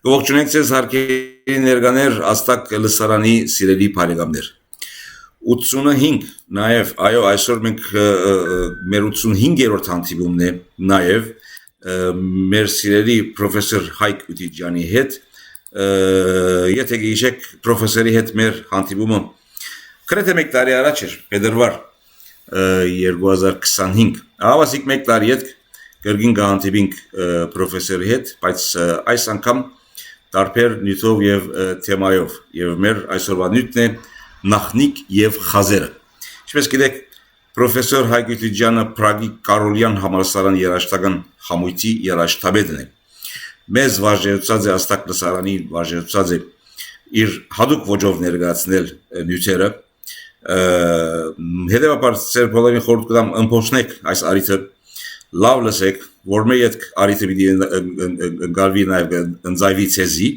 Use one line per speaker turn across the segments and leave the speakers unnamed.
Ողջունենք ձեզ հարկերի ներկաներ Աստակ լսարանի սիրելի բարեկամներ։ 85 նաև այո այսօր մենք մեր 85-րդ հանդիպումն է նաև մեր սիրելի պրոֆեսոր Հայկ Ուտիջյանի հետ եթե գիշեք պրոֆեսորի հետ մեր հանդիպումը գրեթե 1 տարի առաջ էր փետրվար 2025 ավասիկ 1 տարի հետ կրկին կհանդիպենք պրոֆեսորի հետ բայց այս անգամ տարբեր նյութով եւ թեմայով եւ մեր այսօրվա նյութն է նախնիկ եւ խազերը ինչպես գիտեք պրոֆեսոր Հայկ Ուտիջյանը Պրագի Կարոլյան համալսարանի երաժշտական համույթի երաժշտաբեդն է մեզ վարժեցած է Աստակ լսարանի վարժեցած է իր հadoop ոճով ներկայացնել նյութերը հետեւաբար ծեր բոլորին խորհուրդ կտամ ըմբոշխնեք այս արիթը լավ լսեք որ մեր այդ արիթը պիտի գալվի նաև ընձայվի ցեզի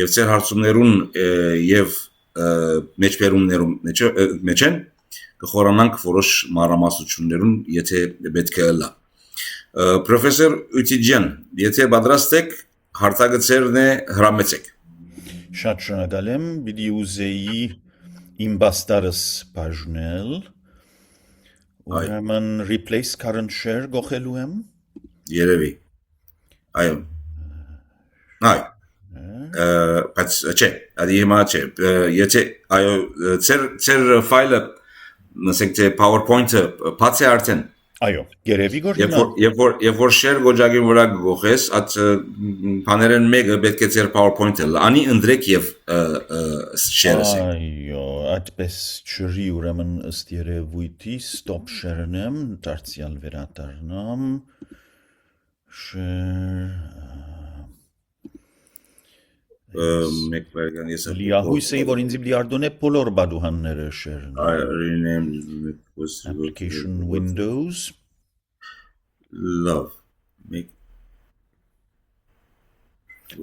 եւ ծեր հարցումներուն եւ մեջբերումներում մեջեն կխորանանք որոշ մանրամասնություններուն եթե պետք է լա պրոֆեսոր Ուտիջյան եթե պատրաստ եք հարցագծերն է հրամեցեք
շատ շնորհակալ եմ պիտի ուզեի իմ բաստարս բաժնել ուրեմն replace current share գողելու եմ
երևի այո բայց չէ ադի հիմա չէ եթե այո ծեր ֆայլը ասենք թե PowerPoint-ը բաց է արդեն
այո երևի որ
երբ որ share գոճակի վրա գողես այդ բաներն մեկը պետք է ծեր PowerPoint-ը անի ընդրեք եւ share-ը
այո այդպես ճրի ուրեմն ըստ երևույթի stop share-ն եմ դարձյալ վերադառնամ share
մեկ վարյան ես
լիահույս էի որ ինձ բլիարդոն է բոլոր բադուհանները share-ն
rename
application windows
love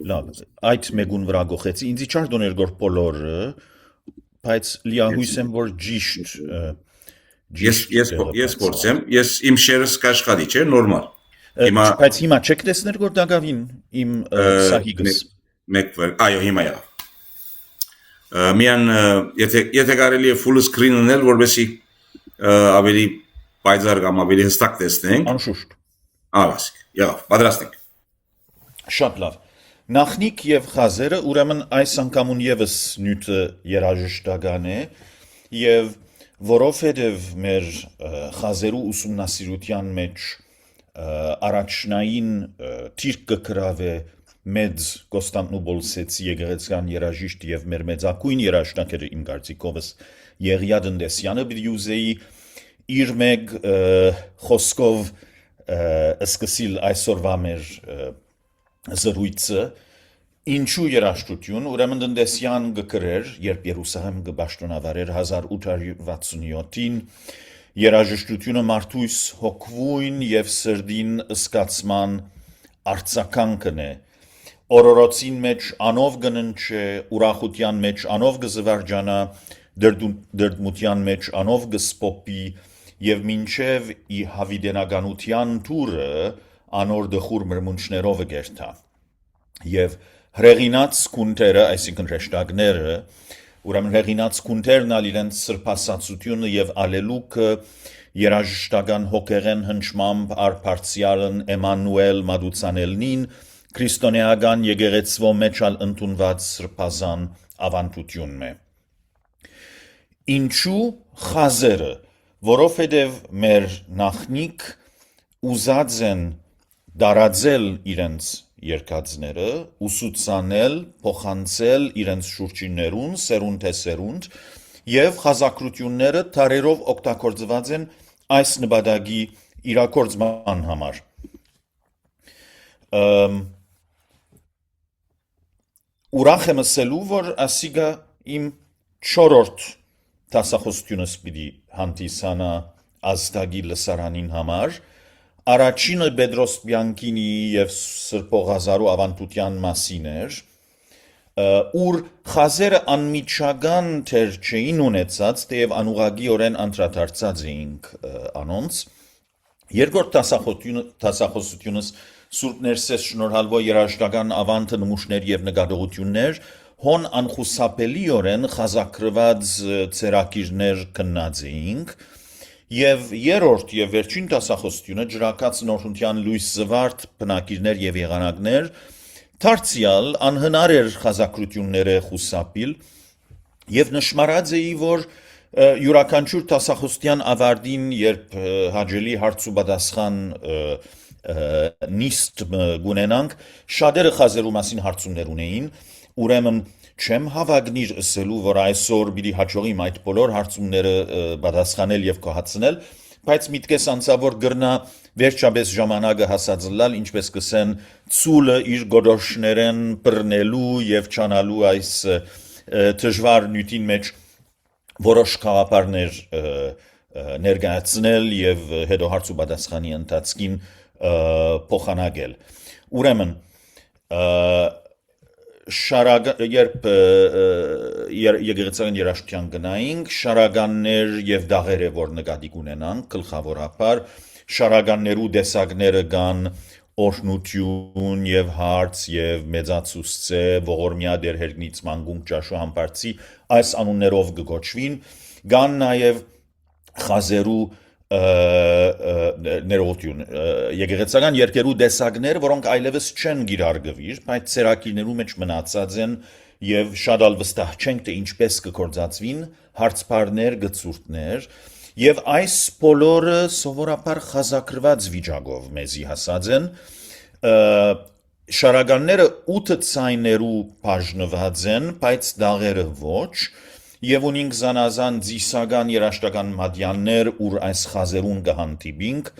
լավ այդ մեկուն վրա գողեցի ինձ իչար դոներ գոր բոլորը բայց լիահույս եմ որ ճիշտ
ես փորձեմ ես իմ share-ս կաշխատի չէ նորմալ
բայց հիմա չեք տեսներ որ դակավին իմ սահիգս
մեկ այո հիմա է միան եթե կարելի է full screen ունել որովհետեւ ավելի պայծառ կամ ավելի հստակ տեսնենք
անշուշտ
ավասիկ յա պատրաստ ենք
շատ լավ նախնիկ եւ խազերը ուրեմն այս անգամուն եւս նյութը երաժշտական է եւ որովհետեւ մեր խազերու ուսումնասիրության մեջ առաջնային թիրք կգրավե մեծ Կոստանդնուպոլ սեցի եկեղեցական երաժիշտ եւ մեր մեծակույն երաժշտակերը իմ կարծիքովս Եղիա Տնտեսյանը պիտի ուզեի իր մեկ խոսքով սկսիլ այսօրվա մեր զրույցը ինչու երաժշտություն ուրեմն Տնտեսյան գկրեր երբ Երուսաղեմ գբաշտոնավարեր 1867-ին երաժշտությունը մարդուս հոգվույն եւ սրդին սկացման արցականքն է օրորոցին մեջ անով գննչե ուրախության մեջ անով գզվարջանա դրդմության մեջ անով գսպոպի եւ մինչեւ ի հավիդենականության թուրը անոր դխուր մրմունջներով գերտա եւ հրեղինած կունտերը այսինքն ռեշտակները ուրեմն հրեղինած կունտերն ալ իրենց սրբասացությունը եւ ալելուկը երաժշտական հոգեղեն հնչմամբ արփարցիալն Էմանուել Մադուցանելնին քրիստոնեական եկեղեցվո մեջ ալ ընդունված սրբազան ավանդությունն է ինչու խազերը որովհետև մեր նախնիկ ուզած են դարաձել իրենց երկածները ուսուցանել փոխանցել իրենց շուրջիներուն սերունդ է սերունդ եւ խազակրությունները տարերով օգտագործված են այս նպատակի իրագործման համար ուրախ եմ ասելու որ ասիգա իմ 4-րդ դասախոսությունս պիտի հանդիսանա ազգագի լսարանին համար առաջինը Պետրոս Բյանկինի եւ Սրբողազարու ավանդության մասին էր ուր խազերը անմիջական թեր չէին ունեցած թեև անուղագիորեն անդրադարձած էինք անոնց երկրորդ դասախոսությունս Սուրբ Ներսես շնորհալվո երաժշտական ավանդը նմուշներ եւ նկատողություններ հոն անխուսափելիորեն խազակրված ցերակիրներ կնած էինք եւ երրորդ եւ վերջին դասախոսությունը ջրակաց նորհունտյան լույս զվարթ բնակիրներ եւ եղանակներ դարձյալ անհնար էր խազակրությունները խուսափիլ եւ նշмарած էի որ յուրաքանչյուր դասախոսության ավարտին երբ հաջելի հարց ու պատասխան նիստ գունենանք շատերը խազերու մասին հարցումներ ունեին ուրեմն չեմ հավագնիր ասելու որ այսօր պիտի հաջողիմ այդ բոլոր հարցումները պատասխանել եւ կհացնել բայց միտքես անցավ որ գրնա վերջապես ժամանակը հասածլալ ինչպես կսեն ցուլը իր գոդոշներեն բռնելու եւ չանալու այս դժվար նյութին մեջ որոշ խաղապարներ ներկայացնել եւ հետո հարց ու պատասխանի ընթացքին փոխանակել ուրեմն երբ եկեղեցական երաժշտության գնայինք շարականներ եւ դաղերը որ նկատի կունենանք գլխավորապես շարականներու տեսակները կան օրհնություն եւ հարց եւ մեծացուցե ողորմյա դերհերգնից մանգունք ճաշու համբարձի այս անուններով կգոչվին կան նաեւ խազերու ներողություն եկեղեցական երկերու տեսակներ որոնք այլևս չեն գիրարգվիր բայց ցերակիրներու մեջ մնացած են եւ շատ վստահ չենք թե ինչպես կկործածվին հարցբարներ գծուրտներ եւ այս բոլորը սովորաբար խազակրված վիճակով մեզի հասած են շարականները 8 ցայներու բաժնված են բայց դաղերը ոչ Եվ ունինք զանազան ձիսական երաշտական մադյաններ, ուր այս խազերուն կհանդիպինք,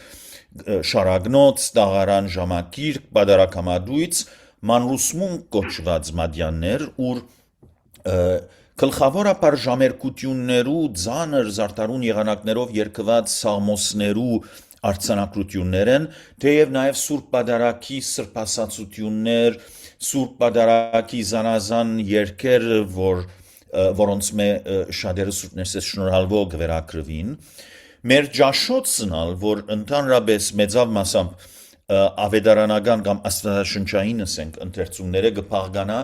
շարագնոց, դաղարան ժամակիրք, բադարակամադույց, մանրուսմուն կոչված մադյաններ, ուր գլխավորապես ժամերկություններու, ձանր զարտարուն եղանակներով երկված սաղմոսներու արձանագրություններ են, թեև նաև Սուրբ Պատարագի սրբասացություններ, Սուրբ Պատարագի զանազան երկեր, որոնց մե շատերը Սուրբ Ներսես շնորհալվո գվերակրվին մեր ջաշոցնալ որ ընդհանրապես մեծավ մասամբ ավետարանական կամ աստվածաշնչային ասենք ընթերցումները կփաղկանա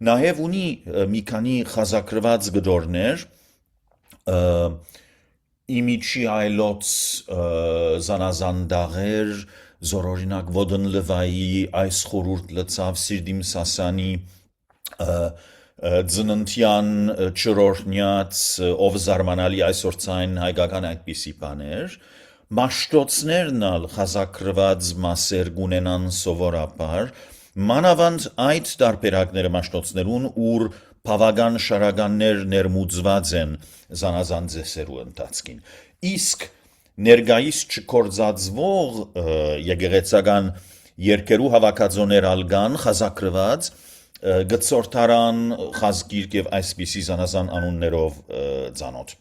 նաև ունի մի քանի խազակրված գդորներ իմիջի այլոց զանազան դաղեր զորօրինակ ոդն լվայի այս խորուրդ լծավ սիրդիմ սասանի Ձննտյան չրորնյաց ով զարմանալի այսօր ցայն հայկական այդպիսի բաներ մաշտոցներն ալ խազակրված մասեր գունենան սովորաբար մանավանդ այդ տարբերակները մաշտոցներուն ուր բավական շարականներ ներմուծված են զանազան ձեսերու ընթացքին իսկ ներկայիս չկործածվող եկեղեցական երկերու հավաքածոներ ալ կան խազակրված գծորտարան խազգիրք եւ այսպիսի զանազան անուններով ցանոթ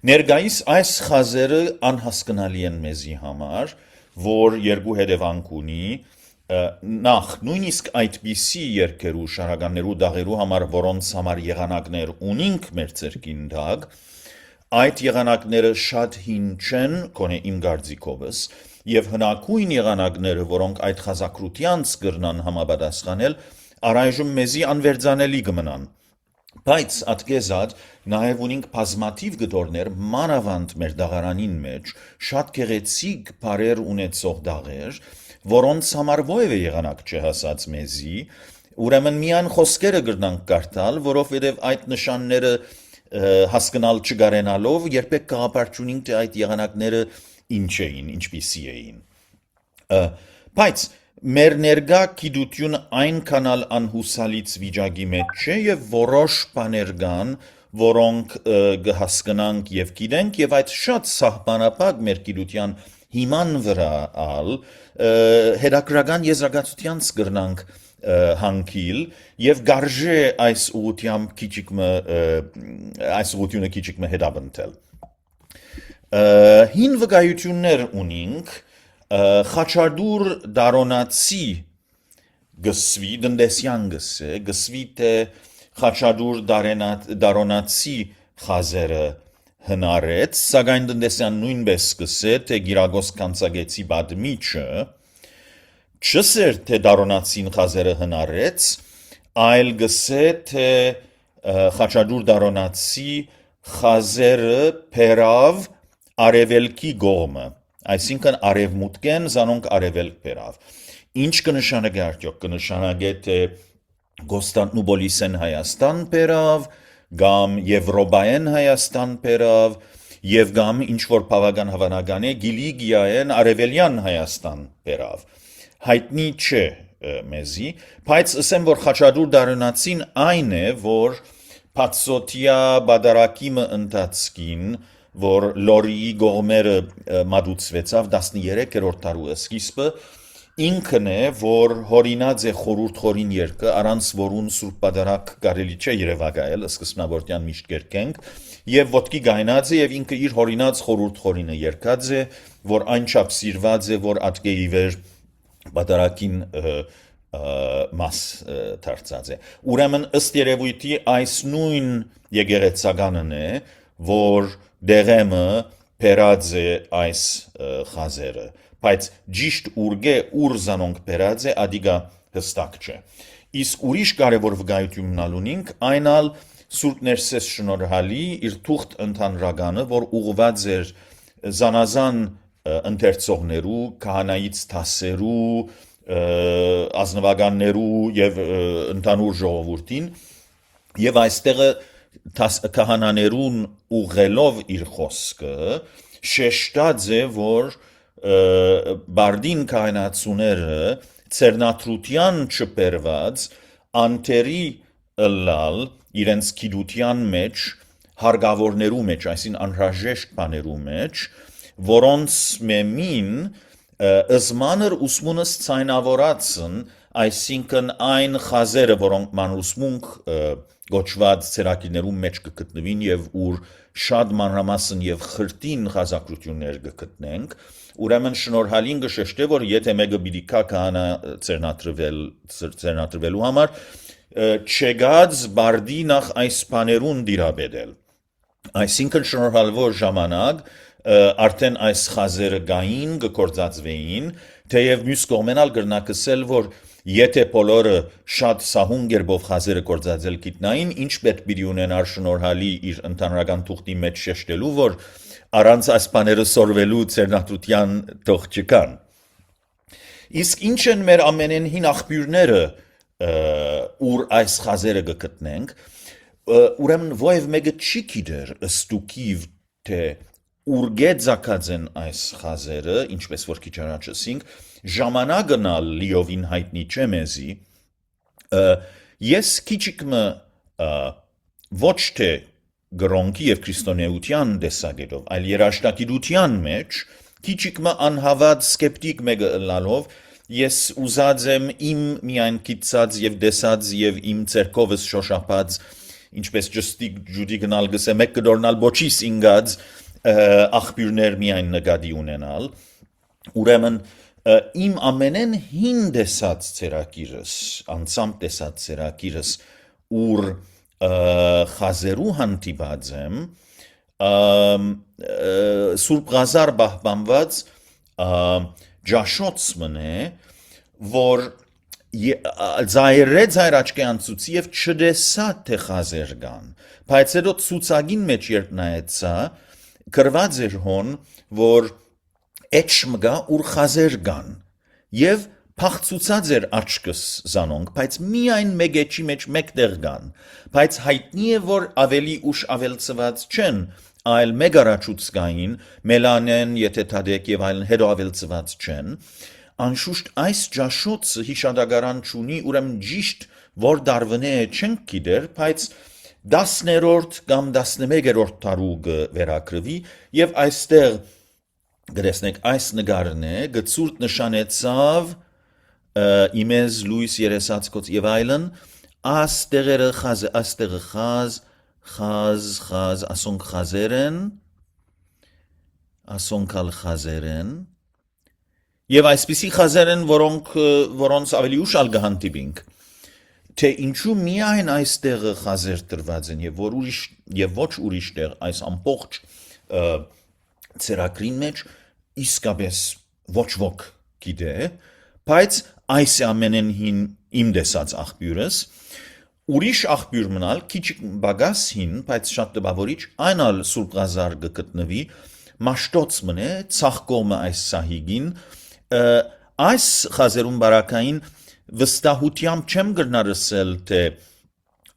ներկայիս այս խազերը անհասկանալի են մեզի համար որ երկու հետևանք ունի նախ նույնիսկ այդպիսի երկերու շարականներու դաղերու համար որոնց համար եղանակներ ունինք մեր ցերկին դակ այդ եղանակները շատ հին չեն կոնե իմ գարձիկովս եւ հնակույն եղանակները որոնք այդ խազակրությանց կրնան համապատասխանել առայժմ մեզի անվերձանելի կմնան բայց ատկեզած նաև ունինք բազմաթիվ գդորներ մանավանդ մեր դաղարանին մեջ շատ գեղեցիկ բարեր ունեցող դաղեր որոնց համար ովևէ եղանակ չհասած մեզի ուրեմն միան խոսքերը կրնանք կարդալ որովհետև այդ նշանները հասկանալ չգարենալով երբեք կաղապարչունինք թե այդ եղանակները ինչ էին ինչպիսի էին բայց մեր ներկա գիտությունը այնքան անհուսալից վիճակի մեջ չէ եւ որոշ բաներ կան որոնք կհասկանանք եւ գիտենք եւ այդ շատ սահմանապակ մեր գիտության հիման վրա հետաքրական եզրակացությանց կրնանք հանգիլ եւ գարժե այս ուղությամբ ուղությունը քիչիկ հետապնդել հին վկայություններ ունինք խաչարդուր դարոնացի գսվի դնդեսյան գսվի թե խաչարդուր դարոնացի խազերը հնարեց սակայն դնդեսյան նույնպես գսե թե գիրագոս կանցագեցի բադմիչը չսեր թե դարոնացին խազերը հնարեց, այլ գսե թե խաչադուր դարոնացի խազերը պերավ արևելքի գողմը, այսինքն արևմուտքեն զանոնք արևելք պերավ։ Ինչ կնշանակե արդյոք, կնշանակե թե Կոստանդնուպոլիսեն Հայաստան պերավ, գամ Եվրոպայեն Հայաստան պերավ, եւ գամ ինչ-որ բավական հավանական է Գիլիգիայեն արևելյան Հայաստան պերավ։ Հայտնի չէ մեզի, բայց ասեմ, որ խաչադուր դարոնացին այն է, որ Փաթսոթիա բադարակիմը ընթացքին, որ լորիի գողմերը մատուցվեցավ 13-րդ դարու սկիզբը, ինքն է, որ հորինած է խորուրդ խորին երկը, առանց որուն սուրբ բադարակ կարելի չէ երևակայել, սկզբնավորտյան միշտ կերկենք, եւ ոտքի գայնած է եւ ինքը իր հորինած խորուրդ խորինը երկած է, որ այնչափ սիրված է, որ ատկեի վեր բադարակին մաս դարձած է։ Ուրեմն ըստ երևույթի այս նույն եկեղեցականն է, որ դեղեմը պերած է այս խազերը, բայց ճիշտ ուրգե ուր զանոնք պերած է, ադիգա հստակ չէ։ Իսկ ուրիշ կարևոր վկայություն ունալունինք, այնալ Սուրբ Ներսես շնորհալի իր թուղթ ընդհանրականը, որ ուղղված էր զանազան ընթերցողներու, քահանայից դասերու, ազնվականներու եւ ընդհանուր ժողովրդին, եւ այստեղը քահանաներուն ուղղելով իր խոսքը շեշտած է, որ բարդին քահանացուները ցերնաթրության չբերված անտերի ըլլալ իրենց գիտության մեջ, հարգավորներու մեջ, այսին անհրաժեշտ բաներու մեջ, որոնց մեմին ըզմանր ուսմունս ցայնավորացն, այսինքն այն խազերը, որոնք մանուսմունք գոչված ցերակիներու մեջ կգտնվին եւ ուր շատ մանրամասն եւ խրտին խազակրություններ կգտնենք, ուրեմն շնորհալին կշեշտե, որ եթե մեկը պիտի քահանա ցերնաթրվելու համար, չգած բարդի նախ այս բաներուն դիրաբեդել։ Այսինքն շնորհալվոր ժամանակ արդեն այս խազերը գային կգործածվեին, թեև մյուս կողմենալ կրնակսել, որ եթե բոլորը շատ սահուն գերբով խազերը գործածել գիտնային, ինչ պետք պիտի ունենար շնորհալի իր ընդհանրական թուղթի մեջ շեշտելու, որ առանց այս բաները սորվելու ցերնաթրության թող չկան։ Իսկ ինչ են մեր ամենեն հին աղբյուրները, ուր այս խազերը կգտնենք, ուրեմն ովև մեկը չի գիտեր ըստուկիվ, թե ուրգե ձակած են այս խազերը, ինչպես որ քիչ առաջ ասինք, ժամանակն ալ լիովին հայտնի չէ մեզի, ես քիչիկը ոչ թե գրոնքի եւ քրիստոնեության տեսակետով, այլ երաշտագիտության մեջ քիչիկը անհավատ սկեպտիկ մեկը ըլլալով ես ուզած եմ իմ միայն գիտած եւ տեսած եւ իմ ցերկովս շոշափած, ինչպես ջուդի գնալ գսե մեկ կդորնալ ոչիս ինգած աղբյուրներ միայն նկատի ունենալ, ուրեմն իմ ամենեն հին տեսած ցերակիրս, անցամ տեսած ցերակիրս, ուր խազերու հանդիպած եմ, Սուրբ Ղազար պահպանված ջաշոց մնե, որ զայրեց հայր աչքի անցուցի եւ չդեսա թե խազեր կան, բայց հետո ցուցակին մեջ երբ նայեցա, գրված էր հոն, որ էջմգա ուր խազեր կան եւ փախցուցած էր աչքս զանոնք, բայց միայն մեկ էջի մեջ մեկտեղ կան, բայց հայտնի է, որ ավելի ուշ ավելցված չեն, այլ մեկ առաջուց կային, մելանեն, եթե թադեք եւ այլն հետո ավելցված չեն, անշուշտ այս ջաշոցը հիշադակարան չունի, ուրեմն ճիշտ որ դարվնե չենք գիտեր, բայց 10-րդ կամ 11-րդ դարու վերակրվի եւ այստեղ գտեսնեք այս նկարն է գծուրդ նշանեցավ իմեզ լուիս երեսացկոց եւ այլն աստեղերը խազ աստեղը խազ ասոնք խազերեն ասոնքալ խազերեն եւ այսպիսի խազերեն որոնց ավելի ուշ ալգահանտիբինք թե ինչու միայն այստեղը խազեր տրված են եւ ոչ ուրիշ տեղ այս ամբողջ ցերակրին մեջ իսկապես ոչ ոք գիտե, բայց այս ամենեն հին իմ դեսած աղբյուրս ուրիշ աղբյուր մնալ քիչ բագաս հին բայց շատ տպավորիչ այն ալ Սուրբ Ղազար գտնվի մաշտոց մնե ցախ կողմը այս սահիգին այս խազերուն բարակային վստահությամբ չեմ գրնարսել թե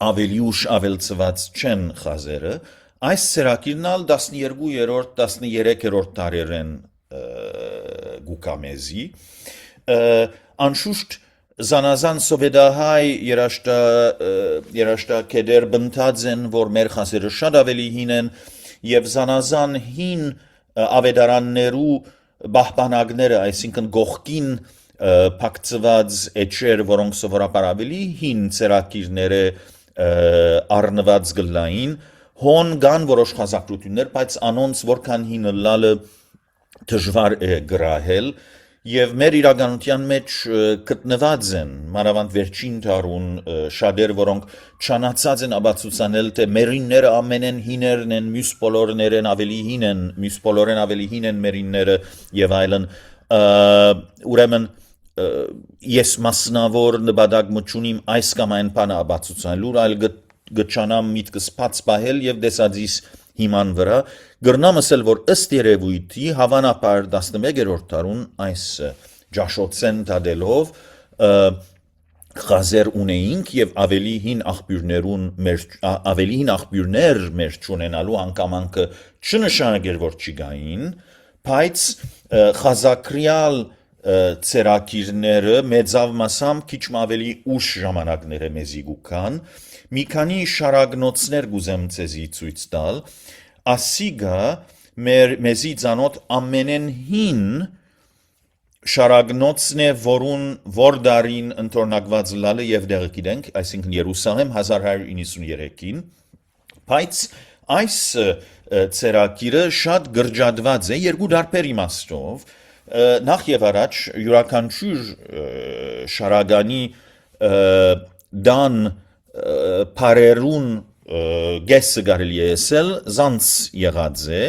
ավելի ուշ ավելցված չեն խազերը այս սերակիրնալ 12-րդ 13-րդ տարերեն գուկամեզի անշուշտ Զանազան սովետահայ երաշտա կեդեր բնտած են, որ մեր խասերը շատ ավելի հին են և զանազան հին ավետարաններու բահբանագները, այսինքն գողքին փակցված էջեր, որոնք սովորաբար ավելի հին ծերակիրները առնված գլային, հոն կան որոշ խազակրություններ, բայց անոնց որքան հինը լալը դժվար է գրահել Եվ մեր իրականության մեջ գտնված են, մանավանդ վերջին տարուն շատեր, որոնք չանացած են աբացուցանել, թե մերինները ամենեն հիներն են, մյուս բոլորներն ավելի հին են, մյուս բոլորեն ավելի հին են մերինները եւ այլն, ուրեմն ես մասնավոր նպատակ մտչունիմ այս կամ այն բանը աբացուցանելու, այլ գճանամ միտքս բաց պահել եւ դեսածիս հիման վրա գրնամ ասել որ ըստ երևույթի հավանաբար 11-րդ տարուն այս ջաշոցեն տադելով խազեր ունեինք եւ ավելի հին աղբյուրներ մեր չունենալու անկամանքը չնշանակեր որ չգային բայց խազակրյալ ծերակիրները մեծավ մասամբ քիչ ավելի ուշ ժամանակները մեզի գուքան մի քանի շարագնոցներ գուզեմ ցեզի ցույց տալ ասիգա մեզի ցանոթ ամենեն հին շարագնոցն է որ դարին ընթորնակված լալը եւ դեղը գիտենք այսինքն Երուսաղեմ 1193-ին բայց այս ծերակիրը շատ գրջադված է երկու դարբեր իմաստով նախ եւ առաջ յուրաքանչյուր շարագանի դան Պարերուն գեսը կարելի է ասել զանց եղած է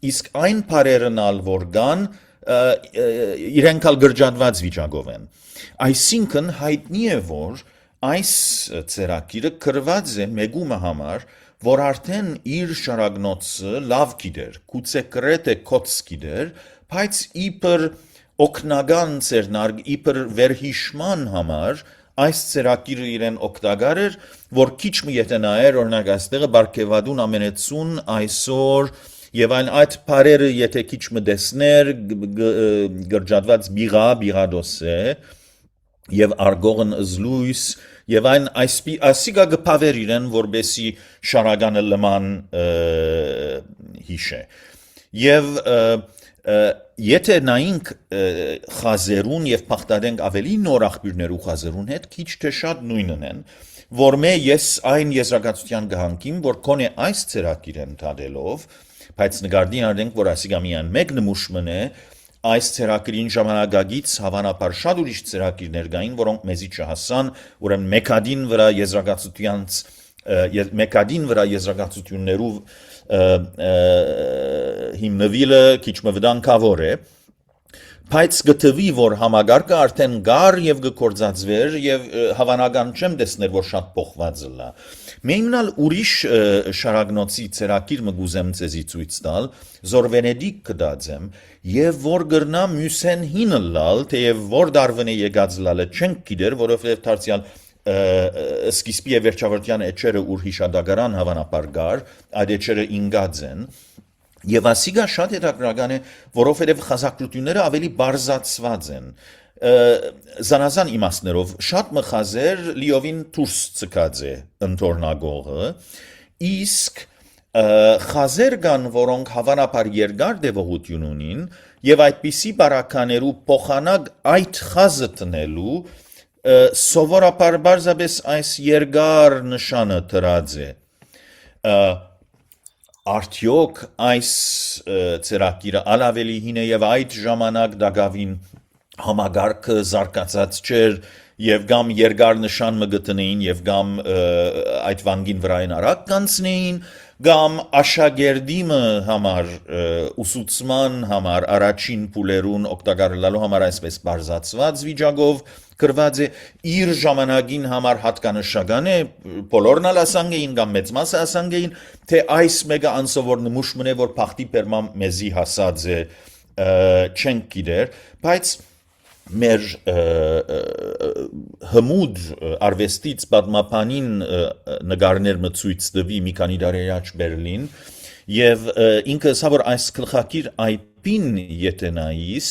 իսկ այն պարերն ալ որ կան իրենք ալ գրջադված վիճակով են այսինքն հայտնի է որ այս ծերակիրը կրված է մեգումը համար որ արդեն իր շարագնոցը լավ գիտեր գուցե կրեթե կոց գիտեր բայց իբր օգնական ծերնարգ իբր վերհիշման համար այս ծերակիրը իրեն օգտակար էր, որ քիչ մի եթե նայեր, օրինակ այստեղը Բարքեվադուն ամենեցուն այսօր եւ այդ բարերը եթե քիչ մի տեսներ գրջադված բիղադոս է եւ արգողն զլույս եւ այսիգա գպավեր իրեն որբեսի շարագանը լման հիշե եւ Եթե նայինք խազերուն եւ փախտadենք ավելի նոր աղբյուրներու խազերուն հետ քիչ թե շատ նույնն են որ ես այն եզրակացության գահանքիմ որ կոնե այս ծերակիրեն տադելով բայց նկատի առնենք որ ասիգա միան մեկ նմուշմն է այս ծերակիրին ժամանակագից հավանաբար շատ ուրիշ ծերակիրներ կային որոնք մեզի չհասան ուրեմն մեկադին վրա եզրակացություններու հիմնվիլը քիչ մվդանկավոր է բայց գտվի որ համագարկը արդեն գար եւ գործածվեր եւ հավանական չեմ տեսնել որ շատ փոխված լա մենալ ուրիշ շարագնոցի ծերակիր մգուզեմ ցեզի ցույց տալ զորվենեդիկ կդածեմ եւ որ գրնա մյուսեն հինը լալ թեև որ դարվն է եկած լալը չենք գիտեր որովհետեւ դարձյալ սկիզբի եւ վերջավորության էջերը ուր հիշադակարան հավանաբար գար այդ էջերը ինգած են եւ ասիգա շատ հետաքրքրական է որովհետեւ խազակրությունները ավելի բարձացված են զանազան իմաստներով շատ մխազեր լիովին դուրս ցկած է ընթորնագողը իսկ խազեր կան որոնք հավանաբար երկար դեպողություն ունին եւ այդպիսի բարականերու փոխանակ այդ խազը տնելու սովորաբար բարձրապես այս երկար նշանը դրած է արդյոք այս ծերակիրը ալավելի հին է եւ այդ ժամանակ դակավին համագարկը զարգացած չէր եւ գամ երկար նշան մը գտնեին եւ գամ այդ վանգին վրային արակ կանցնեին Կամ աշակերտիմը համար ուսուցման համար առաջին փուլերուն օգտագործելու համար այսպես բարձրացված վիճակով գրված է իր ժամանակին համար հատկանշական է բոլորն ասանգեին կամ մեծ մասը ասանգեին թե այս մեկը անսովոր նմուշ մնե որ փախտի պերմամ մեզի հասած է չենք գիտեր բայց մեր հմուդ արվեստից պատմապանին նկարներ մցույց տվի մի քանի տարի առաջ Բերլին եւ ինքը ասա որ այս գլխակիր այպին յետենայիս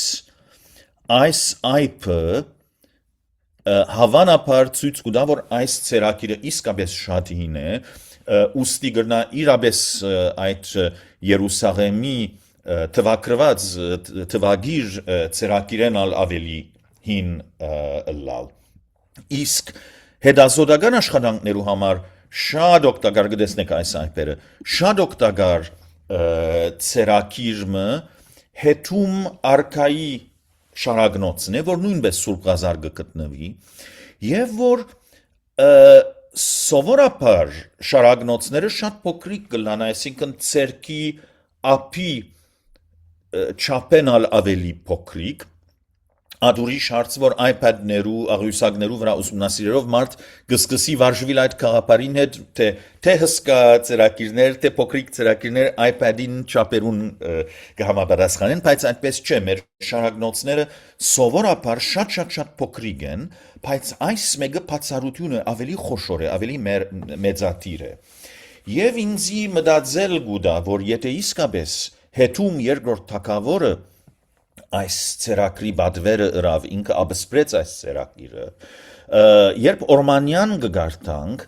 այս այպը հավանաբար ցույց կտա որ այս ցերակիրը իսկապես շատ հին է ուստի գրնա իրապես այդ Երուսաղեմի թվակրված թվագիր ցերակիրենալ ավելի հին լալ իսկ հետազոտական աշխատանքներու համար շատ օգտակար կտեսնեք այս այպերը շատ օգտակար ցերակիրը հետում արքայի շարագնոցն է որ նույնպես Սուրբ Ղազար գտնվի եւ որ սովորաբար շարագնոցները շատ փոքրիկ կլան այսինքն ցերկի ափի չափենալ ավելի փոքրիկ ադուրիշ հարց որ iPad-ներու աղյուսակներու վրա ուսումնասիրելով մարդ կսկսի վարժվել այդ խաղապարին հետ թե հսկա ծրագիրներ թե փոքրիկ ծրագիրներ iPad-ին չափերուն կհամապատասխանեն բայց այդպես չէ մեր շարագնոցները սովորաբար շատ փոքրիկ են բայց այս մեկը բացառությունը ավելի խոշոր է ավելի մեծատիր է եւ ինձի մտածել գուտա որ եթե իսկապես հետում երկրորդ թագավորը այս ցերակրի բադվերը ըրավ ինքը աբսպրեց այս ցերակիրը երբ օրմանյան կգարտանք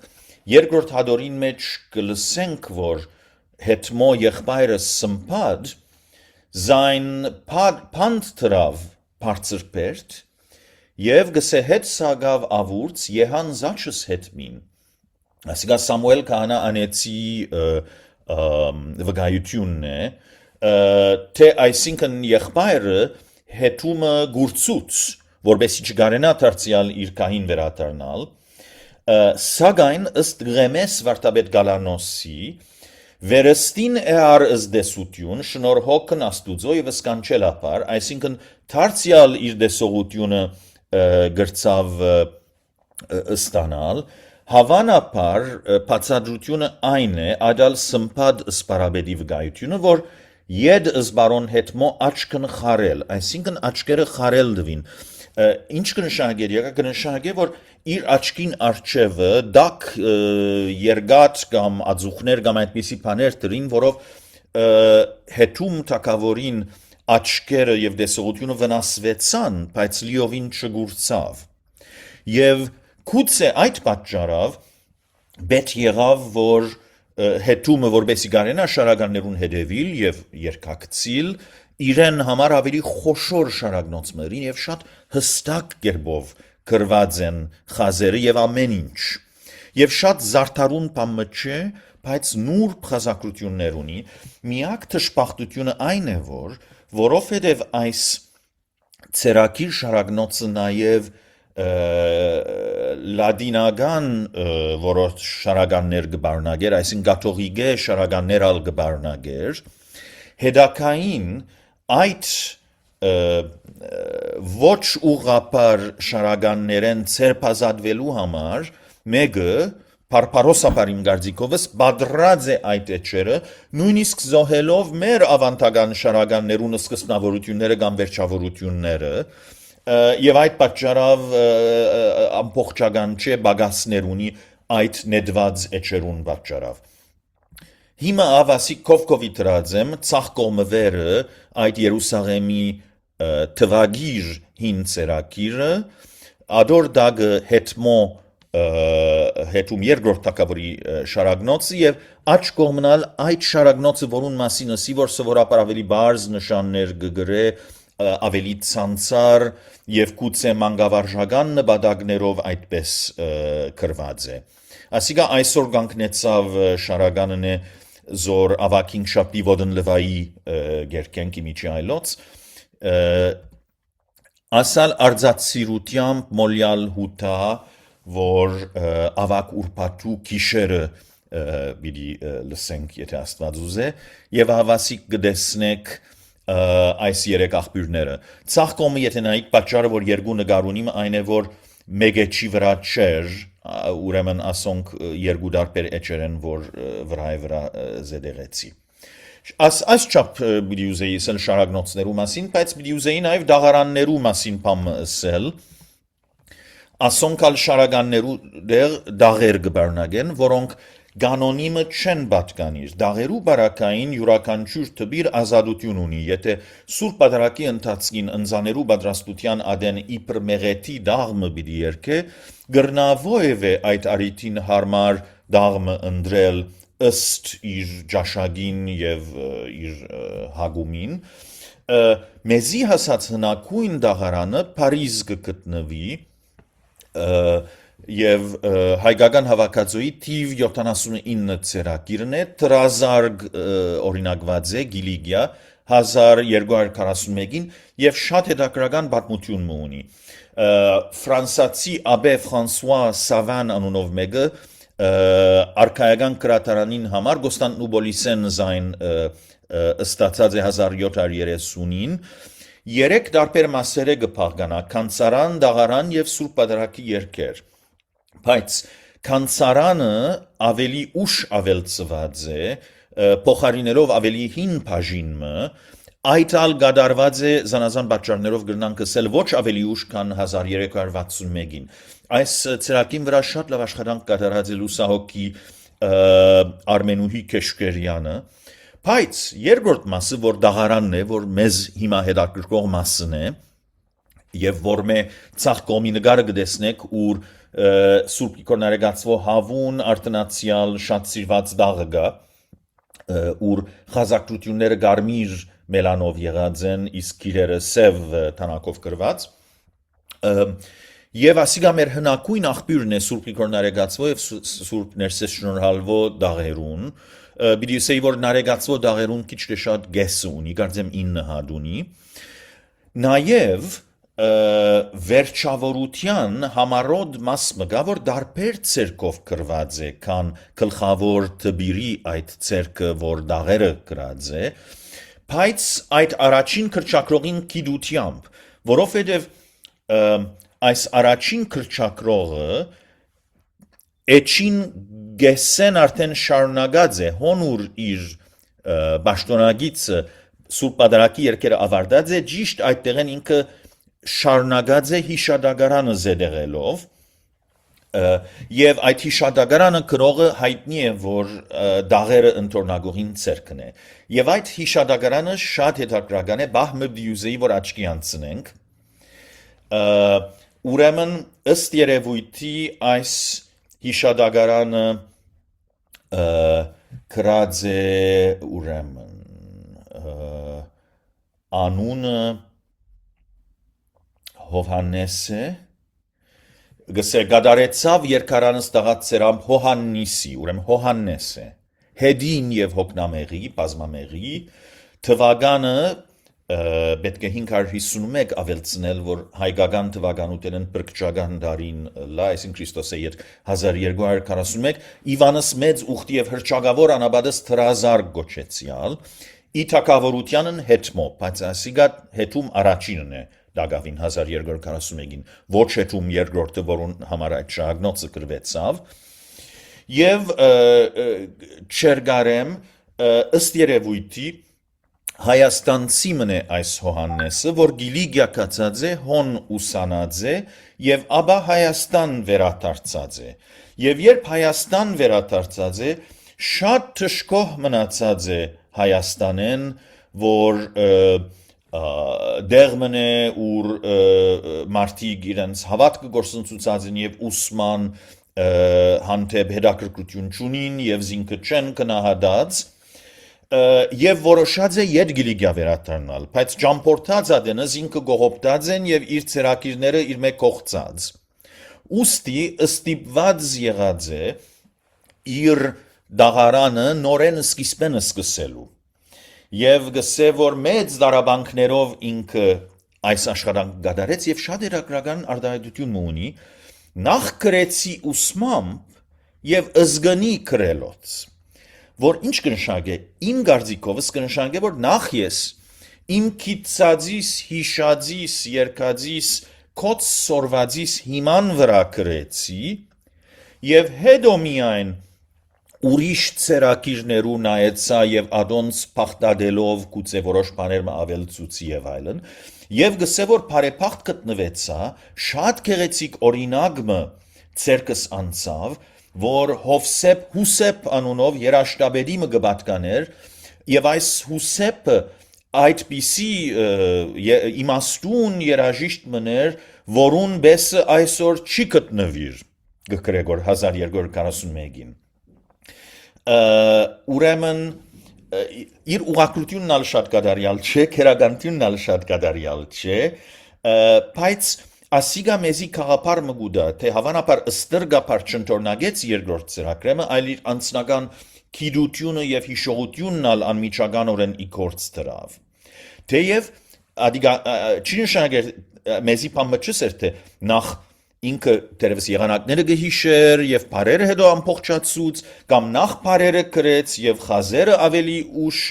երկրորդ հադորին մեջ կլսենք որ հետմո եղբայրը Սմփադ զայն փանդ թրավ բարձր պերտ եւ գսե հետ սագավ ավուրց եհան զաչս հետմին ասիկա Սամուել քահանա անեցի վկայությունն է թե այսինքն եղբայրը հետումը գուրցուց որբեսի չգարենա դարձյալ իր կահին վերադառնալ սակայն ըստ Ղեմես վարդապետ Գալանոսի վերստին էար ըզդեսություն շնորհոքն աստուծո եւ սկանչելապար այսինքն դարձյալ իր դեսողությունը գրծավ ստանալ հավանաբար բացատրությունը այն է ադալ Սմփադ սպարաբեդի վկայությունը որ Եդ զբարոն հետմո աչքն խարել, այսինքն աչքերը խարել դվին, ինչ կնշանակեր, կնշանակեր, որ իր աչքին արջևը դակ երգատ կամ ածուխներ կամ այդպիսի բաներ դրին, որով հետում թագավորին աչքերը եւ դեսողությունը վնասվեցան, բայց լիովին չգուրցավ։ Եվ գուցե այդ պատճառով պետք եղավ, որ հետումը որբեսի գարենա շարականներուն հետևիլ եւ երկակցիլ իրեն համար ավելի խոշոր շարագնոցներին եւ շատ հստակ կերպով գրված են խազերը եւ ամեն ինչ եւ շատ զարդարուն բան չէ բայց նուրբ խազակրություններ ունի միակ դժբախտությունը այն է որովհետեւ այս ցերակիր շարագնոցը նաեւ լադինական որոշ շարականներ կբարնագեր, այսինքն կաթողիկե շարականներ ալ կբարնագեր, հետակային այդ ոչ ուղղափառ շարականներեն ցերպազատվելու համար մեկը Պարպարոսապարին գարձիկովս բադրած է այդ էջերը, նույնիսկ զոհելով մեր ավանդական շարականներուն սկզբնավորությունները կամ վերջավորությունները եւ այդ պատճառով ամբողջական չէ բագասներունի այդ նետված էջերուն պատճառով հիմա ավասի կովկովի դրածեմ ցախկոմը վերը այդ Երուսաղեմի թվագիր հին ցերակիրը ադոր դագը հետմո հետում երկրորդ թագավորի շարագնոցը եւ աչ կողմնալ այդ շարագնոցը որուն մասին ասի որ սովորաբար ավելի բարձ նշաններ գգրե ավելի ցանցար եւ գուցե մանկավարժական նպատակներով այդպես գրված է ասիկա այսօր կանգնեցավ շարականն է զոր ավակին շապի ոդն լվայի գերկենքի միջի այլոց ասալ արձածիրությամբ մոլյալ հութա որ ավակ ուրբաթու գիշերը պիտի լսենք, եթե Աստված ուզե, եւ հավասիկ կդեսնեք այս երեք աղբյուրները։ Ցախ կողմը եթե նայեք, պատճառը որ երկու նկար ունի, այն է որ մեգեչի վրա չէր, ուրեմն ասոնք երկու դարբեր էջեր են, որ վրա զեդեղեցի։ Այս չափ պիտի ուզեի ասել շարագնոցներու մասին, բայց պիտի ուզեի նաև դաղարաններու մասին բան ասել։ Ասոնքալ շարագաններու դաղեր կբարնագեն, որոնք Գանոնիմը չեն պատկանիր, դաղերու բարակային յուրաքանչյուր թբիր ազատություն ունի, եթե Սուրբ Պատարագի ընթացքին ընձաներու պատրաստության ադեն իբր մեղեթի դաղմը պիտի երգե, գրնավոև է այդ արիթին հարմար դաղմը ընտրել ըստ իր ճաշագին եւ իր հագումին, մեզի հասած հնակույն դաղարանը Փարիզ կգտնվի եւ հայկական հավաքածուի թիվ 79 ցերակիրն է տրազարգ օրինակված է Գիլիգիա 1241-ին եւ շատ հետաքրական պատմություն ունի ֆրանսացի Աբե Ֆրանսուଆ Սավան անունով մեկը արքայական կրատարանին համար Կոստանդնուպոլիսեն զայն ստացած է 1730-ին երեք դարբեր մասեր է կփաղկանա կանցարան, դաղարան եւ Սուրբ Պատարագի երգեր բայց կանցարանը ավելի ուշ ավելցված է փոխարինելով ավելի հին բաժինը այդ ալ գդարված է զանազան պատճառներով գրնանք ասել ոչ ավելի ուշ քան 1361-ին այս ցերակին վրա շատ լավ աշխատանք կատարած է լուսահոգի Արմենուհի Քեշկերյանը բայց երկրորդ մասը որ դաղարանն է որ մեզ հիմա հետաքրքրող մասն է եւ որ մե ցախ կողմի նկարը կտեսնեք ուր Սուրբ Իգորնարեգացվո հավուն արտոնացիալ շատ սիրված դաղը գա ուր խազակրությունները գարմիր մելանով եղած են իսկ իրերը սև տանակով գրված եւ ասիգա մեր հնակույն աղբյուրն է Սուրբ Իգորնարեգացվո եւ Սուրբ Ներսես Շնորհալվո դաղերուն պիտի ասեի որ նարեգացվո դաղերուն քիչ թե շատ գես ունի կարծեմ 9 հատ ունի նաեւ վերջավորության համառոտ մաս մգա որ դարբեր ցերկով գրված է քան գլխավոր թբիրի այդ ցերկը որ դաղերը գրած է բայց այդ առաջին քրճակրողին գիտությամբ որովհետև այս առաջին քրճակրողը էջին գեսեն արդեն շարունակած է հոնուր իր բաշտոնագիծը Սուրբ Պատարագի երկերը ավարտած է ճիշտ այդտեղեն ինքը շարունակած է հիշադակարանը զեդեղելով եւ այդ հիշադակարանը գրողը հայտնի է որ դաղերը ընթորնագողին ցերկն է եւ այդ հիշադակարանը շատ հետաքրքրական է բահմը դյուզեի որ աչքի անցնենք ուրեմն ըստ երևույթի այս հիշադակարանը գրած է ուրեմն անունը Հովհաննես է գսե գադարեցավ երկարանս տաղած ծերամ Հոհաննիսի ուրեմն Հոհաննես է Հեդին եւ Հոգնամեղի բազմամեղի թվականը պետք է 551 ավելցնել որ հայկական թվականութենն բրկչական դարին լա այսին Քրիստոսի հետ 1241 Իվանս մեծ ուխտի եւ հրճագավոր անաբադս տրազարգ գոչեցյալ ի թակավորությանն հետմո բայց ասիգա հետում առաջինն է Դագավին 1241-ին ոչ հետում երկրորդը որուն համար այդ շահագնոցը գրվեցավ եւ չերգարեմ ըստ երևույթի Հայաստանցի մնե այս Հոհաննեսը որ Գիլիգիա կացած է հոն ուսանած է եւ ապա Հայաստան վերադարձած է եւ երբ Հայաստան վերադարձած է շատ թշկող մնացած է Հայաստանեն որ դեղմն է ուր մարդիկ իրենց հավատքը գործընծուցած են եւ ուսման հանդեպ հետաքրքրություն չունին եւ զինքը չեն կնահատած եւ որոշած է յետ Գիլիգիա վերադառնալ բայց ճամփորդած ադենը զինքը գողոպտած են եւ իր ցերակիրները իր մեկ կողծած ուստի ստիպված եղած է իր դաղարանը նորեն սկիզբեն սկսելու Եվ գսե որ մեծ դարաբանքներով ինքը այս աշխատանք գդարեց եւ շատ հետաքրքրական արտահայտություն ունի նախ գրեցի ուսմամբ եւ ըզգնի քրելոց որ ինչ կնշանակե իմ գարձիկովս կնշանակե որ նախ ես իմ քիծածիս հիշածիս երկածիս կոց սորվածիս հիման վրա քրեցի եւ հետո միայն ուրիշ ցերակիրներու նայեցա եւ ադոնց փախտադելով գուցե որոշ բաներ ավելցուցի եւ այլն եւ գսե որ բարեփախտ գտնվեցա շատ գեղեցիկ օրինակը ցերկս անցավ որ Հուսեփ անունով երաշտաբեդի մը գբատկաներ եւ այս Հուսեփը այդպիսի իմաստուն երաժիշտ մներ որուն բեսը այսօր չի գտնվիր Գրեգոր 1241-ին ուրեմն իր ուղղակրությունն ալ շատ կատարյալ չէ քերականությունն ալ շատ կատարյալ չէ բայց ասիգա մեզի խաղապար մգուդա թե հավանաբար ըստրգապար չընթորնագեց երկրորդ ծրագրեմը այլ իր անձնական քիդությունը եւ հիշողությունն ալ անմիջականորեն իգործ դրավ թեև ադիգա չի նշանակե մեզի պամմչսեր թե նախ ինքը դերևս եղանակները գհիշեր եւ բարերը հետո ամփոխչացուց կամ նախ բարերը գրեց եւ խազերը ավելի ուշ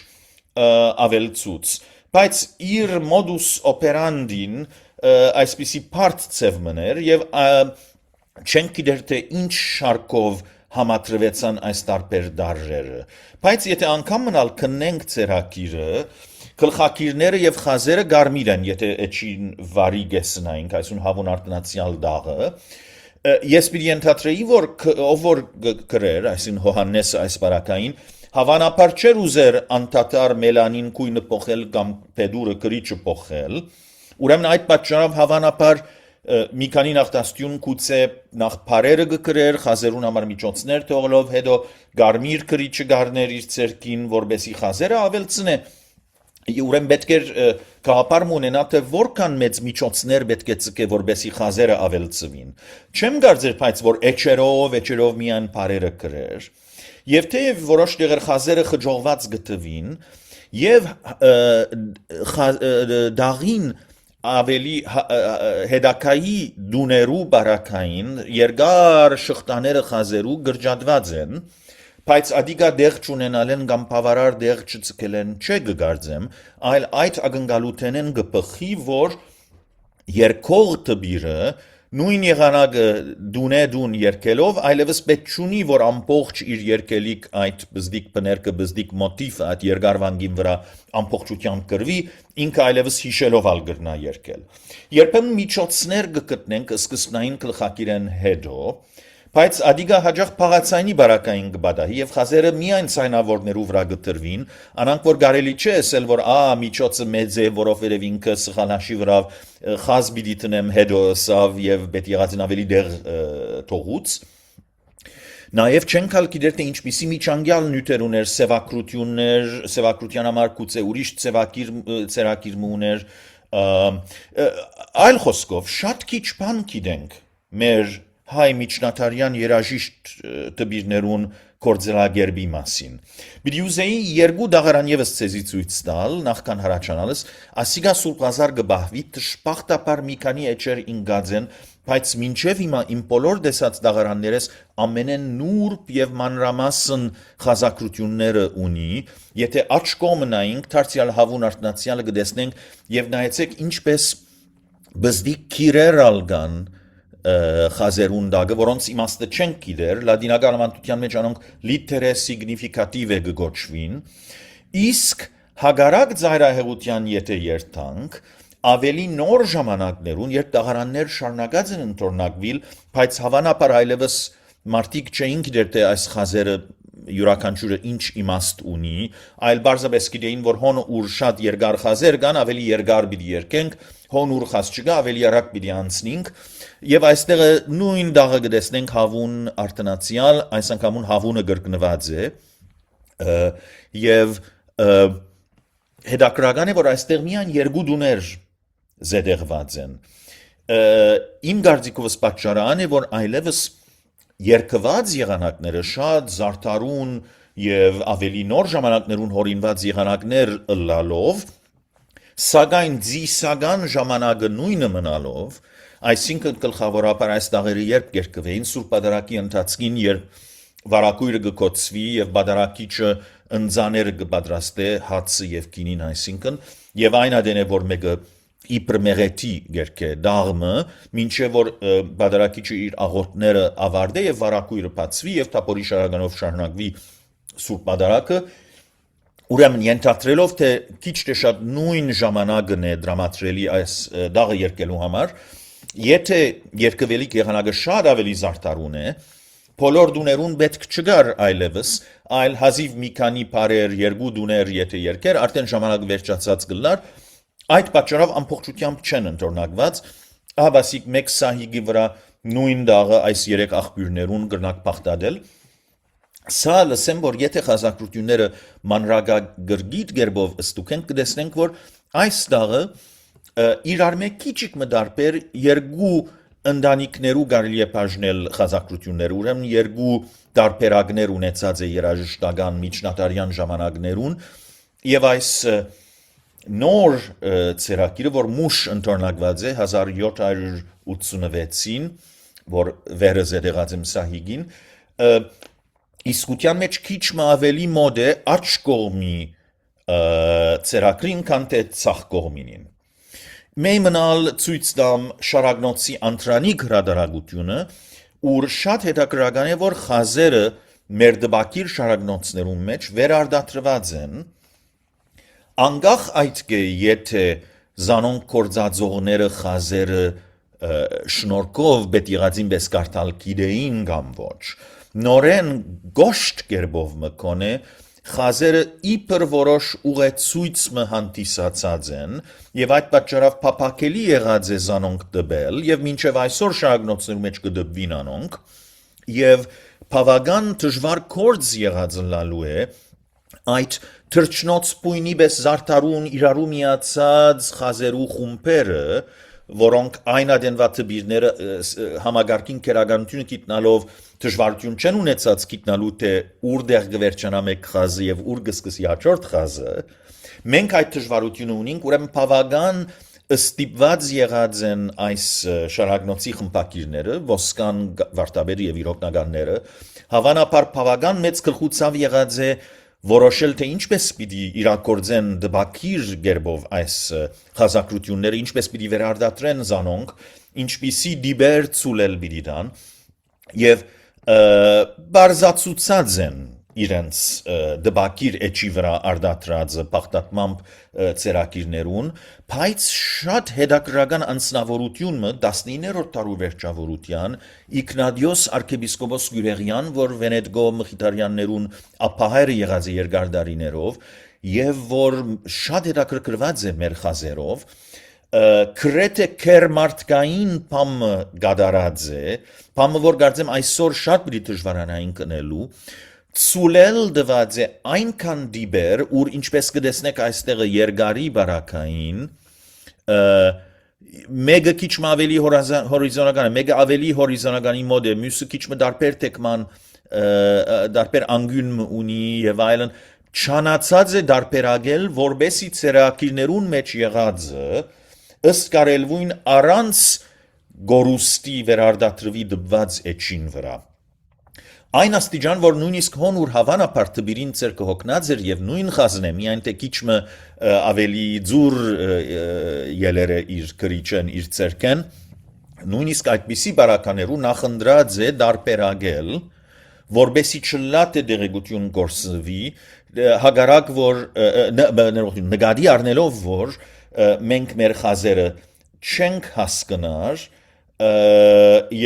ավելցուց բայց իր մոդուս օպերանդին այսպիսի բարդ ծև մներ եւ չենք գիտեր թե ինչ շարքով համատրվեցան այս տարբեր դարերը բայց եթե անգամ մնալ քննենք ծերակիրը գլխակիրները եւ խազերը գարմիր են եթե էջին վարի գեսնային այսուն հավուն արտնացիալ դաղը ես պիտի ենթադրեի որ ով որ գրեր այսին Հովհաննեսը այս բարակային հավանաբար չէր ուզեր անտատար մելանին քույնը փոխել կամ փեդուրը գրիչը փոխել ուրեմն այդ պատճառով հավանաբար մի քանի նախտաստյուն գուցե նախ բարերը գրեր խազերուն համար միջոցներ թողելով հետո գարմիր գրիչը գարներ իր ցերկին որբեսի խազերը ավելցնե ուրեմն պետք է գաղափարում ունենա թե որքան մեծ միջոցներ պետք է ցկե որբեսի խազերը ավելցվին չեմ կարծեր բայց որ էջերով միայն բարերը գրեր եւ թե որոշ տեղեր խազերը խջողված գտվին եւ դաղին ավելի հետակայի դուներու բարակային երկար շղթաները խազերու գրջադված են բայց ադիգա դեղ չունենալեն կամ բավարար դեղ չցկելեն չէ գգարձեմ այլ այդ ակնկալութենեն գպխի որ երկող տբիրը նույն եղանակը դուն երկելով այլևս պետք չունի որ ամբողջ իր երկելիք այդ բզդիկ բներկը բզդիկ մոտիվը այդ երկարվանգին վրա ամբողջությամբ գրվի ինքը այլևս հիշելով ալ գրնա երկել երբեմն միջոցներ գտնենք սկզբնային գլխակիրեն հետո բայց ադիգա հաջող փաղացայինի բարակային գբադահի եւ խազերը միայն ցայնավորներու վրա գտրվին անանք որ կարելի չէ ասել որ միջոցը մեծ է որովհետեւ ինքը սխալաշի վրա խազ պիտի տնեմ հետո սավ եւ պետք եղածին ավելի դեղ թողուց նաեւ չենք հալ գիտեր թե ինչպիսի միջանկյալ նյութեր ուներ սևակրության համար գուցե ուրիշ ցերակիր ուներ այլ խոսքով շատ քիչ բան գիտենք մեր հայ միջնատարյան երաժիշտ տբիրներուն կորձելագերբի մասին Բիդի ուզեի երկու դաղարան եւս ցեզի ցույց տալ նախքան հրաչանալս ասիգա Սուրբ Ղազար գբահվի տշպախտապար մի քանի էջեր ինգածեն բայց մինչև հիմա իմ բոլոր դեսած դաղարաններես ամենեն նուրբ եւ մանրամասն խազակրությունները ունի եթե աչ կողմը նայենք դարձյալ հավուն արտնացյալը կտեսնենք եւ նայեցեք ինչպես բզդիկ քիրեր ալգան խազերուն դագը որոնց իմաստը չենք գիտեր լատինական ամանտության մեջ անոնք լիտերը սիգնիֆիկատիվ է գոչվին իսկ հագարակ ծայրահեղության եթե երթանք ավելի նոր ժամանակներուն երբ տաղարաններ շարունակած են ընթորնակվիլ բայց հավանաբար այլևս մարդիկ չէին գիտեր թե այս խազերը յուրաքանչյուրը ինչ իմաստ ունի այլ բարձրապես գիտեին որ հոն ուր շատ երկար խազեր կան ավելի երկար պիտի երկենք հոն ուր խազ չկա ավելի արագ պիտի անցնենք եւ այստեղ նույն դաղը կտեսնենք հավուն արտնացիալ այս անգամուն հավունը գրկնված է եւ հետաքրական է որ այստեղ միայն երկու դուներ զետեղված են իմ գարձիկովս պատճառան է որ այլևս երկված եղանակները շատ զարդարուն եւ ավելի նոր ժամանակներուն հորինված եղանակներ լալով սակայն ձիսական ժամանակը նույնը մնալով այսինքն գլխավորապես այս դաղերը երբ կերկվեին Սուրբ Պատարագի ընթացքին երբ վարակույրը կկոծվի եւ բادرակիչը ընձաները կպատրաստե հացը եւ գինին այսինքն եւ այն ադենե որ մեկը իբր մեղեթի գերկե դաղմը մինչեւ որ բادرակիչը իր աղոթները ավարտե եւ վարակույրը բացվի եւ թափորի շարականով շարունակվի սուրբ բادرակը ուրեմն ենթադրելով թե քիչ թե շատ նույն ժամանակն է դրամատրելի այս դաղը երկելու համար եթե երկվելիք եղանակը շատ ավելի զարդարուն է բոլոր դուներուն պետք չգար այլևս այլ հազիվ մի քանի բարեր երկու դուներ եթե երկեր արդեն ժամանակ վերջացած գլար այդ պատճառով ամբողջությամբ չեն ընտրնակված ահավասիկ մեկ սահիգի վրա նույն դաղը այս երեք աղբյուրներուն կրնակ բախտադել Սա լսեմ, որ եթե խազակրությունները մանրագագրգիտ գերբով ստուքեն կտեսնենք, որ այս դաղը իրար մեկ քիչիկ մդարբեր երկու ընտանիքներու կարելի է բաժնել խազակրությունները, ուրեմն երկու դարբերակներ ունեցած է երաժշտական միջնադարյան ժամանակներուն եւ այս նոր ցերակիրը, որ մուշ ընտրնակված է 1786-ին, որ վերս է դեղած եմ սահիգին, Իսկության մեջ քիչ ավելի մոդ է աջ կողմի ցերակրին քան թե ցախ կողմինին։ Մեկ մնալ ցույց տամ շարագնոցի անտրանիկ հրադարագությունը, ուր շատ հետաքրքրական է, որ խազերը մեր դպակիր շարագնոցներում մեջ վերարտադրված են, անկախ այդ կե եթե զանոնք կորձածողները խազերը շնորհքով պետք եղածին պես կարդալ գիտեին կամ ոչ Նորեն գոշտ կերբով մկոնե խազերը իբր որոշ ուղեցույց հանդիսացած են եւ այդ պատճառով փափակելի եղած է զանոնք տվել եւ մինչեւ այսօր շարագնոցներում մեջ կդպվին անոնք եւ բավական դժվար կորձ եղած լալու է այդ թրջնոց պույնի պես զարդարուն իրարու միացած խազերու խումբերը որոնք այն ադենվա տբիրները համագարկին քերականությունը գիտնալով դժվարություն չեն ունեցած գիտնալու թե ուր դեղ գվերջանա մեկ խազը եւ ուր գսկսի հաջորդ խազը մենք այդ դժվարությունը ունենք ուրեմն բավական ստիպված եղած են այս շարագնոցի խմբակիրները ոսկան վարտաբերը եւ իրոքնականները հավանաբար բավական մեծ գլխուցավ եղած է որոշել թե ինչպես պիտի իրակորձեն դպակիր գերբով այս խազակրությունները ինչպես պիտի վերարտադրեն զանոնք ինչպիսի դիբեր ցուլել պիտի դան եւ բարձացուցած են իրենց դպակիր էջի վրա արդատրածը բախտատմամբ ցերակիրներուն բայց շատ հետաքրքրական անձնավորությունը 19-րդ դարու վերջավորության Իգնատիոս arczepiskopos Գյուրեղյան որ Վենետգո մխիթարյաններուն ապահայրը եղած է երկար դարիներով եւ որ շատ հետաքրքրված է մեր խազերով Քրեթե քերմարտկային փամը գադարած է փամը որ գարձեմ այսօր շատ պիտի դժվարանային կնելու Ցուլել դված է այնքան դիբեր, ուր ինչպես կտեսնեք այստեղը երկարի բարակային, մեկը քիչ ավելի հորիզոնական է, մեկը ավելի հորիզոնականի մոդ է, մյուսը քիչ դարբեր թեկման, դարբեր անգյուն ունի եւ այլն, չանացած է դարբերագել, որբեսի ցերակիրներուն մեջ եղածը ըստ կարելվույն առանց գորուստի վերարտադրվի դպված էջին վրա Այն աստիճան, որ նույնիսկ հոն ուր հավանաբար տբիրին ցերկը հոգնած էր եւ նույն խազն է, միայն թե քիչը ավելի ձուր ելերը իր քրիչեն իր ցերկեն, նույնիսկ այդպիսի բարականերու նախընտրած է դարբերագել, որբեսի չլատ է դեղեցություն գործվի, հագարակ որ նկատի առնելով որ մենք մեր խազերը չենք հասկնար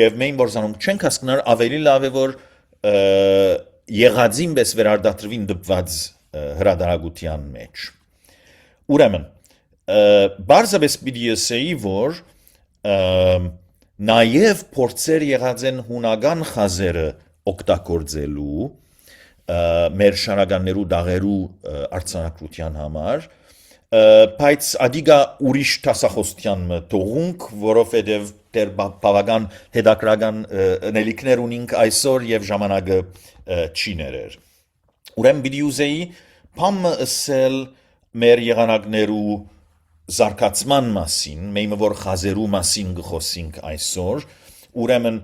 եւ մենք որ զանոնք չենք հասկնար ավելի լավ է որ եղածին պես վերարտադրվին դպված հրադարագության մեջ ուրեմն բարձրապես պիտի ասեի որ նաև փորձեր եղած են հունական խազերը օգտագործելու մեր շարականներու դաղերու արձանագրության համար բայց ադիգա ուրիշ տասախոսության մտողունք, որովհետև դեր բավական հետաքրական նելիքներ ունենք այսօր եւ ժամանակը չի ներեր։ Ուրեմն պիտի ուզեի փամը ասել մեր եղանակներու զարգացման մասին, մենք որ խազերու մասին գխոսենք այսօր, ուրեմն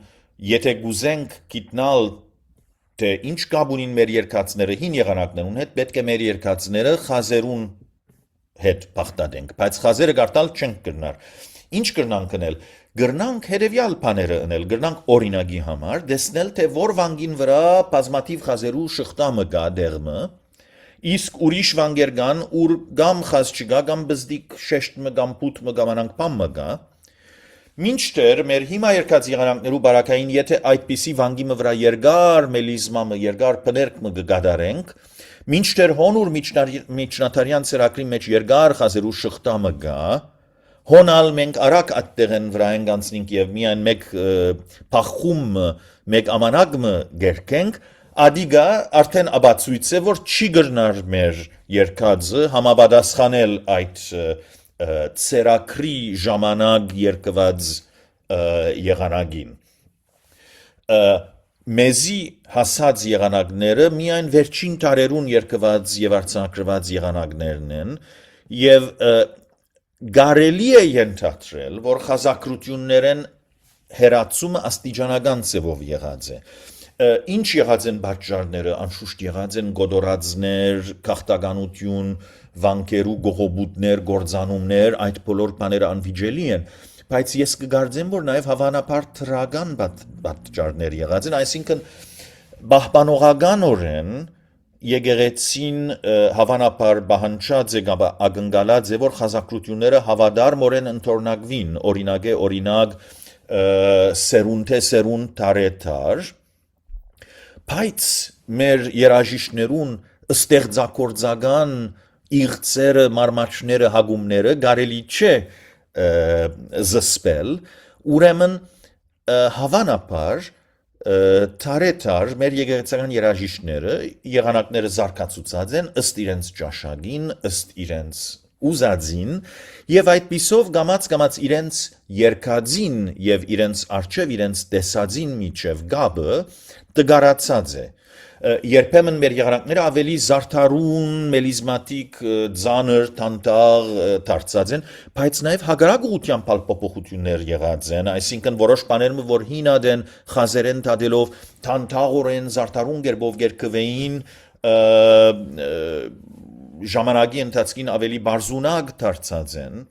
եթե գուզենք գիտնալ թե ինչ կապ ունին մեր երկացները հին եղանակներուն հետ, պետք է մեր երկացները խազերուն հետ բախտադենք, բայց խազերը գարտալ չենք կրնար։ Ինչ կրնանք կնել։ Գրնանք հետևյալ բաները անել, գրնանք օրինագի համար, տեսնել թե որ վանգին վրա բազմաթիվ խազերու շղթամը կա դեղմը, իսկ ուրիշ վանգեր կան, ուր կամ խազ չկա, կամ բզդիկ շեշտմը, կամ փութմը, կամ անանքպամը կա, մինչդեռ մեր հիմա երկած եղանակներու բարակային, եթե այդպիսի վանգիմը վրա երկար մելիզմամը, երկար պներկմը կգադարենք, մինչդեռ հոնուր միջնատարյան ծրագրի մեջ երկար խազերու շղթամը կա, հոնալ մենք արագ այդտեղեն վրա ենք անցնենք եւ միայն մեկ փախում, մեկ ամանագմը գերքենք, ադիգա արդեն աբացույց է, որ չի գրնար մեր երկածը համապատասխանել այդ ծերակրի ժամանակ երկված եղանակին։ Մեզի հասած եղանակները միայն վերջին տարերուն երկված եւ արձանագրված եղանակներն են եւ գարելի է ենթադրել, որ խազակրություններեն հերացումը աստիճանական ձևով եղած է։ Ինչ եղած են պատճառները, անշուշտ եղած են գոդորածներ, քաղաքականություն, վանկերու գողոբուտներ, գործանումներ, այդ բոլոր բաները անվիճելի են, բայց ես կգարձեմ, որ նաև հավանաբար թրական պատճառներ եղած են, այսինքն պահպանողականորեն եկեղեցին հավանաբար բանջած է կամ ակնկալած է, որ խազակրությունները հավադարմորեն ընթորնակվին, օրինակ սերունդ տարեթար, բայց մեր երաժիշտներուն ստեղծագործական իղծերը, մարմաճները, հագումները կարելի չէ զսպել, ուրեմն հավանաբար տարեթար մեր եկեղեցական երաժիշտները եղանակները զարգացուցած են ըստ իրենց ճաշակին, ըստ իրենց ուզածին եւ այդպիսով գամած իրենց երկածին եւ իրենց արչեւ իրենց տեսածին միջև գաբը դգարացած է։ Երբեմն մեր եղանակները ավելի զարդարուն, մելիզմատիկ, ծանր, տանտաղ դարձած են, բայց նաև հակառակ ուղղությամբ փոփոխություններ եղած են, այսինքն որոշ բաներում որ հինադ են, խազերեն դադելով, տանտաղորեն, զարդարուն գերբով գերկվեին, ժամանակի ընթացքին ավելի բարձունակ դարձած են,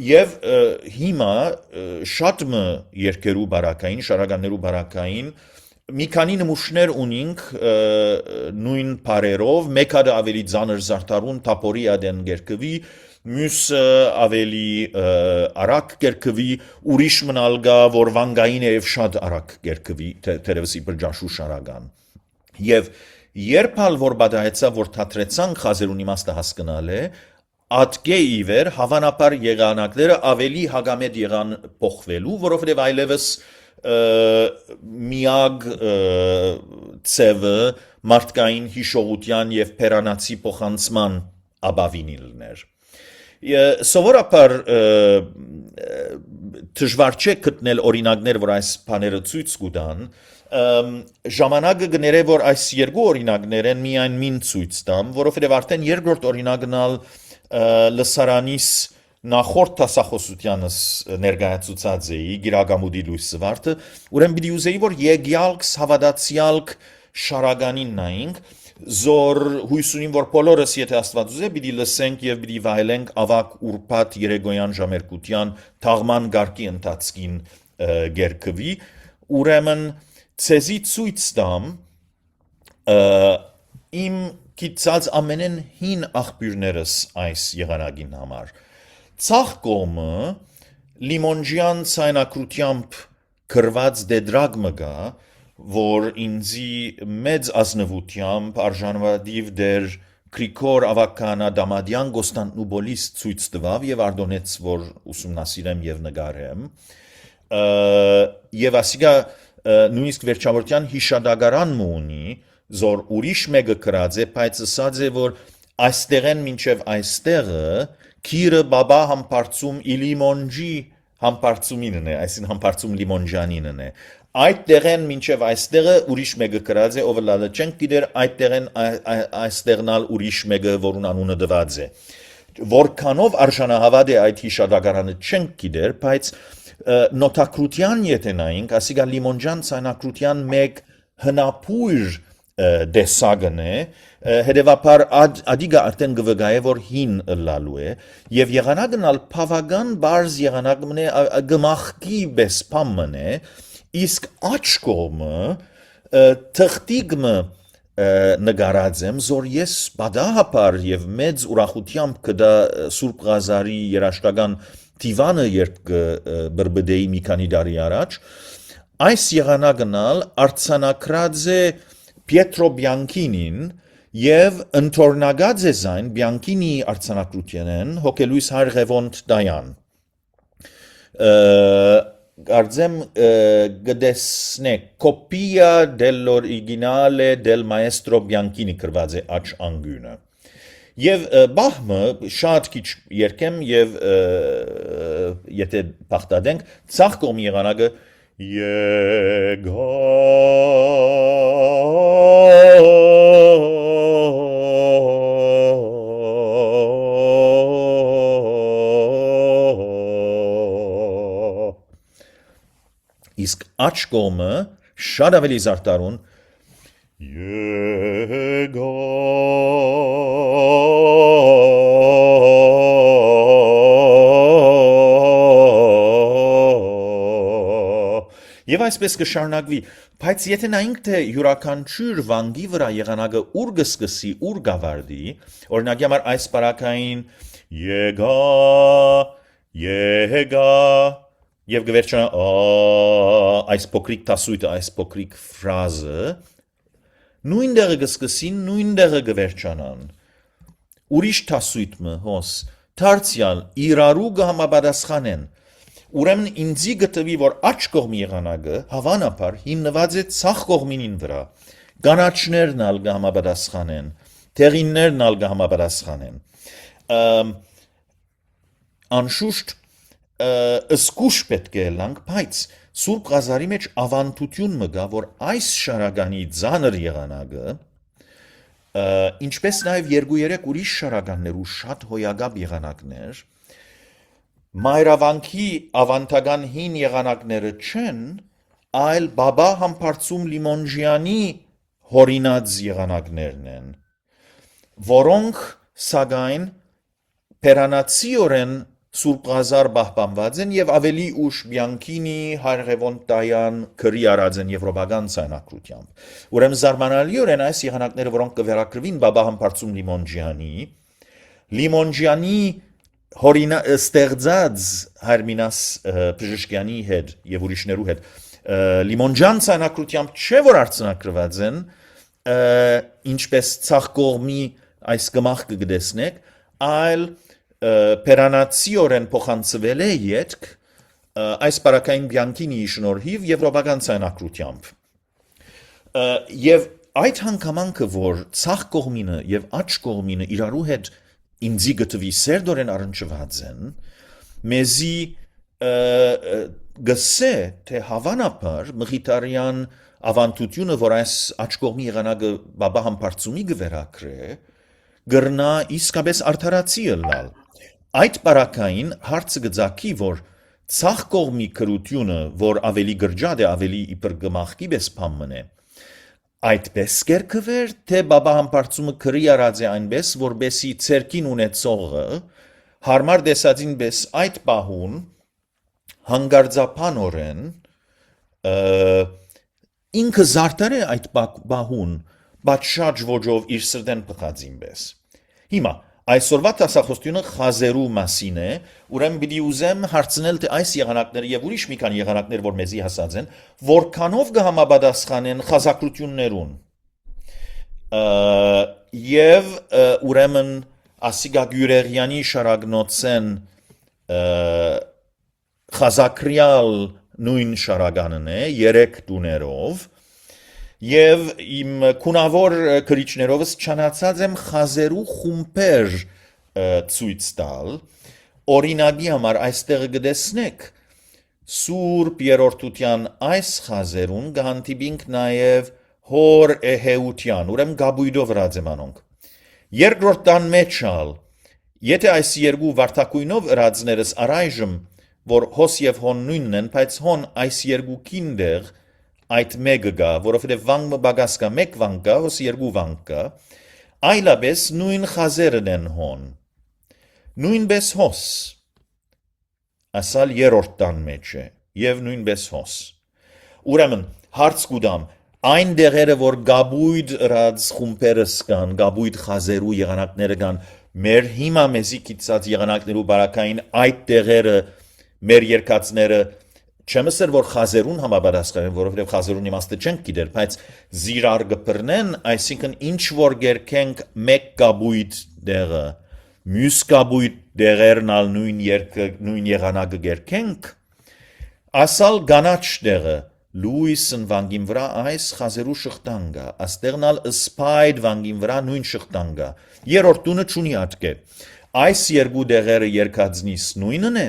եւ հիմա շատ երկերու բարակային, շարականներու բարակային մի քանի նմուշներ ունենք նույն բարերով, մեկը ավելի ծանր զարդարուն տապորի ադեն գերկվի, մյուսը ավելի արագ գերկվի, ուրիշ մնալ գա, որ վանգային է եւ շատ արագ գերկվի, թերևս իբր ջաշու շարական։ Եվ երբ որ բադայեցա, որ թատրեցան խազերուն իմաստը հասկանալ է, ատկե իվեր հավանաբար եղանակները ավելի հագամետ եղան փոխվելու, որովհետև այլևս միակ ծևը մարդկային հիշողության եւ պերանացի փոխանցման աբավինիլներ։ Սովորաբար դժվար չէ գտնել օրինակներ, որ այս բաները ցույց կտան, ժամանակը գներե, որ այս երկու օրինակներեն միայն մին ցույց տամ, որովհետև արդեն երկրորդ օրինակն լսարանիս նախորդ տասախոսությանս ներկայացուցած էի գիրագամուդի լույսը վարդը, ուրեմն պիտի ուզեի, որ եկյալք, հավատացյալք շարականին նայինք, զոր հույսունին, որ բոլորս եթե Աստված ուզե, պիտի լսենք եւ պիտի վայելենք ավակ ուրբաթ երեկոյան ժամերկության թաղման գարկի ընթացքին գերկվի, ուրեմն ցեզի ցույց տամ իմ գիտած ամենեն հին աղբյուրներս այս եղանակին համար։ Ցախ կողմը լիմոնջյան ցայնակրությամբ գրված դեդրագմը գա, որ ինձի մեծ ազնվությամբ արժանվադիվ դեր Գրիգոր Ավագանա Դամադյան Կոստանդնուպոլիս ցույց տվավ եւ արդոնեց, որ ուսումնասիրեմ եւ նկարեմ, եւ ասիկա նույնիսկ վերջավորության հիշադակարան ունի, զոր ուրիշ մեկը գրած է, բայց ասած է, որ այստեղեն մինչև այստեղը Քիրը բաբա համբարձում իլիմոնջի համբարձումինն է, այսին համբարձում լիմոնջանինն է։ Այդ տեղեն մինչև այստեղը ուրիշ մեկը գրած է, ով լալը չենք գիտեր, այդ տեղեն այստեղնալ ուրիշ մեկը, որուն անունը դված է։ Որքանով արժանահավատ է այդ հիշադակարանը չենք գիտեր, բայց նոտակրության եթե նայինք, ասիկա լիմոնջան ցայնակրության մեկ հնապույր դեսագն է, հետևաբար ադիգա արդեն գվգայ է, որ հին լալու է, և եղանակն ալ պավագան բարզ եղանակն է գմախկի բեսպամն է, իսկ աչ կողմը թղթիգմը նգարած եմ, զոր ես բադահապար և մեծ ուրախությամբ կդա Սուրբ Ղազարի երաշտական դիվանը երբ բրբդեի մի քանի դարի առաջ, այս եղանակն ալ արձանագրած է Pietro Bianchinin և ընթորնագած է զայն Bianchini արձանագրութենեն հոգելույս հայր Ղևոնդ Դայան։ Կարծեմ գտեսնեք Copia dell'originale del maestro Bianchini գրված է աչ անգյունը։ Եվ բահմը շատ քիչ երկեմ և եթե բախտադենք ցախ կողմի եղանակը իսկ աչ կողմը շատ ավելի զարտարուն Եվ այսպես կշարունակվի, բայց եթե նայենք թե յուրաքանչյուր վանգի վրա եղանակը ուր կսկսի, ուր գավարդի, օրինակ համար այս պարակային եկա և գվերջանա այս փոքրիկ տասույթը, այս փոքրիկ ֆրազը, նույն դեղը կսկսին, նույն դեղը կվերջանան, ուրիշ տասույթը հոս, դարձյալ իրարու կհամապատասխանեն, ուրեմն ինձի գտվի, որ աչ կողմի եղանակը հավանաբար հիմնված է ցախ կողմինին վրա, կանաչներն ալ կհամապատասխանեն, թեղիններն ալ կհամապատասխանեն, անշուշտ ըսկուշ պետք է լանք, բայց Սուրբ Ղազարի մեջ ավանդություն մգա, որ այս շարագանի ձանր եղանակը, ինչպես նաև 2-3 ուրիշ շարականներ ու շատ հոյագապ եղանակներ, մայրավանքի ավանդական հին եղանակները չեն, այլ բաբա համբարձում Լիմոնջյանի հորինած եղանակներն են, որոնք սակայն պերանացիորեն Սուրբ Ղազար պահպանված են և ավելի ուշ Bianchini, հայր Ղևոնդ Դայան գրի արած են եվրոպական ցայնակրությամբ։ Ուրեմն զարմանալիորեն այս եղանակները, որոնք կվերագրվին բաբա համբարձում Լիմոնջյանի ստեղծած հայր Մինաս Բժշկյանի հետ և ուրիշներու հետ Լիմոնջյան ցայնակրությամբ չէ որ արձանագրված են, ինչպես ցախ կողմի այս գմախքը կտեսնեք, այլ պերանացիորեն փոխանցվել է ետք այս պարակային Bianchini-ի շնորհիվ եվրոպական ցայնակրությամբ։ Եվ այդ հանգամանքը, որ ցախ կողմինը և աչ կողմինը իրարու հետ ինձի գտվի սերտորեն առնչված են, մեզի գսե, թե հավանաբար մղիտարյան ավանդությունը, որ այս աչ կողմի եղանակը բաբա համբարձումի գվերագրե, գրնա իսկապես արդարացի լալ։ Այդ պարակային հարցը գծակի, որ ցախ կողմի քրությունը, որ ավելի գրջատ է, ավելի իբր գմախկի բեսպամն է, այդպես կերկվեր, թե բաբա համբարձումը քրի արած է այնպես, որբեսի ցերկին ունեցողը հարմար դեսածին բես այդ պահուն հանգարձապանորեն ինքը զարտար է այդ պահուն բաչաճ ոճով իր սրտեն պխածին բես։ Հիմա այսօրվա տասախոսությունը խազերու մասին է, ուրեմն պիտի ուզեմ հարցնել, թե այս եղանակները և ուրիշ մի քանի եղանակներ, որ մեզի հասած են, որքանով կհամապատասխանեն խազակրություններուն։ Եվ ուրեմն ասիկա Գյուրեղյանի շարագնոցեն խազակրյալ նույն շարականն է, 3 տուներով, և իմ կունավոր գրիչներովս չանացած եմ խազերու խումբեր ցույց տալ, օրինակի համար այստեղ կտեսնեք Սուրբ Երրորդության այս խազերուն կհանդիպինք նաև հոր էհեության, ուրեմն գաբույդով ռաձեմանոնք։ Երկրորդ տան մեջ ալ, եթե այս երկու վարդակույնով ըրածներս առայժմ, որ հոս և հոն նույնն են, բայց հոն այս երկուքին դեղ այդ մեկը գա, որովհետև վանգը բագաս կա, մեկ վանգ կա, հոս երկու վանգ կա, այլապես նույն խազերն են հոն, նույնպես հոս, ասալ երորդ տան մեջ է, և նույնպես հոս, ուրեմն, հարց կուդամ, այն դեղերը, որ գաբույդ ըրած խումպերս կան, գաբույդ խազերու եղանակները կան, մեր հիմա մեզի կիցած եղանակներու բարակային այդ դեղերը, մեր երկացները, չեմ ասեր, որ խազերուն համապատասխան են, որովհետև խազերուն իմաստը չենք գիտեր, բայց զիրար գպրնեն, այսինքն ինչ որ գերքենք մեկ գաբույդ դեղը, մյուս գաբույդ դեղերն ալ նույն եղանակը գերքենք, ասալ գանաչ դեղը, լույսն վանգին վրա այս խազերու շղտանգա, աստեղն ալ սպայդ վանգին վրա նույն շղտանգա, երորդ տունը չունի ատկե, այս երկու դեղերը երկածնիս նույնն է,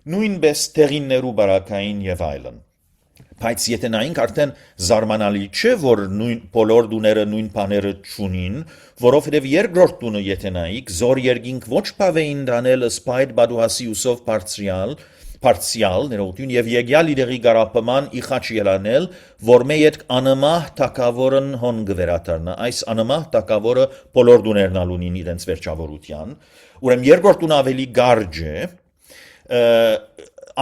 նույնպես տեղիններու բարակային և այլն։ Բայց եթե նայինք արդեն զարմանալի չէ, որ բոլոր դուները նույն բաները չունին, որովհետև երկրորդ տունը եթե նայիք, զոր երկինք ոչ պավեին դանել սպայդ բադուհասի ուսով պարցիալ, ներողություն, և եկյալ իրեղի գարապման իխաչ ելանել, որ մե ետք անմահ տակավորն հոն գվերատարնա, այս անմահ տակավորը բոլոր դուներն ալունին իրենց վերջավորության, ուրեմ երկրորդ տունը ավելի գարջ է,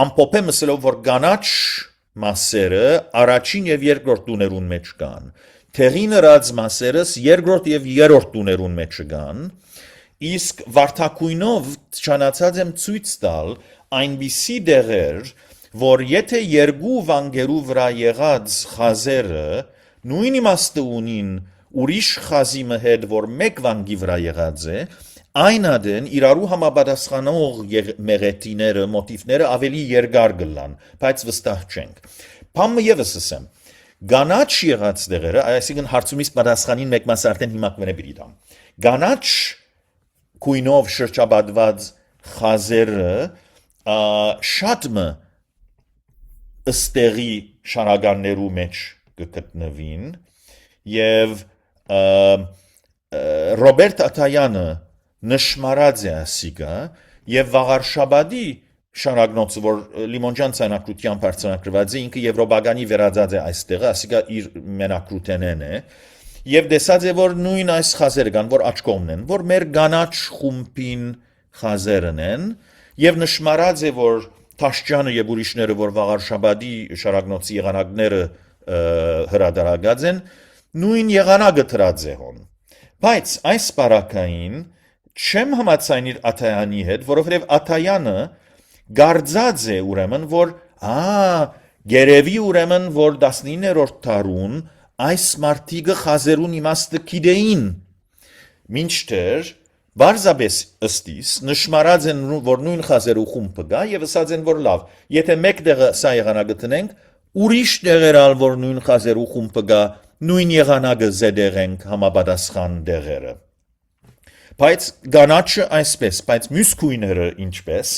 ամպոպե մսելով, որ գանաչ մասերը առաջին և երկրորդ տուներուն մեջ կան, թեղին ըրած մասերս երկրորդ և երրորդ տուներուն մեջ կան, իսկ վարդակույնով չանացած եմ ցույց տալ այնպիսի դեղեր, որ եթե երկու վանգերու վրա եղած խազերը նույն իմաստը ունին ուրիշ խազի հետ, որ մեկ վանգի վրա եղած է, այն ադեն իրարու համապատասխանող մեղետիները, մոտիվները ավելի երկար գլան, բայց վստահ չենք։ Պամը ևս ասեմ, գանաչ եղած դեղերը, այսինքն հարցումից պատասխանին մեկ մասը արդեն հիմա կվենե բիրիդամ, գանաչ կույնով շրջապատված խազերը շատ մը ըստեղի շարականներու մեջ կգտնվին և Ռոբերտ Աթայանը նշմարած է ասիկա և վաղարշաբադի շարագնոցը, որ լիմոնջան ցայնակրությամբ արձանագրված է, ինքը եվրոպագանի վերածած է այստեղը, ասիկա իր մենակրութենեն է, և դեսած է, որ նույն այս խազերը կան, որ աչկոմն են, որ մեր գանաչ խումպին խազերն են, և նշմարած է, որ Թաշջանը և ուրիշները, որ վաղարշաբադի շարագնոցի եղանակները հրադարագած են, նույն եղանակը թրած է հոն։ Բայց այս բարակային չեմ համացայն իր Աթայանի հետ, որովհետև Աթայանը գարձած է ուրեմն, որ գերևի ուրեմն, որ 19-րդ դարուն այս մարդիկը խազերուն իմաստը գիտեին, մինչդեռ բարձաբես ըստիս նշմարած են, որ նույն խազերու խումբը գա և ասած են, որ լավ, եթե մեկ դեղը սա եղանակը տնենք, ուրիշ դեղեր ալ, որ նույն խազերու խումբը գա, նույն եղանակը զեդեղենք համապատասխան դեղերը։ Բայց գանաչը այսպես, բայց մյուս քույները ինչպես,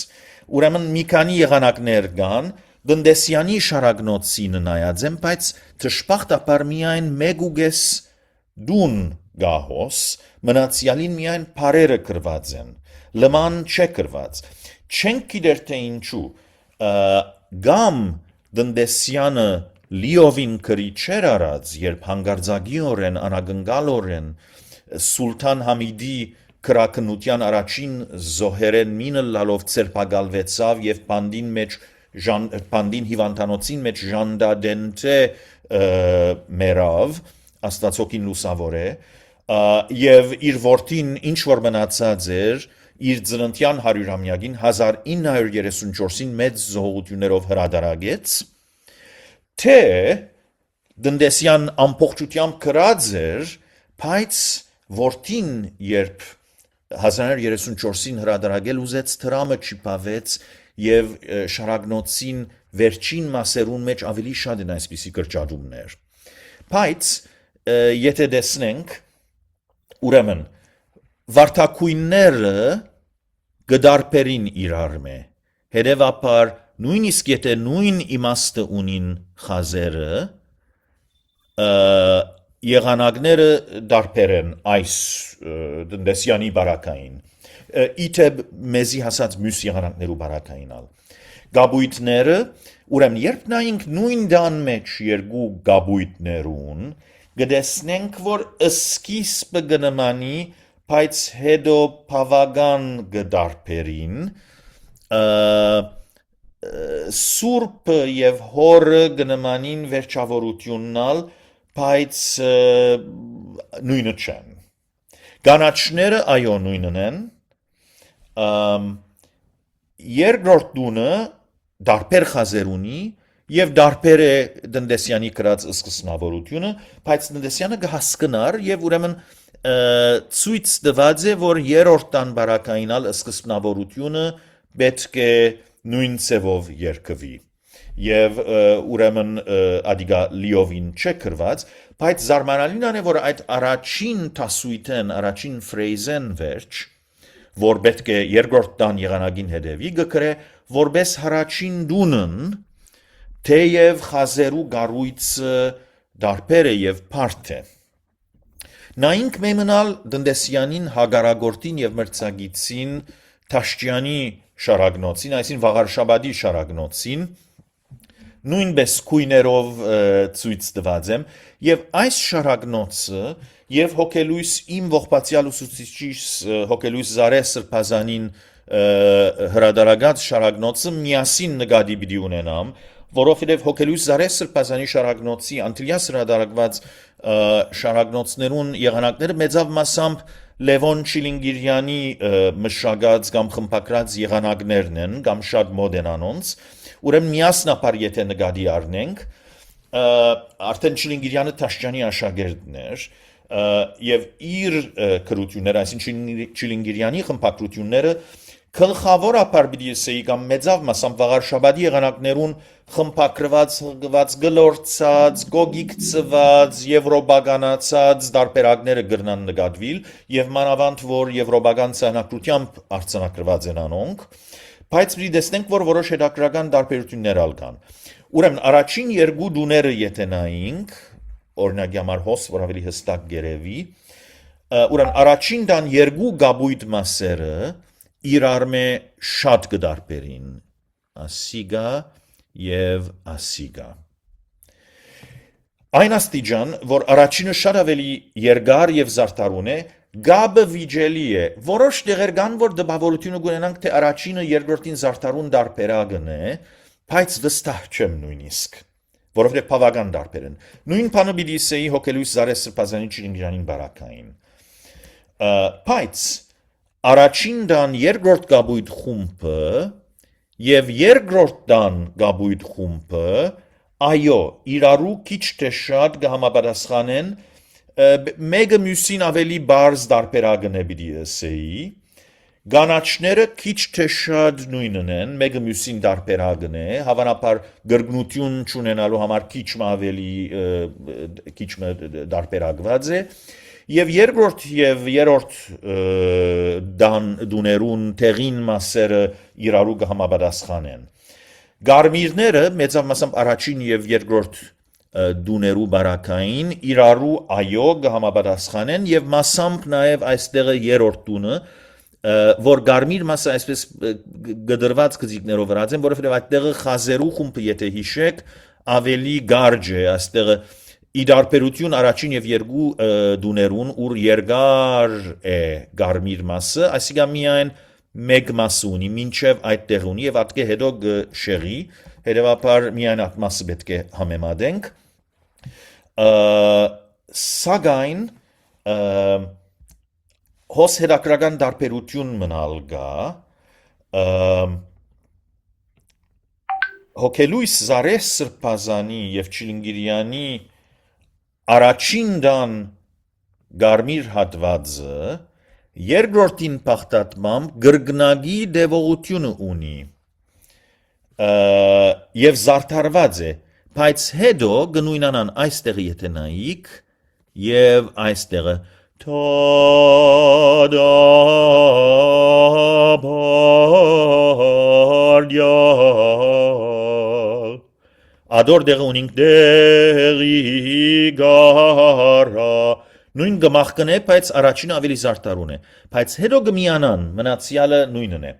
ուրեմն մի քանի եղանակներ կան, Գնդեսյանի շարագնոցին նայած եմ, բայց թշպախտապար միայն մեկ ուգես դուն գահոս, մնացյալին միայն պարերը կրված են, լման չէ կրված, չենք գիտեր թե ինչու, գամ Գնդեսյանը լիովին կրի չեր արած, երբ հանգարձագիորեն, անագնգալորեն, Սուլթան Համիդի կրակնության առաջին զոհերեն մինը լալով ծերպագալվեցավ և պանդին հիվանդանոցին մեջ ժանդադենթե մերավ, աստվածոքին լուսավոր է, և իր որդին ինչ որ մնացած էր, իր ծննդյան 100-ամյակին 1934-ին մեծ զոհություններով հրադարագեց, թե Գնդեսյան ամբողջությամբ կրած էր, բայց որդին երբ 1934-ին հրադարագել ուզեց տրամը չիպավեց և շարագնոցին վերջին մասերուն մեջ ավելի շատ են այսպիսի կրճատումներ։ Բայց եթե դեսնենք, ուրեմն վարդակույնները գդարբերին իրար մե, հետևաբար նույնիսկ եթե նույն իմաստը ունին խազերը, եղանակները դարբեր են այս Գնդեսյանի բարակային, իթեպ մեզի հասած մյուս եղանակներու բարակայինալ։ Գաբույթները Ուրեմն երբ նայենք նույն դան մեջ երկու գաբույտներուն, գտեսնենք, որ սկիզբը կնմանի, բայց հետո բավական կդարբերին, Սուրբը եւ հորը կնմանին վերջավորություննալ, բայց նույնը չեն։ Կանաչները այո նույնն են, երկրորդ դունը դարբեր խազեր ունի եւ դարբեր է տնտեսյանի կրած սկսնավորությունը, բայց տնտեսյանը կհասկնար եւ ուրեմն ցույց տված է, որ երրորդ տան բարակայինալ սկսնավորությունը պետք է նույն ծևով երկվի եւ ուրեմն ադիգա լիովին չէ կրված, բայց զարմանալին է, որ այդ առաջին տասույթեն, առաջին ֆրեզեն վերջ, որ պետք է երկրորդ տան եղանակին հետևի, գկրե որպես առաջին դունն, թեև խազերու գառույցը դարբեր է եւ բարդ է։ Նայինք մեմնալ տնտեսյանին հագարագորտին եւ մրցագիցին Թաշճյանի շարագնոցին, այսին Վաղարշաբադի շարագնոցին, նույնպես քույներով ցույց տված եմ, եւ այս շարագնոցը եւ հոգելույս իմ ողբացյալ ուսուցիչիս հոգելույս Զարե Սրբազանին հրադարագած շարագնոցը միասին նկատի պիտի ունենամ, որովհետեւ հոգելույս Զարե Սրբազանի շարագնոցի անտիլիաս հրադարագված շարագնոցներուն եղանակները մեծավ մասամբ Լևոն Չիլինգիրյանի մշակած կամ խմբակրած եղանակներն են, կամ շատ մոդ են անոնց, ուրեմն միասնապար եթե նկատի առնենք, արդեն Չիլինգիրյանը Թաշճյանի աշակերտն էր, եւ իր քրությունները, այսինքն Չիլինգիրյանի խմբակրությունները գլխավորապես պիտի ասեի կամ մեծավ մասամբ Վաղարշաբադի եղանակներուն խմբակրված գլորցած, գոգիկցված, եվրոպականացած դարբերակները գրնան նկատվիլ եւ մանավանդ որ եվրոպական ցանակրությամբ արձանագրված են անոնք, բայց պիտի տեսնենք որ որոշ հետաքրական դարբերություններ ալկան։ Ուրեմն առաջին երկու դուները եթե նայենք, օրինակ համար հոս, որ ավելի հստակ գերեվի, ուրեմն առաջին դան երկու գաբույտ մասերը իրար մե շատ կդարբերին, ասիգա եւ ասիգա։ Այն աստիճան, որ առաջինը շատ ավելի երկար եւ զարդարուն է, գաբը վիճելի է, որոշ տեղեր կան, որ դպավորությունը կունենանք, թե առաջինը երկրորդին զարդարուն դարբերագն է, բայց վստահ չեմ նույնիսկ, որովհետեւ բավական դարբեր են։ Նույն բանը պիտի ասեի հոգելույս Զարե Սրբազանի Չիլինգյանին բարակային։ Բայց առաջին դան երկրորդ գաբույտ խումբը եւ երկրորդ դան գաբույտ խումբը այո իրարու քիչ թե շատ կհամապատասխանեն մեկը մյուսին ավելի բարձ դարբերագն է պիտի ասեի Գանաչները քիչ թե շատ նույնն են, մեկը մյուսին դարբերագն է, հավանաբար գրգնություն չունենալու համար քիչ ավելի քիչ դարբերագված է, եւ երկրորդ եւ երրորդ դուներուն տեղին մասերը իրարու կհամապատասխանեն։ Գարմիրները մեծամասամբ առաջին եւ երկրորդ դուներու բարակային իրարու այո կհամապատասխանեն եւ մասամբ նաեւ այստեղը երրորդ դունը որ գարմիր մասը այսպես գդրված գծիկներով վրած են, որովհետև այդտեղը խազերու խումբը եթե հիշեք ավելի գարջ է, այստեղը իդարբերություն առաջին եւ երկու դուներուն ուր երկար է գարմիր մասը, այսինքն միայն մեկ մաս ունի, մինչև այդտեղ ունի եւ ատկե հետո շեղի, հետեւաբար միայն այդ մասը պետք է համեմատենք, սակայն հոս հետաքրական դարբերություն մնալ գա, հոգելույս Զարե Սրբազանի եւ Չիլինգիրյանի առաջին դան գարմիր հատվածը երկրորդին փախտատմամբ գրգնագի դեվողությունը ունի եւ զարդարված է, բայց հետո գնույնանան այստեղ եթե նայիկ եւ այստեղը Ադոր դեղը ունինք դեղի գարա նույն գմախկն է, բայց առաջինը ավելի զարդարուն է, բայց հետո գմիանան մնացյալը նույնն է։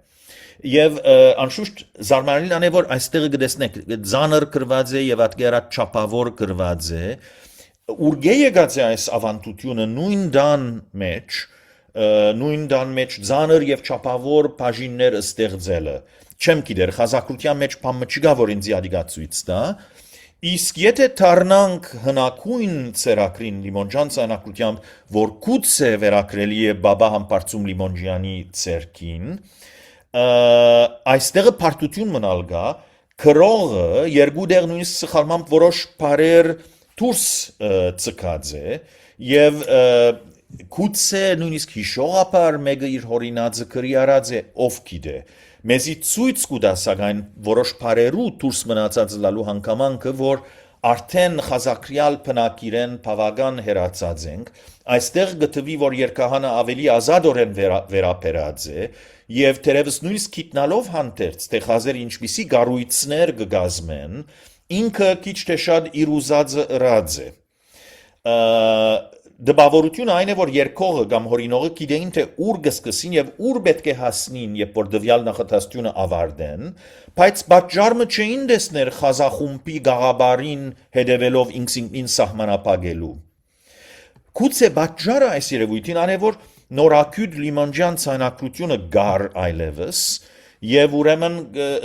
Եվ անշուշտ զարմանալին է որ այստեղ գտեսնեք ձանր գրված է եւ ատկերատ չափավոր գրված է ուրգե եկած է այս ավանդությունը նույն դան մեջ ձանր եւ չափավոր բաժիններ ստեղծելը չեմ գիտեր խազակրության մեջ բամը չկա որ ինձ ադիգացույց դա իսկ եթե դառնանք հնակույն ցերակրին Լիմոնջան ցանակությամբ որ գուցե վերակրելի է բաբա համբարձում Լիմոնջյանի ցերքին այստեղը պարտություն մնալ գա քրողը երկու դեղ նույնիսկ սխալմամբ որոշ բարեր դուրս ցկած է եւ գուցե նույնիսկ հիշողապար մեկը իր հորինածը քրի արած է ով գիտե մեզի ցույց կուտա սակայն որոշ բարերու դուրս մնացած լալու հանգամանքը որ արդեն խազակրյալ բնակիրեն բավական հերացած ենք այստեղ գտվի որ երկահանը ավելի ազատորեն վերապերած է եւ թերևս նույնիսկ գիտնալով հանդերձ թե խազեր ինչպիսի գառույցներ կգազմեն ինքը քիչ թե շատ իր ուզածը ըրած է դպավորությունը այն է որ երկողը կամ հորինողը գիտեին թե ուր կսկսին եւ ուր պետք է հասնին երբ որ դվյալ նախատեսությունը ավարտեն բայց պատճառը չէին տեսներ խազախումբի գաղաբարին հետևելով ինքնին սահմանապահելու գուցե պատճառը այս երևույթին անե որ նորակյուտ Լիմոնջյան ցանակրությունը գար այլևս եւ ուրեմն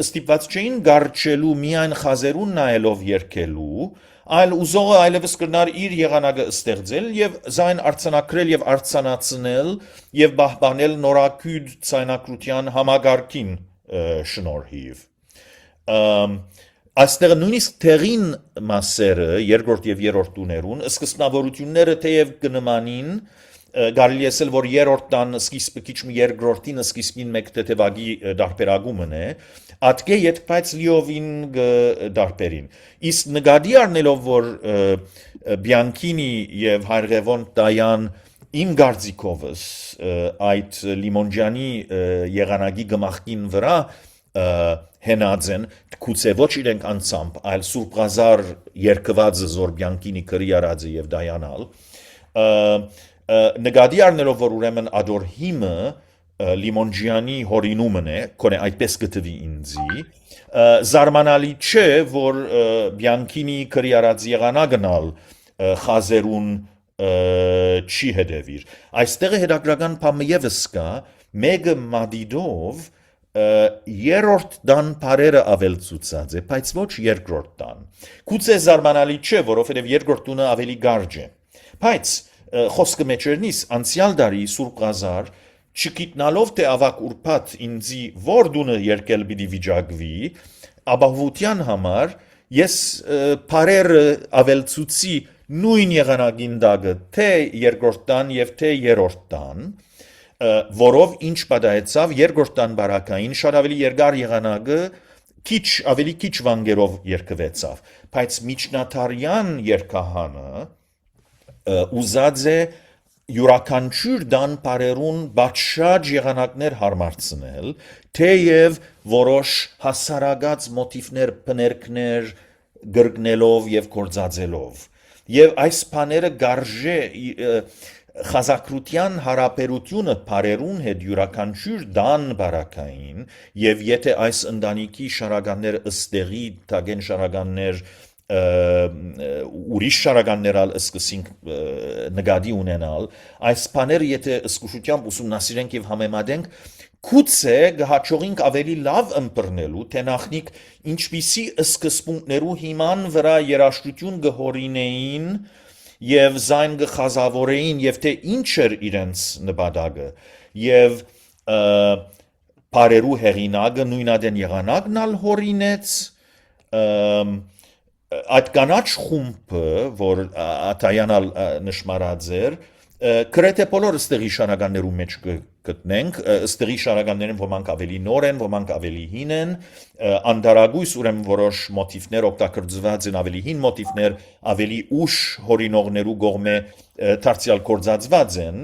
ստիպված չէին գարչելու միայն խազերուն նայելով երկելու այլ ուզողը այլևս կրնար իր եղանակը ստեղծել եւ զայն արցանակրել եւ արցանացնել եւ պահպանել նորակյուտ ցանակրության համագարկին շնորհիվ այստեղ նույնիսկ թերին մասերը երկրորդ եւ երրորդ տուներուն սկզբնավորությունները թեև կնմանին Գարելի ասել որ երրորդ տան սկիզբը քիչ մի երկրորդին սկիզբին մեկ թեթևագի դարբերագումն է ատկե յետքայց լիովին դարբերին իսկ նկատի առնելով որ Բյանքինի եւ Հայրղևոն Տայան իմ գարձիկովս այդ Լիմոնջյանի եղանակի գմախքին վրա հենածեն գուցե ոչ իրենք անցամբ այլ Սուրբ Ղազար երկվածը զոր Բյանքինի քրի արածը եւ Դայանալ նկատի առնելով որ ուրեմն ադոր հիմը Լիմոնջյանի հորինումն է կոնե այդպես գտվի ինձի զարմանալի չէ որ Բյանքինի քրի արած եղանակնալ խազերուն չի հետևիր այստեղ հետաքրական բանը եւս կա մեկը մադիդով երրորդ տան բարերը ավելցուցած է բայց ոչ երկրորդ տան գուցե զարմանալի չէ որովհետեւ երկրորդ տունը ավելի գարջ է բայց խոսքը մեջերնից անցյալ դարի Սուրբ Ղազար չգիտնալով թե ավակ ուրբաթ ինձի որ դունը երկել պիտի վիճակվի ապահովության համար ես բարեր ավելցուցի նույն եղանակին դագը թե երկրորդ տան եւ թե երրորդ տան որով ինչ պատահեցավ երկրորդ տան բարակային շատ ավելի երկար եղանակը ավելի քիչ վանգերով երկվեցավ բայց միջնադարյան երկահանը ուզած է յուրաքանչյուր դան բարերուն բաճշաճ եղանակներ հարմարցնել թեև որոշ հասարակած մոտիվներ բներկներ գրգնելով եւ կորցածելով եւ այս բաները գարժե խազակրության հարաբերությունը բարերուն հետ յուրաքանչյուր դան բարակային եւ եթե այս ընտանիքի շարականներ ըստեղի տագեն շարականներ ուրիշ շարականներալ սկսենք նկատի ունենալ այս բաները եթե զգուշությամբ ուսումնասիրենք եւ համեմատենք գուցե գահաճողինք ավելի լավ ըմբռնելու թե նախնիկ ինչպիսի սկզբունքներու հիման վրա երաժշտություն գհորինեին եւ զայն գխազավորեին եւ թե ինչ էր իրենց նպատակը եւ բարերու հեղինակը նույնադեն եղանակն ալ հորինեց այդ կանաչ խումբը որ Աթայանալ նշմարած էր կրեթե բոլոր ստեղի շարականներու մեջ գտնենք ստեղի շարականներն ոմանք ավելի նոր են ոմանք ավելի հին են անդարագույս ուրեմն որոշ մոտիվներ օգտագործված են ավելի հին մոտիվներ ավելի ուշ հորինողներու կողմէ դարձյալ կորցածված են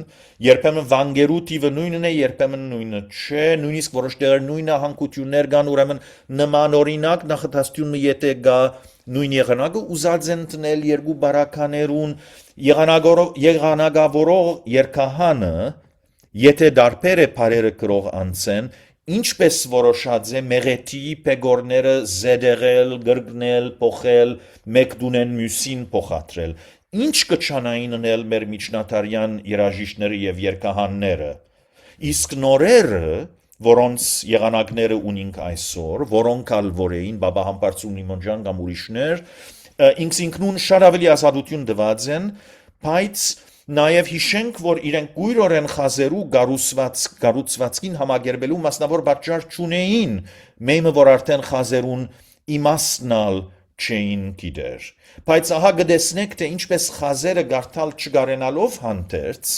երբեմն վանգերու տիվը նույնն է երբեմն նույնը չէ նույնիսկ որոշ տեղեր նույն հանգություններ կան ուրեմն նմանօրինակ նախատեսությունը եթե գա նույն եղանակը ուզած են տնել երկու բարականերուն եղանակավորող երկահանը եթե դարբեր է բարերը գրող անցեն ինչպես որոշած է մեղեթի պեգորները զեդեղել, գրգնել, փոխել, մեկ դունեն մյուսին փոխադրել։ Ինչ կչանային անել մեր միջնադարյան երաժիշտները եւ երգահանները։ Իսկ նորերը, որոնց եղանակները ունենք այսօր, որոնք ալ որ էին Բաբա Համբարձումնի Մոնջան կամ ուրիշներ, ինքնին շատ ավելի ազատություն տված են, բայց նաև հիշենք, որ իրենք գույրորեն խազերու գառուցվածքին համագերբելու մասնավոր պատճառ չունեին, մեմը որ արդեն խազերուն իմաստնալ չէին գիտեր։ Բայց ահա գտեսնեք, թե ինչպես խազերը գարթալ չգարենալով հանդերձ,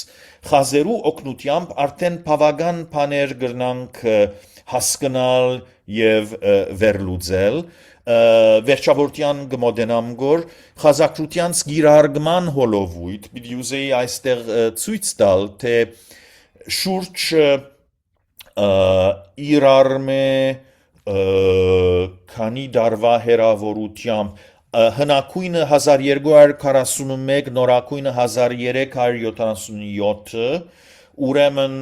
խազերու օգնությամբ արդեն բավական բաներ կրնանք հասկանալ եւ վերլուծել, վերջավորության գմոդենամ գոր խազակրությանց գիրարգման հոլովույթ պիտի ուզեի այստեղ ցույց տալ թե շուրջ իրարմե քանի դարվա հերավորությամբ հնակույնը 1241 նորակույնը 1377 ուրեմն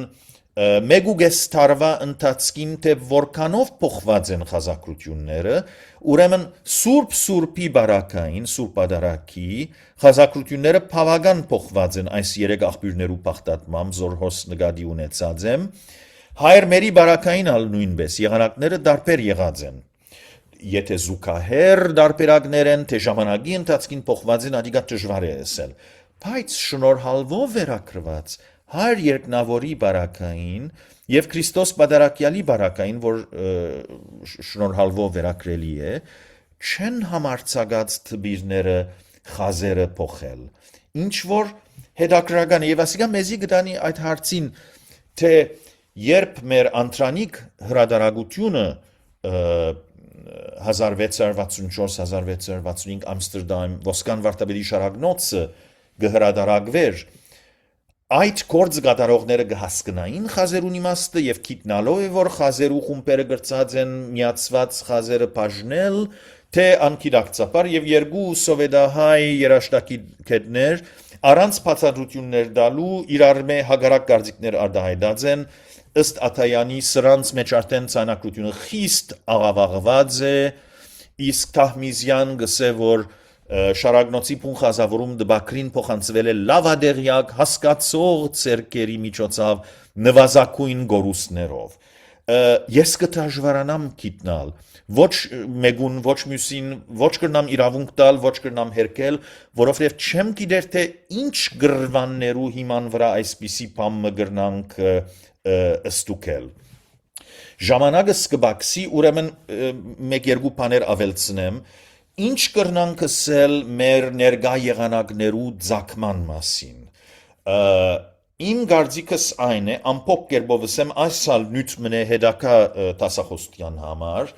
մեգուգես տարվա ընթացքին թե որքանով փոխված են խազակրությունները ուրեմն սուրբի բարակային սուրբ ադարակի խազակրությունները բավական փոխված են այս երեք աղբյուրներու բախտատմամբ զորհոս նկատի ունեցած եմ հայր մերի բարակային ալ նույնպես եղանակները դարբեր եղած են եթե զուգահեռ դարբերակներ են թե ժամանակի ընթացքին փոխված են ադիգա դժվար է ասել բայց շնորհալվով վերակրված հայր երկնավորի բարակային եւ Քրիստոս պատարակյալի բարակային որ շնորհալվով վերակրելի է չեն համարցակած թբիրները խազերը փոխել ինչ որ հետաքրական եւ ասիկա մեզի գտանի այդ հարցին թե երբ մեր անտրանիկ հրադարագությունը 1664-1665 Ամստերդամ ոսկան վարտաբեդի շարագնոցը գհրադարագվեր այդ կորձ գդարողները կհասկնային խազերուն իմաստը եւ գիտնալով է որ խազերու խումբերը գրծած են միացված խազերը բաժնել թե անկիդակցաբար եւ երկու սովետահայ երաշտակիցներ առանց բացատրություններ տալու իրարմե հագարակ գարձիկներ արտահայտած են ըստ Աթայանի սրանց մեջ արդեն ցանակրությունը խիստ աղավաղված է իսկ Թահմիզյան գսե որ շարագնոցի փունխազավորում դբակրին փոխանցվել է լավադեղյակ հասկացող ցերկերի միջոցով նվազագույն գորուստներով ես կդժվարանամ գիտնալ ոչ մեգուն ոչ մյուսին ոչ կրնամ իրավունք տալ ոչ կրնամ հերկել որովհետև չեմ գիտեր թե ինչ գրվաններու հիման վրա այսպիսի բան մգրնանք ստուկել ժամանակը սկբաքսի ուրեմն մեկ երկու բաներ ավելցնեմ Ինչ կրնանք ասել մեր ներգա եղանակներու ձակման մասին իմ գարձիկս այն է ամփոփ կերպով ասեմ այսալ նույն մնե հետակա տասախոստյան համար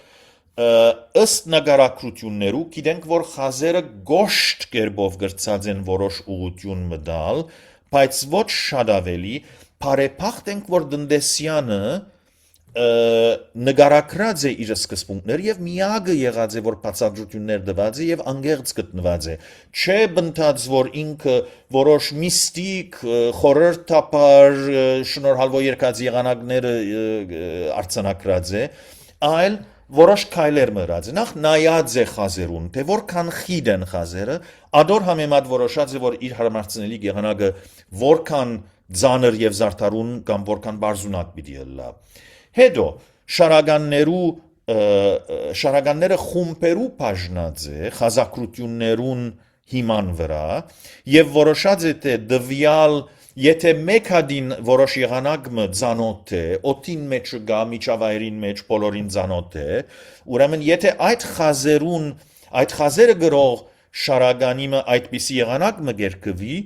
ըստ նկարագրություններու գիտենք որ խազերը գոշտ կերպով գրծած են որոշ ուղղություն մտալ բայց ոչ շատ ավելի բարեփախտ ենք որ դնդեսյանը նկարագրած է իր սկզբունքներ եւ միագը եղած է որ բացատրություններ տված է եւ անգերց գտնված է չէ բնթած որ ինքը որոշ միստիկ խորհրդապար շնորհալվո երկած եղանակները արձանագրած է այլ որոշ քայլեր մրած նախ նայած է խազերուն թե որքան խիտ են խազերը ադոր համեմատ որոշած է որ իր հարմարցնելի եղանակը որքան ծանր եւ զարդարուն կամ որքան բարձունակ պիտի լա Հետո շարագանները խումբերու բաժնած է խազակրություններուն հիման վրա եւ որոշած է թե դվյալ եթե մեկ հադին որոշ եղանակ մը ծանոթ է օտին մեջ գա միջավայրին մեջ բոլորին ծանոթ է ուրեմն եթե այդ խազերը գրող շարագանիմը այդպիսի եղանակ մը գերկվի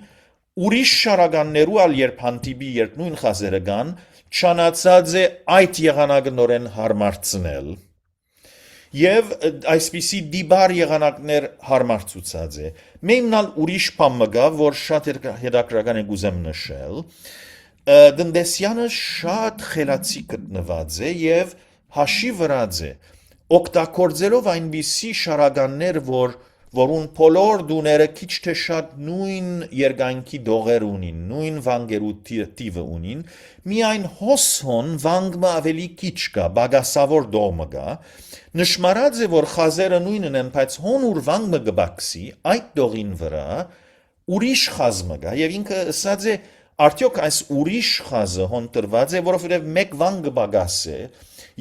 ուրիշ շարագաններու ալ երբ հանդիպի երբ նույն խազերը կան Չանացած է այդ եղանակը նորեն հարմարցնել եւ այսպիսի դիբար եղանակներ հարմարցուցած է մեմնալ ուրիշ բան մգա որ շատ հետաքրական է գուզեմ նշել դնդեսյանը շատ խելացի գտնված է եւ հաշի վրած է օգտագործելով այնպիսի շարագաններ որ որուն բոլոր դուները քիչ թե շատ նույն երկայնքի դողեր ունին, նույն վանգերու տիվը ունին, միայն հոսոն վանգը ավելի քիչ կա, բագասավոր դողմը կա, նշմարած է, որ խազերը նույնն են, բայց հոն ուր վանգը գբաքսի, այդ դողին վրա ուրիշ խազմը կա, եւ ինքը ասած է, արդյոք այս ուրիշ խազը հոն տրված է, որովհետև մեկ վանգը բագաս է,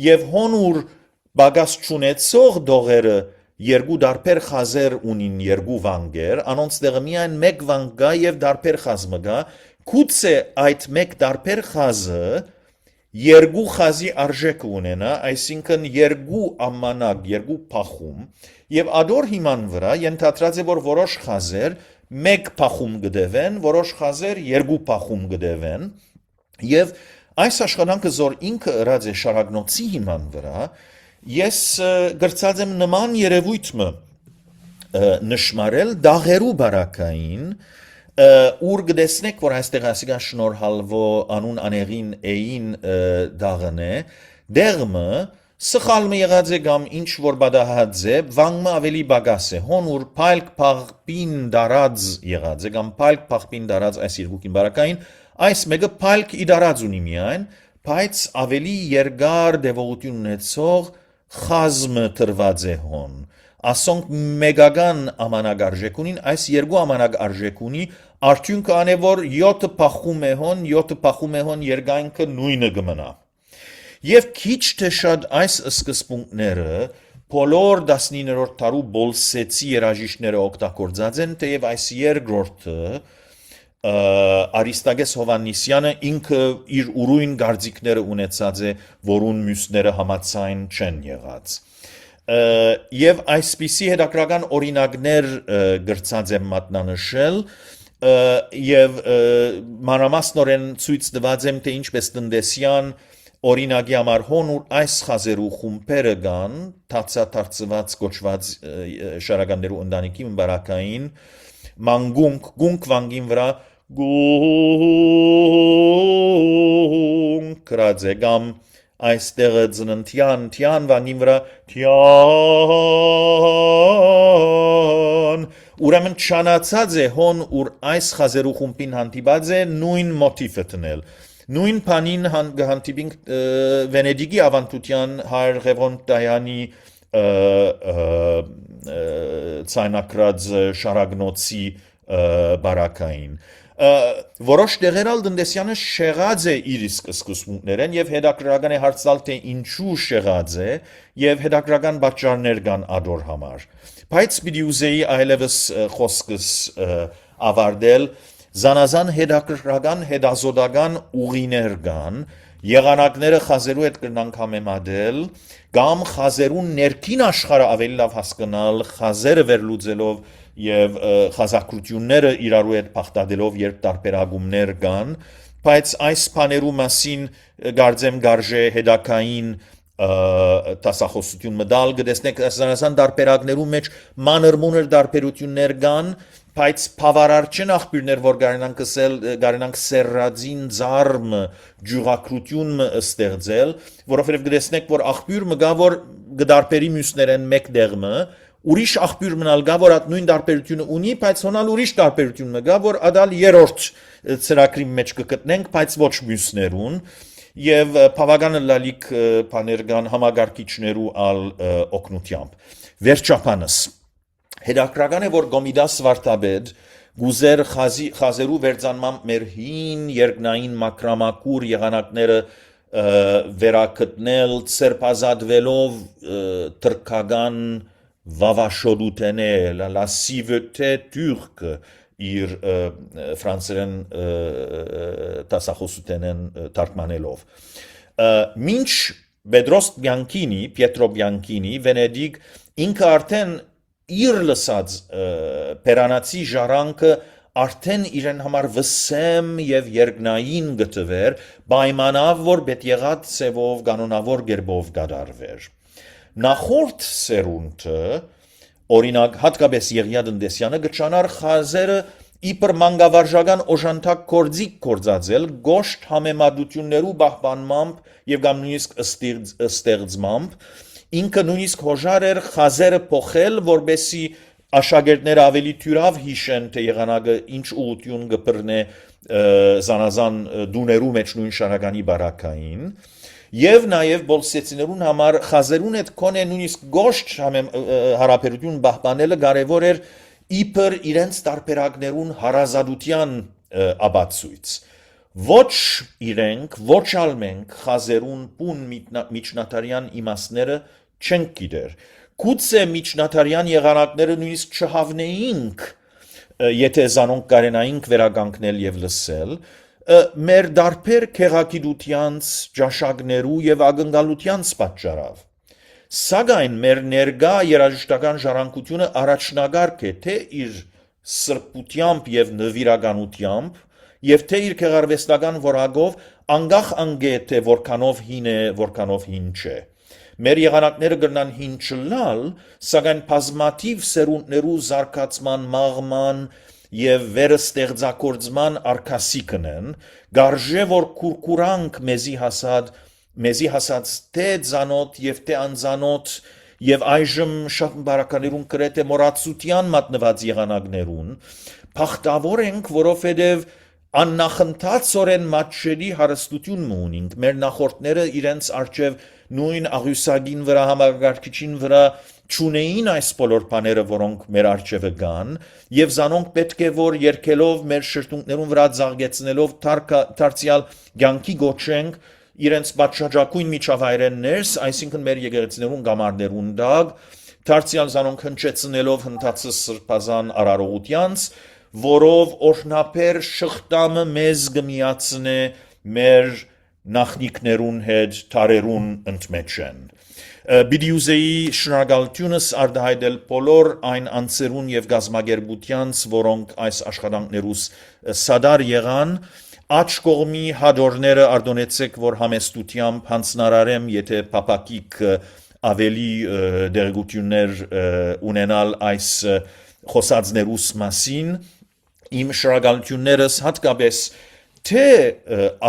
եւ հոն ուր բագաս չունեցող դողերը երկու դարբեր խազեր ունին երկու վանգեր, անոնց տեղը միայն մեկ վանգ կա եւ դարբեր խազմը կա, գուցե այդ մեկ դարբեր խազը երկու խազի արժեք ունենա, այսինքն երկու ամանակ, երկու փախում, եւ ադոր հիման վրա ենթադրած է, որ որոշ խազեր մեկ փախում գդեվեն, որոշ խազեր երկու փախում գդեվեն, եւ այս աշխատանքը զոր ինքը ըրած է շարագնոցի հիման վրա, ես գրծած եմ նման երևույթը նշմարել դաղերու բարակային, ուր գտեսնեք, որ այստեղ ասիկա շնորհալվո անուն անեղին էին դաղն է, դեղմը սխալմը եղած է կամ ինչ որ բադահած է, վանգմը ավելի բագաս է, հոն ուր պայլք պաղպին դարած եղած է, կամ պայլք պաղպին դարած այս երկուքին բարակային, այս մեկը պայլք իդարած ունի միայն, բայց ավելի երկար դևողություն ունեցող խազմը տրված է հոն, ասոնք մեգական ամանակ արժեք ունին, այս երկու ամանակ արժեք ունի, արդյունքը ան է, որ 7 պախում է հոն, 7 պախում է հոն երկայնքը նույնը գմնա։ Եվ քիչ թե շատ այս սկզբունքները բոլոր 19-րդ դարու բոլսեցի երաժիշտները օգտագործած են, թեև այս երկրորդը Արիստագես Հովաննիսյանը ինքը իր ուրույն գարձիկները ունեցած է, որուն մյուսները համաձայն չեն եղած։ Եվ այսպիսի հետաքրական օրինակներ գրծած եմ մատնանշել, եւ մանրամասնորեն ցույց տված եմ, թե ինչպես տնտեսյան օրինակի համար հոն ուր այս խազերու խումբերը կան, թացածված կոչված շարականներու ընտանիքի բարակային, մանգունք, գունք վանգին վրա գունք կրած է, կամ այստեղը ծննդյան, թյան վանգին վրա թյան, ուրեմն չանացած է հոն ուր այս խազերու խումբին հանդիպած է նույն մոտիվը տնել։ Նույն բանին հանդիպինք Վենեդիգի ավանդության Հայր Ղևոն Տայանի ցայնակրած շարագնոցի բարակային։ Որոշ տեղերալ տնտեսյանը շեղած է իր իսկ սկզբունքներեն եւ հետաքրքրական է հարցալ թե ինչու շեղած է եւ հետաքրքրական պատճառներ կան ադոր համար։ Բայց պիտի ուզեի այլևս խոսքս ավարտել Զանազան հետաքրքրական հետազոտական ուղիներ կան, եղանակները խազերու հետ կրնանք համեմատել, կամ խազերուն ներքին աշխարհը ավելի լավ հասկանալ, խազերը վերլուծելով եւ խազակրությունները իրարու հետ փախտadելով երբ տարբերակումներ կան, բայց այս բաներու մասին գարձեմ գարժե հետակային տասախոսություն մտալ, գտեսնեք զանազան տարբերակներու մեջ մանր-մունր տարբերություններ կան, բայց բավարար չեն աղբյուրներ, որ գարենանք սերրածին ձարմը, ջուղակրությունը ստեղծել, որովհետև գտեսնեք, որ աղբյուր մգա, որ գդարբերի մյուսներեն մեկ դեղմը, ուրիշ աղբյուր մնալ գա, որ այդ նույն տարբերությունը ունի, բայց հոնալ ուրիշ տարբերություն մգա, որ ադալ երորդ ծրագրի մեջ կգտնենք, բայց ոչ մյուսներուն, եւ բավական լալիք բաներ կան համագարկիչներու ալ օգնությամբ։ Վերջապանս Հետաքրքրական է, որ Գոմիդաս Վարդապետ գուզեր խազերու վերծանմամբ մեր հին երկնային մակրամակուր եղանակները վերակտնել, ցերպազատվելով թրքական վավաշորութենե, la civeté turque իր ֆրանսերեն տասախոսութենեն թարգմանելով։ Մինչ Pietro Bianchini, Վենեդիգ ինքը արդեն իր լսած պերանացի ժառանգը արդեն իրեն համար վսեմ եւ երկնային գտվեր, պայմանավ որ պետք եղած ծևով կանոնավոր գերբով կդարվեր։ Նախորդ սերունդը, օրինակ հատկապես Եղիա Տնտեսյանը գճանար խազերը իբր մանկավարժական օժանդակ գործիք գործածել գոշտ համեմատություններու պահպանմամբ եւ կամ նույնիսկ ստեղծմամբ Ինքը նույնիսկ հոժար էր խազերը փոխել, որբեսի աշակերտները ավելի թյուրավ հիշեն թե եղանակը ինչ ուղղություն կբռնե զանազան դուներու մեջ նույն շարականի բարակային եւ նաեւ բոլսեցիներուն համար խազերուն հետ կոնե նույնիսկ գոշտ հարաբերություն պահպանելը կարեւոր էր իբր իրենց տարբերակներուն հարազատության աբացույց ոչ իրենք ոչ ալ մենք խազերուն բուն միջնատարյան իմաստները չենք գիտեր գուցե միջնատարյան եղանակները նույնիսկ չհավնեինք եթե զանոնք կարենայինք վերագանքնել եւ լսել մեր դարբեր քեղագիտությանց ճաշակներու եւ ակնկալությանց պատճառով սակայն մեր ներգա երաժշտական ժառանգությունը առաջնագարկ է թե իր սրբությամբ եւ նվիրականությամբ եւ թե իր քեղարվեստական որակով անգախ անգե թե որքանով հին է որքանով հին չէ մեր եղանակները կրնան հին չլալ, սակայն բազմաթիվ սերունդներու զարգացման մաղման եւ վերստեղծագործման արկասիկն են, գարժե որ կուրկուրանք մեզի հասած թե ծանոթ եւ թե անծանոթ եւ այժմ շատ բարականերուն կրեթե մոռացության մատնված եղանակներուն, փախտավոր ենք, որովհետեւ աննախընթացորեն մատչելի հարստություն ունենք մեր նախորդները իրենց արժև նույն աղյուսագին վրա համագարկիչին վրա չունեին այս բոլոր բաները որոնք մեր արժևը կան եւ զանոնք պետք է որ երկելով մեր շրթունքներուն վրա զարգեցնելով դարձյալ ցանկի գոչենք իրենց պատշաճակույն միջավայրերներս այսինքն մեր եկեղեցիներուն գամարներուն դակ դարձյալ զանոնք հնչեցնելով հնդածը սրբազան արարողությանց որով օրհնապեր շղթամը մեզ գմիացնե մեր նախնիկներուն հետ թարերուն ընդմեջեն բիդիուզեի շնորհակալությունս արդահայտել բոլոր այն անձերուն եւ գազմագերբությանց որոնք այս աշխատանքներուս սադար եղան աչ կողմի հադորները արդոնեցեք որ համեստությամբ հանձնարարեմ եթե փապակիկ ավելի դերգություններ ունենալ այս խոսածներուս մասին իմ շնորհակալություններս հատկապես թե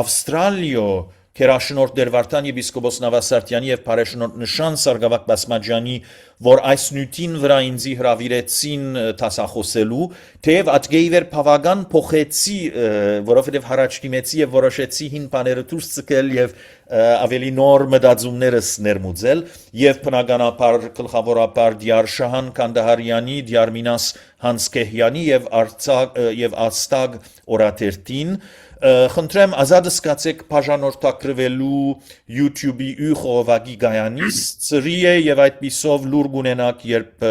Ավստրալիո Քերաշնորհ Դերվարտան եպիսկոպոս Նավասարտյանի եւ Փարեշնորհ Նշան Սարգսակ Բասմաջյանի որ այս նյութին վրա ինձի հրավիրեցին տասախոսելու թեև ատգեիվեր բավական փոխեցի որովհետեւ հարաճ դիմեցի եւ որոշեցի հին բաները դուրս ցկել եւ ավելի նոր մտածումներս ներմուծել եւ բնականաբար գլխավորաբար Դիարշահան Կանդահարյանի Դիարմինաս Հանսկեհյանի եւ Արցակ եւ Աստագ Օրաթերտին խնդրեմ ազատ սկացեք բաժանորդակրվելու YouTube-ի ու խողովակի գայանից ծրի է եւ այդպիսով լուրջ ունենաք երբ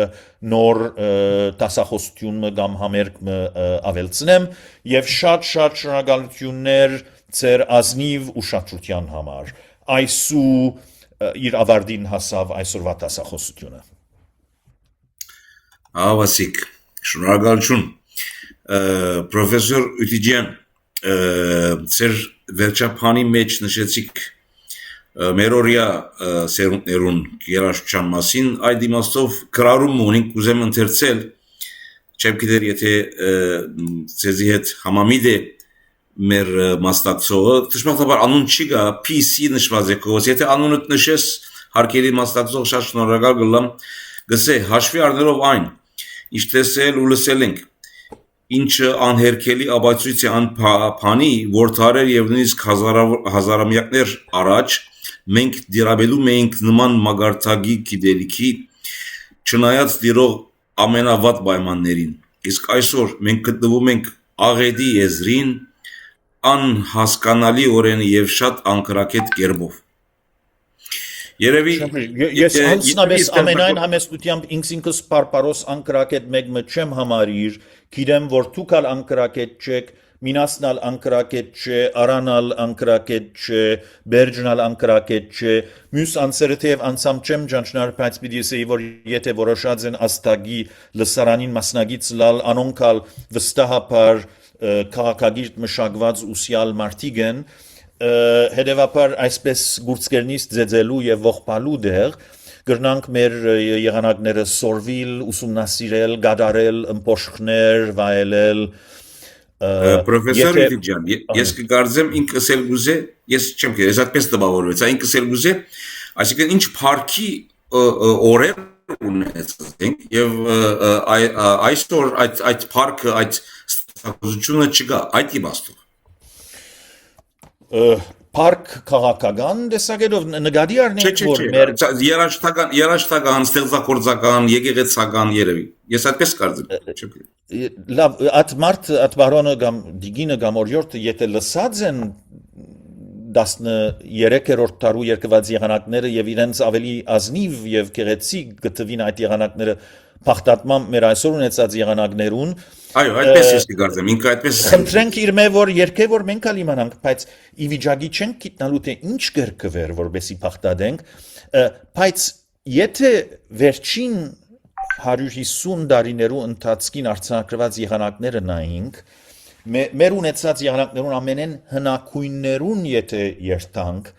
նոր տասախոսությունը կամ համերգը ավելցնեմ եւ շատ շնորհակալություններ ձեր ազնիվ ուշադրության համար այսու իր ավարտին հասավ այսօրվա տասախոսությունը
Ավասիկ շնորհակալություն պրոֆեսոր Ուտիջյան Ձեր վերջապանի մեջ նշեցիք մերորյա սերունդներուն երաժշտության մասին այդ իմաստով գրառում ունենք ուզեմ ընթերցել չեմ գիտեր եթե ձեզի հետ համամիտ է մեր մասնակցողը դժբախտաբար անուն չի գա PC նշված է կողոց եթե անունը նշես հարկերի մասնակցող շատ շնորհակալ կլամ գսե հաշվի առնելով այն ինչ տեսել ու լսել ենք Ինչը անհերքելի աբացույց է անփանի, որ թարեր եւ նույնիսկ հազարամյակներ առաջ մենք դիրաբելու էինք նման մագարտագի գիտելիքի չնայած դիրող ամենավատ պայմաններին իսկ այսօր մենք գտնվում ենք աղետի եզրին անհասկանալի օրեն եւ շատ անկրակետ կերպով Երևի
ես անցնաբես ամենայն համեստությամբ ինքս պարպարոս անկրակետ մեկը չեմ համարիր գիտեմ որ դուքալ անկրակետ չեք մինասնալ անկրակետ չէ արանալ անկրակետ չէ բերջնալ անկրակետ չէ մյուս անձերը թեև անցամ չեմ ճանչնար բայց պիտի ասեի որ եթե որոշած են աստագի լսարանին մասնագից լալ անոնքալ վստահաբար քաղաքագիրտ մշակված ուսյալ մարդիկ են հետևաբար այսպես գուրցկերնից ձեձելու եւ ողբալու դեր գրնանք մեր եղանակները սորվիլ, ուսումնասիրել, գադարել, ըմբոշխներ, վայելել
Պրոֆեսոր Ուտիջյան ես կգարձեմ ինքս էլ գուզե ես չեմ գիտես այդպես տպավորվեց ինքս էլ գուզե այսինքն ինչ փարքի օրեր ունեցած ենք եւ այսօր այդ парքը այդ ստեղծությունը չկա այդ իմաստով
Park քաղաքական տեսակետով նկատի առնենք որ մեր
երաշտական ստեղծագործական եկեղեցական երևի ես այդպես կարծեմ
լավ at բարոնը կամ դիգինը կամ օրիորդը եթե լսած են 13-րդ տարու երկված եղանակները եւ իրենց ավելի ազնիվ եւ գեղեցիկ գտվին այդ եղանակները փախտատման մեր այսօր ունեցած եղանակներուն
այո այդպես ես կարծեմ ինքը այդպես
խնդրենք իր մե որ երկե որ մենք ալ իմանանք բայց ի վիճակի չենք գիտնալու թե ինչ կրկվեր որբեսի փախտadենք բայց եթե վերջին 150 տարիներու ընթացքին արձանագրված եղանակները նայենք մեր ունեցած եղանակներուն ամենեն հնակույններուն եթե երթանք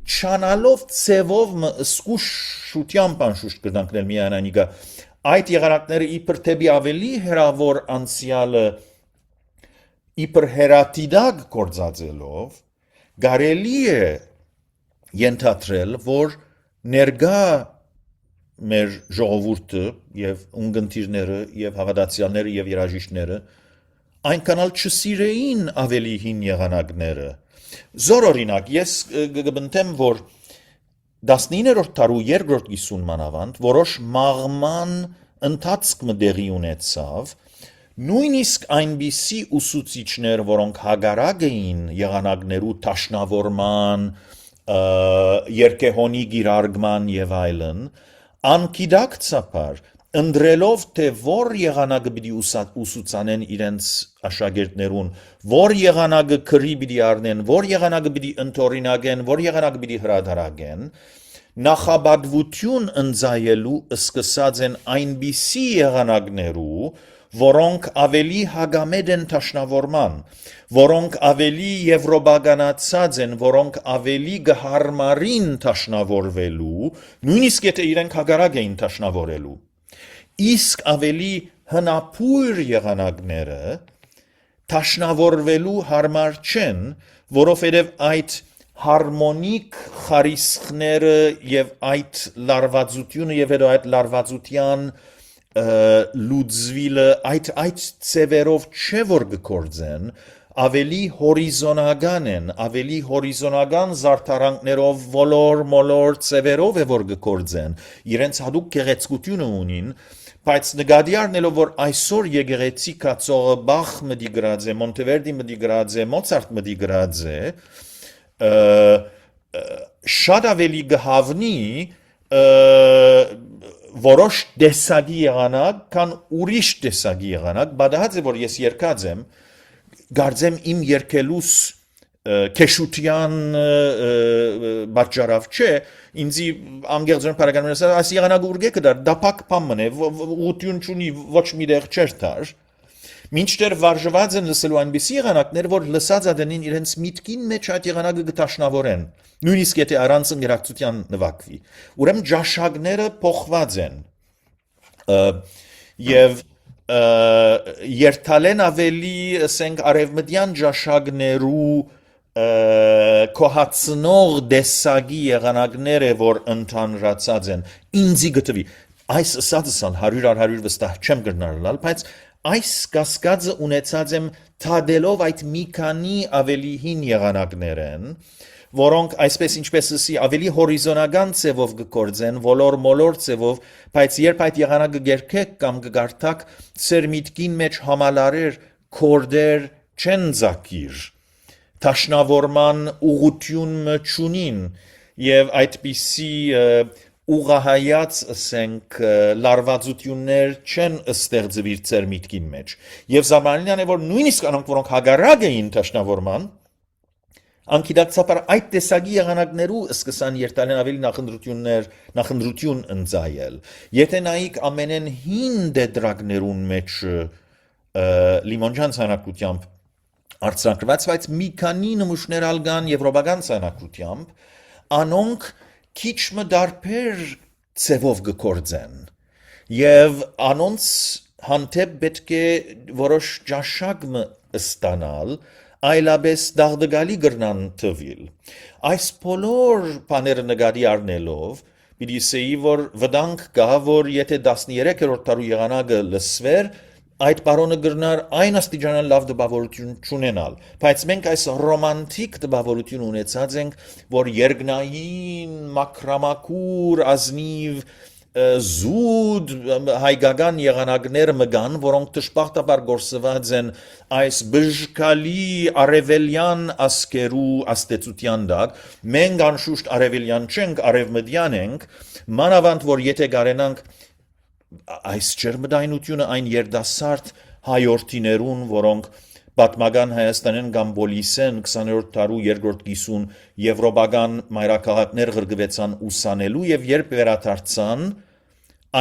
չանալով ծևով սկուշությամբ անշուշտ կրնանքնել միայն անիգա այդ եղանակները իբր թեպի ավելի հերավոր անցյալը իբր հերատիդակ գործածելով կարելի է ենթադրել որ ներկա մեր ժողովուրդը եւ ունգընտիրները եւ հավատացյալները եւ երաժիշտները այնքանալ չսիրեին ավելի հին եղանակները զորօրինակ ես կբնթեմ որ 19-րդ տարու երկրորդ գիսուն մանավանդ որոշ մաղման ընթացք մդեղի ունեցավ նույնիսկ այնպիսի ուսուցիչներ որոնք հագարակ էին եղանակներու տաշնավորման երկեհոնի գիրարգման եւ այլն անկիդակցաբար ընդրելով թե որ եղանակը պիտի ուսուցանեն իրենց աշակերտներուն որ եղանակը քրի պիտի առնեն որ եղանակը պիտի ընթորինակեն որ եղանակը պիտի հրադարագեն նախաբադվություն ընձայելու սկսած են այնպիսի եղանակներու որոնք ավելի հագամետ են տաշնավորման որոնք ավելի եվրոպականացած են որոնք ավելի գհարմարին տաշնավորվելու նույնիսկ եթե իրենք հագարակ էին տաշնավորելու իսկ ավելի հնապույր եղանակները տաշնավորվելու հարմար չեն, որովհետև այդ հարմոնիկ խարիսխները եւ այդ լարվածությունը եւ այդ լարվածության լուծվիլը այդ ծևերով չէ որ գործեն ավելի հորիզոնական են ավելի հորիզոնական զարդարանքներով մոլոր ծևերով է որ գործեն իրենց հadoop գեղեցկությունը ունին բայց նկատի առնելով որ այսօր եկեղեցի կացողը Բախ մդի գրած է Մոնտևերդի մդի գրած է Մոցարտ մդի գրած է շատ ավելի գհավնի որոշ տեսակի եղանակ քան ուրիշ տեսակի եղանակ բադահած է որ ես երկած եմ գարձեմ իմ երկելուս քեշուտյան բաճարավ չէ ինձի անգերձորեն պարագանումն ասա այս եղանակը ուրգե կդար դապակ պամն է ուտյուն չունի ոչ մի դեղ չեր տար մինչդեռ վարժված են լսելու այնպիսի եղանակներ որ լսած ադենին իրենց միտքին մեջ այդ եղանակը գտաշնավորեն նույնիսկ եթե առանց ընկերակցության նվակվի ուրեմն ջաշակները փոխված են եւ երթալեն ավելի ասենք արևմտյան ջաշակներու կոհացնող դեսագի եղանակներ է որ ընդհանրացած են ինձի գտվի այս ասածսան 100 վստահ չեմ կրնարլալ բայց այս կասկածը ունեցած եմ թադելով այդ մի քանի ավելի հին եղանակներ են որոնք այսպես ինչպես ասի ավելի հորիզոնական ծևով գործեն մոլոր ծևով բայց երբ այդ եղանակը գերքեք կամ գարտակ ծեր միտքին մեջ համալարեր կորդեր չեն զակիր տաշնավորման ուղղությունը չունին եւ այդպիսի ուղահայաց ասենք լարվածություններ չեն ստեղծվիր ծեր միտքին մեջ եւ զամանին է որ նույնիսկ անոնք որոնք հագարակ էին տաշնավորման անկիդակցաբար այդ տեսակի եղանակներու սկսան երթալեն ավելի նախընտրություն ընձայել եթե նայիկ ամենեն հին դեդրակներուն մեջ լիմոնջան ցանակությամբ արձանագրված բայց մի քանի նմուշներ ալգան եվրոպական ցանակությամբ անոնք քիչ մդարբեր ծևով գործեն եւ անոնց հանդեպ պետք է որոշ ջաշակ ստանալ այլապես դաղդգալի գրնան թվիլ այս բոլոր բաները նկատի առնելով պիտի ասեի, որ վտանգ կա, որ եթե 13-րդ դարու եղանակը լսվեր, այդ բարոնը գրնար այն աստիճանալ լավ դպավորություն չունենալ, բայց մենք այս ռոմանտիկ դպավորություն ունեցած ենք, որ երկնային, մաքրամաքուր, ազնիվ, զուտ հայկական եղանակներ մգան, որոնք դժբախտաբար գործված են այս բժշկալի արևելյան ասկերու աստեցության դակ, մենք անշուշտ արևելյան չենք, արևմտյան ենք, մանավանդ որ եթե գարենանք այս ջերմդայնությունը այն երդասարդ հայորդիներուն, որոնք պատմական Հայաստանեն կամ Բոլիսեն 20-րդ դարու երկրորդ կիսուն եվրոպական մայրաքաղաքներ ղրգվեցան ուսանելու եւ երբ վերադարձան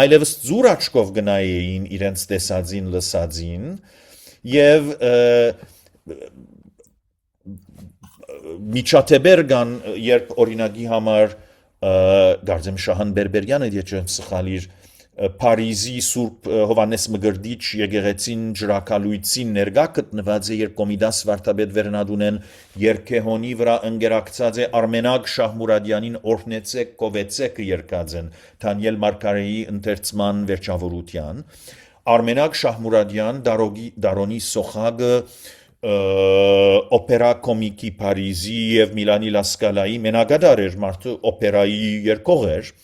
այլևս ձուր աչքով գնային իրենց տեսածին լսածին եւ միջաթեբեր կան երբ օրինակի համար գարձեմ Շահան Բերբերյանը եթե սխալիր Փարիզի Սուրբ Հովանես Մգրդիչ եկեղեցին ջրակալույցին ներկա գտնված է երբ Կոմիդաս վարդապետ Վերնադունեն երկեհոնի վրա ընկերակցած է Արմենակ Շահմուրադյանին օրհնեցեք կովեցեք երկած են Դանիել Մարկարեի ընթերցման վերջավորության Արմենակ Շահմուրադյան Դարոնի Սոխագը օպերա կոմիկի Փարիզի եւ Միլանի Լասկալայի մենակադար էր մարդը օպերայի երկող էր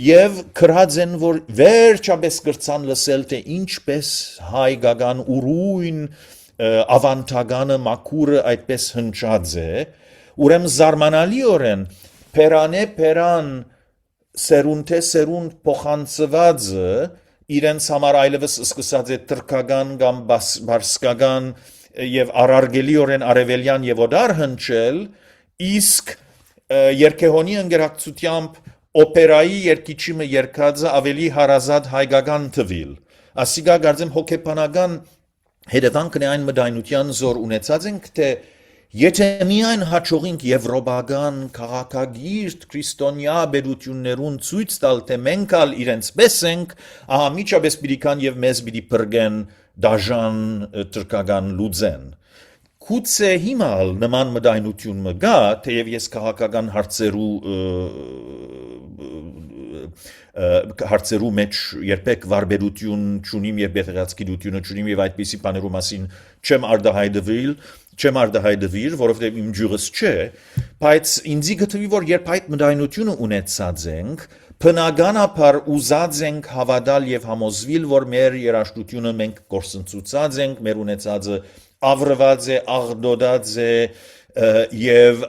Եվ քրած են, որ վերջապես կրցան լսել, թե ինչպես հայկական ուրույն ավանտագանը մաքուրը այդպես հնչած է, ուրեմն զարմանալիորեն պերանե պերան սերունդ սերունդ փոխանցվածը իրենց համար այլևս սկսած է տրկական կամ բարսկական եւ արարգելիորեն արևելյան եւ օդար հնչել, իսկ երկեհոնի ընկերակցությամբ օպերայի երկիչիմը երկածը ավելի հարազատ հայկական թվիլ։ Ասիկա գարձեմ հոգեբանական հետևանքն է այն մտայնության զոր ունեցած ենք, թե եթե միայն հաջողենք եվրոպական քաղաքագիրտ քրիստոնյա բերություններուն ցույց տալ, թե մենք ալ իրենց պես ենք, ահա միջապես պիտի կան եւ մեզ պիտի բրգեն դաժան տրկական լուծեն։ Գուցե հիմա նման մտայնություն մը գա, թեև ես քաղաքական հարցերու մեջ երբեք վարբերություն չունիմ եւ բեղացկիդությունը չունիմ եւ այդպիսի բաներու մասին չեմ արտահայտվիր, որովհետեւ իմ ջուրս չէ, բայց ինձի գտվի որ երբ այդ մտայնությունը ունեցած ենք, բնականաբար ուզած ենք հավատալ եւ համոզվել, որ մեր երաժշտությունը մենք գործընծուցած ենք, մեր ունեցածը ավրված է, աղդոդած է եւ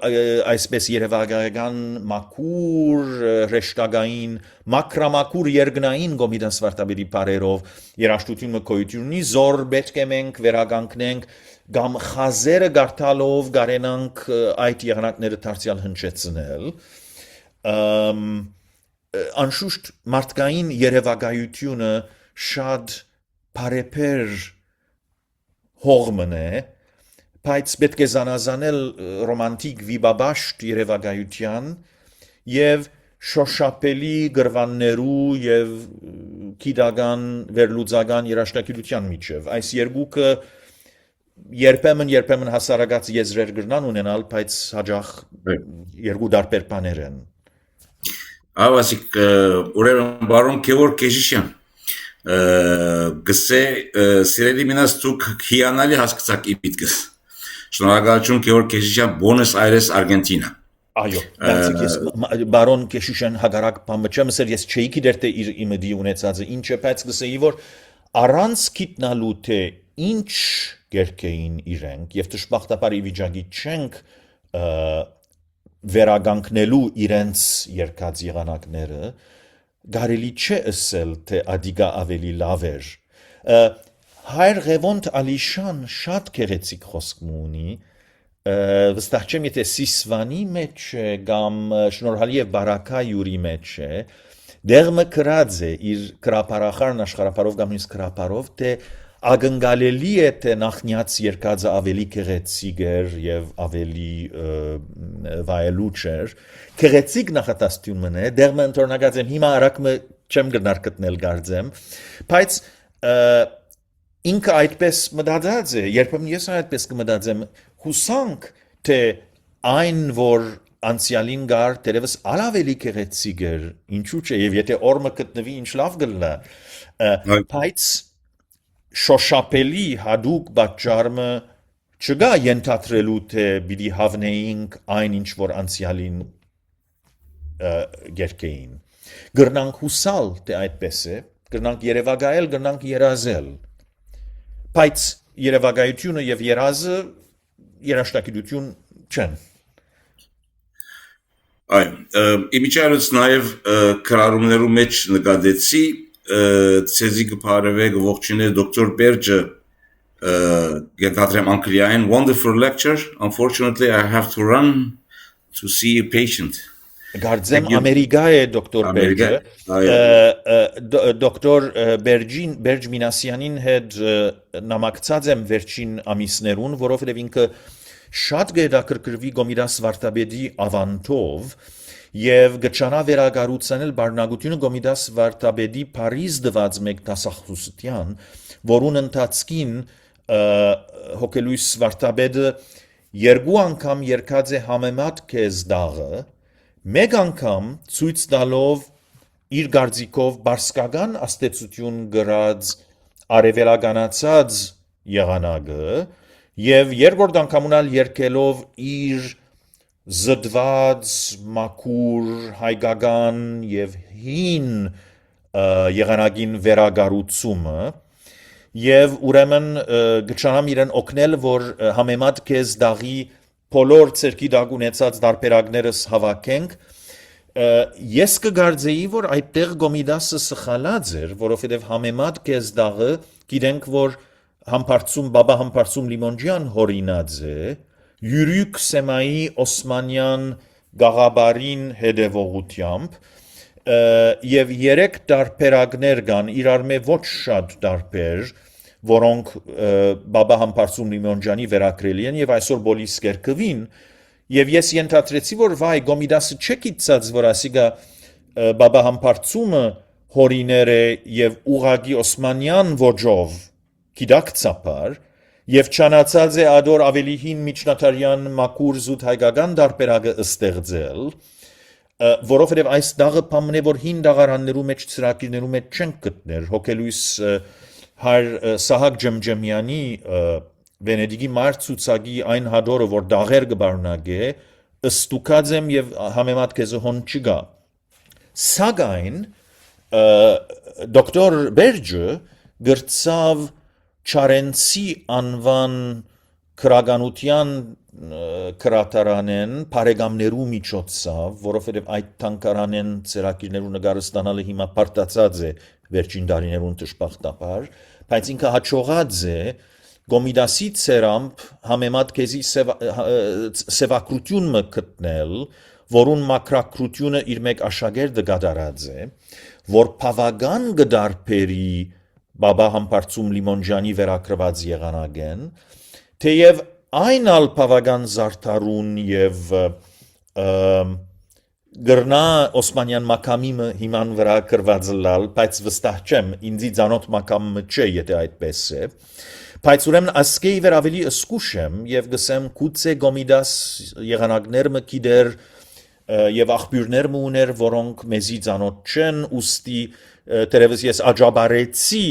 այսպես երևակայական մաքուր ռեշտագային մակրամակուր երկնային գոմիդաս վարտաբերի բարերով երաշտությունը կոյությունի զոր պետք է մենք վերականգնենք կամ խազերը գարտալով գարենանք այդ եղանակները դարձյալ հնչեցնել անշուշտ մարդկային երևակայությունը շատ բարեփեր հողմն է բայց պետք է զանազանել ռոմանտիկ վիբաբաշտ երևակայության եւ շոշափելի գրվաններու եւ գիտական վերլուծական երաշտագիտության միջև այս երկուքը երբեմն հասարակած եզրեր գրնան ունենալ բայց հաջող երկու դարբեր բաներ են
Ավասիկ ուրեմն բարոն Գևորգ Կեշիշյան գսե սիրելի մինաս դուք հիանալի հասկացաք իպիտքս Շնորհակալություն Գևորգ Կեշիշյան Բոնես Այրես Արգենտինա
Այո, ես բարոն Կեշիշյան հագարակ բամը չեմ ասել, ես չէի գիտեր թե իր իմիդի ունեցածը ինչ է, բայց գսեի որ առանց գիտնալու թե ինչ գերքեին իրենք եւ դժբախտաբար ի վիճակի չենք վերագանքնելու իրենց երկած եղանակները Գարելի չէ ասել, թե ադիգա ավելի լավ էր։ Հայր Ղևոնդ Ալիշան շատ գեղեցիկ խոսք ունի, վստահ չեմ, եթե Սիսվանի մեջ է, կամ շնորհալի եւ բարակա յուրի մեջ է, դեղը գրած է իր գրապարախարն աշխարհապարով կամ նույնիսկ գրապարով, թե ակնկալելի է թե նախնյաց երկածը ավելի գեղեցիկ էր եւ ավելի վայելուչ էր գեղեցիկ նախատասությունն է դերմը ընթորնակած եմ հիմա արակը չեմ գնար գտնել գարձեմ բայց ինքը այդպես մտածած է երբեմն ես այդպես կմտածեմ հուսանք թե այն որ անցյալին գար դերևս ալավելի քեղեցիկ էր ինչու՞ չէ եւ եթե օրը գտնվի ինչ լավ գլա բայց շոշափելի հadouk բաճարմը չգա ենթադրելու թե պիտի հավնեինք այն ինչ որ անցյալին գերկեին գրնանք հուսալ թե այդպես է գրնանք երևակայել գրնանք երազել բայց երևակայությունը եւ երազը երաշտագիտություն չեն
Իմիջիայլոց նաև քրարումներու մեջ նկատեցի ցեզի կփարվեք ողջունե դոկտոր Բերջը գետադրեմ անգլիային wonderful lecture unfortunately I have to run to see a patient
Գարձեմ Ամերիկա է դոկտոր Բերջը դոկտոր Բերջ Մինասյանին հետ նամակցած եմ վերջին ամիսներուն որովհետև ինքը շատ գետակրկրվի Գոմիդաս Վարդապետի ավանդով եւ գճանա վերագառուցանել բառնագությունը Գոմիդաս Վարդապետի Փարիզ դված մեկ դասախոսության որուն ընթացքին հոգելույս Վարդապետը երկու անգամ երկած է համեմատ քեզ դաղը մեկ անգամ ցույց տալով իր գարձիկով բարսկական աստեցություն գրած արևելականացած եղանակը եւ երկրորդ անգամունալ երկելով իր զդված մակուր հայկական եւ հին եղանակին վերագառուցումը եւ ուրեմն գճանամ իրեն օգնել որ համեմատ քեզ դաղի բոլոր ցերկի դակ ունեցած դարբերակներս հավաքենք ես կգարձեի որ այդտեղ Գոմիդասը սխալած էր որովհետև համեմատ քեզ դաղը գիտենք որ բաբա համբարձում Լիմոնջյան հորինած է յուրիկ սեմայի Օսմանյան գաղաբարին հետևողությամբ եւ երեք դարբերակներ կան իրար մե ոչ շատ դարբեր որոնք բաբա համբարձում Լիմոնջյանի վերակրելի են եւ այսօր բոլիս կերկվին եւ ես ենթադրեցի որ վայ Գոմիդասը չգիտած որ ասիգա բաբա համբարձումը հորիներ է եւ ուղագի Օսմանյան ոճով գիտակցաբար եւ չանացած է ադոր ավելի հին միջնադարյան մակուր զուտ հայկական դարբերակը ստեղծել որովհետեւ այս դաղը փամն է որ հին դաղարաններու մեջ ծրագիրներու մեջ չեն գտներ հոգելույս Հայր Սահակ Ջեմջեմյանի Վենեդիգի մարտցուցակի այն հադորը որ դաղեր կբարնագե ըստուկած եմ եւ համեմատ քեզ հոն չգա սակայն դոկտոր Բերջը գրծավ Չարենցի անվան քրագանության քրատարանեն բարեկամներու միջոցով որովհետեւ այդ թանկարանեն ծրագիրներու նկարստանալը հիմա պարտացած է վերջին տարիներուն դժբախտաբար բայց ինքը հաջողած է Գոմիդասի ցերամփ համեմատ քեզի սևակրություն մկտնել որուն մակրակրությունը իր մեկ աշակերտը գդարած է որ բավական գդարբերի բաբա համբարձում Լիմոնջյանի վերակրված եղանակեն թեև այն ալ բավական զարդարուն եւ գրնա Օսմանյան մակամիմը հիման վրա կրված լալ բայց վստահ չեմ ինձի ցանոթ մակամը չէ եթե այդպես է բայց ուրեմն ասկեի վեր ավելի ըսկուշ եմ եւ գսեմ գուցե Գոմիդաս եղանակներ մը գիդեր եւ աղբյուրներ մը ուներ որոնք մեզի ցանոթ չեն ուստի տերևս ես աջաբարեցի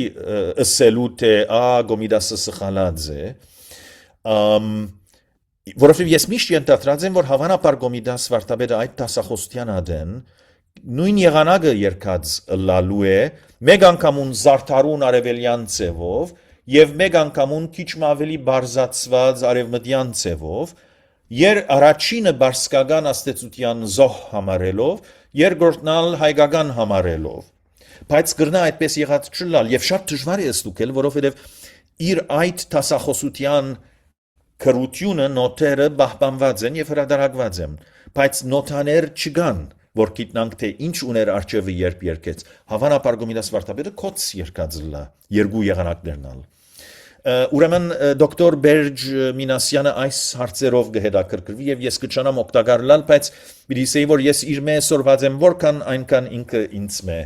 ըսելու թե Գոմիդասը սխալած է որովհետև ես միշտ ենթադրած եմ որ հավանաբար Գոմիդաս Վարդապետը այդ դասախոսության ադեն նույն եղանակը երկած լալու է մեկ անգամուն զարդարուն արևելյան ցևով եւ մեկ անգամուն քիչ ավելի բարձացված արևմտյան ցևով առաջինը բարսկական աստեցության զոհ համարելով երկրորդն ալ հայկական համարելով բայց գրնա այդպես եղած չլալ եւ շատ դժվար է ստուգել որովհետև իր այդ դասախոսության քրությունը նոթերը բահբանված են եւ հրադարակված են բայց նոթաներ չկան որ գիտնանք թե ինչ ուներ արչեւը երբ երկեց հավանաբար Գոմիդաս Վարդապետը կոց երկած լա երկու եղանակներն ալ ուրեմն դոկտոր Բերջ Մինասյանը այս հարցերով գհետաքրքրվի եւ ես կչանամ օգտակար լալ բայց պիտի ասեի որ ես իր մե սորված եմ որքան այնքան ինքը ինձ մե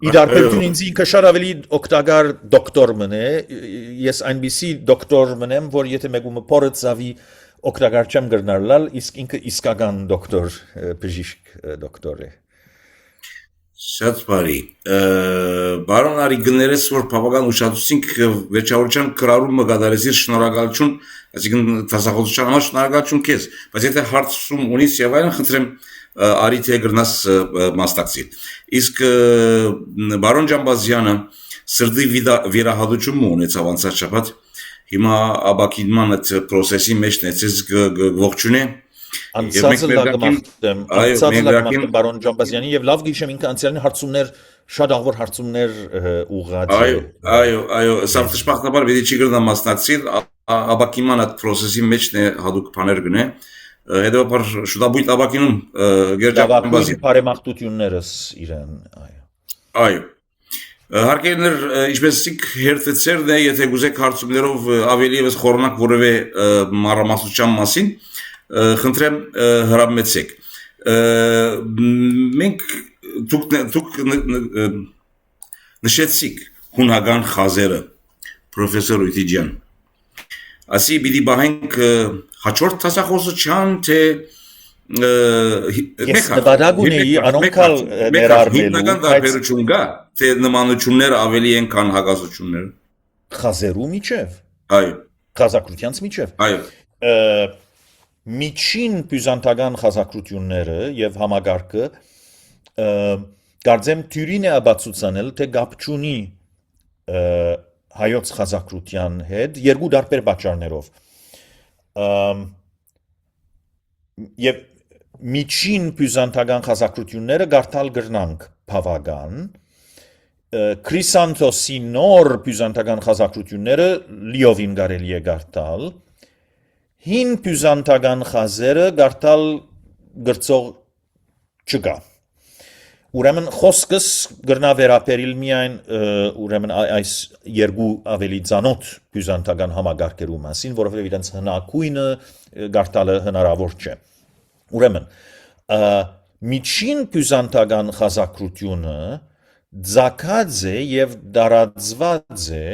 Իդարբերություն ինձ ինքը շատ ավելի օգտակար դոկտոր մնե ես այնպիսի դոկտոր մնեմ որ եթե մեկումը փորը ծավի օգտակար չեմ գրնալալ, իսկ ինքը իսկական դոկտոր, բժիշկ դոկտոր է։
Շատ բարի։ Բարոն Արի գներես, որ բավական ուշադրությունք վերջավորության կրառումը կատարեցիր, շնորհակալություն, այսինքն դասախոսության համար շնորհակալություն քեզ, բայց եթե հարցում ունիս եւ այլն, խնդրեմ Արի թե գրնաս մասնակցի։ Իսկ բարոն Ջամբազյանը սրտի վիրահատություն ունեցավ անցած շաբաթ, հիմա աբակինման այդ process-ի մեջ նեցես ողջունե։
Անցածը լագմախտեմ բարոն Ջամբազյանի եւ լավ գիշեմ ինքը անցյալին հարցումներ շատ աղվոր հարցումներ ուղղած է։
Այո, սա դժբախտաբար պետք չի գրնա մասնակցել, աբակինման այդ process-ի մեջ է հadoop բաներ գնե։ Հետո շուտաբույտ աբակինում
Ջամբազյանի բարեմաղթություններս իրեն,
այո։ Հարկերներ ինչպես հերթեցերն է, եթե գուզեք հարցումներով ավելի եւս խորնակ որևէ մանրամասնության մասին, խնդրեմ հրամեցեք։ Մենք դուք նշեցիք հունական խազերը, պրոֆեսոր Ուտիջյան։ Ասի պիտի բահենք հաջորդ դասախոսության, թե
Ես նպատակ ունեի անոնքալ ներառվելու,
հիմնական տարբերություն կա, թե նմանությունները ավելի են, քան հակասությունները։
Խազերու միջև։
Այո։
Խազակրությանց միջև։
Այո։
Միջին բյուզանդական խազակրությունները եւ համագարկը կարծեմ թյուրին է աբացուցանել, թե գապ չունի հայոց խազակրության հետ երկու տարբեր պատճառներով։ Եվ միջին բյուզանդական խազակրությունները գարտալ գրնանք բավական, Քրիսանթոսի նոր բյուզանդական խազակրությունները լիովին կարելի է գարտալ, հին բյուզանդական խազերը գարտալ գրծող չկա։ Ուրեմն խոսքս գրնա վերապերիլ միայն ուրեմն այս երկու ավելի ծանոթ բյուզանդական համագարկերու մասին, որովհետև իրենց հնակույնը գարտալը հնարավոր չէ։ Ուրեմն միջին բյուզանդական խազակրությունը ձակած է եւ դարածված է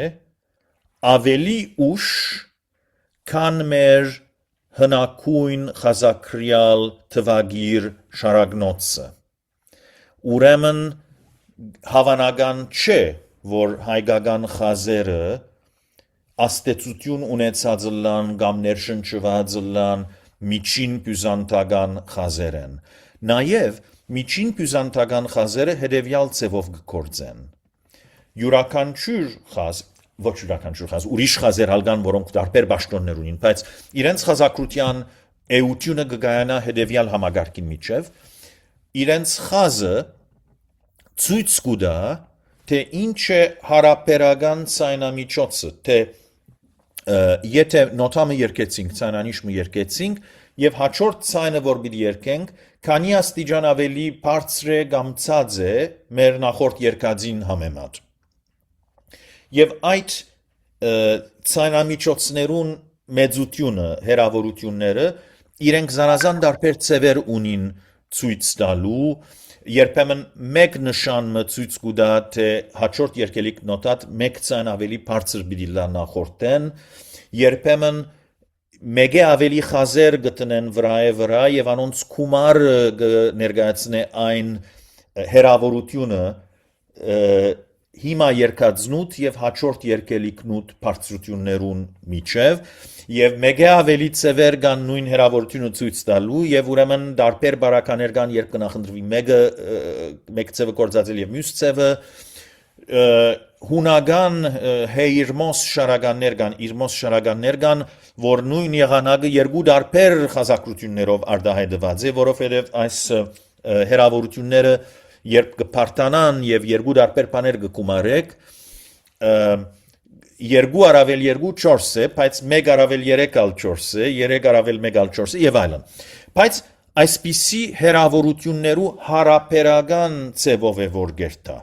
ավելի ուշ քան մեր հնակույն խազակրյալ թվագիր շարագնոցը։ Ուրեմն հավանական չէ, որ հայկական խազերը աստեցություն ունեցած լան կամ ներշնչված լան միջին բյուզանդական խազեր են։ Նաև միջին բյուզանդական խազերը հետևյալ ձևով գործեն։ Յուրաքանչյուր խազ, ոչ յուրաքանչյուր խազ, ուրիշ խազեր հալգան, որոնք տարբեր պաշտոններ ունին, բայց իրենց խազակրության էությունը կգայանա հետևյալ համագարկին միջև, իրենց խազը ցույց կտա, թե ինչ է հարաբերական ցայնամիջոցը, թե եթե նոտամը երկեցինք, ցայնանիշը երկեցինք, եւ հաջորդ ցայնը որ պիտի երկենք, քանի աստիճան ավելի բարձր է կամ ցած է մեր նախորդ երկածին համեմատ։ Եվ այդ ցայնամիջոցներուն մեծությունը, հեռավորությունները իրենք զանազան տարբեր ցևեր ունին ցույց տալու, երբեմն մեկ նշանը ցույց կտա, թե հաջորդ երկելիք նոտատ մեկ ցայն ավելի բարձր պիտի լա նախորդեն, երբեմն մեկ ավելի խազեր գտնեն վրա եւ անոնց կումարը ներկայացնե այն հեռավորությունը հիմա երկածնուտ եւ հաջորդ երկելիքնուտ բարձրություններուն միջև եւ մեկ ավելի ցևեր կան նույն հեռավորությունը ցույց տալու եւ ուրեմն տարբեր բարականեր կան, երբ կնախընտրվի մեկ ցևը կործածել եւ մյուս ցևը հունական հեիրմոս շարականներ կան, որ նույն եղանակը երկու տարբեր խազակրություններով արտահայտված է, որովհետև այս հեռավորությունները երբ կփարտանան եւ երկու տարբեր բաներ կգումարեք, 2 առավել 2 4 է, բայց 1 առավել 3 ալ 4 է, 3 առավել 1 ալ 4 է եւ այլն։ Բայց այսպիսի հեռավորություններու հարաբերական ցևով է որ գերտա։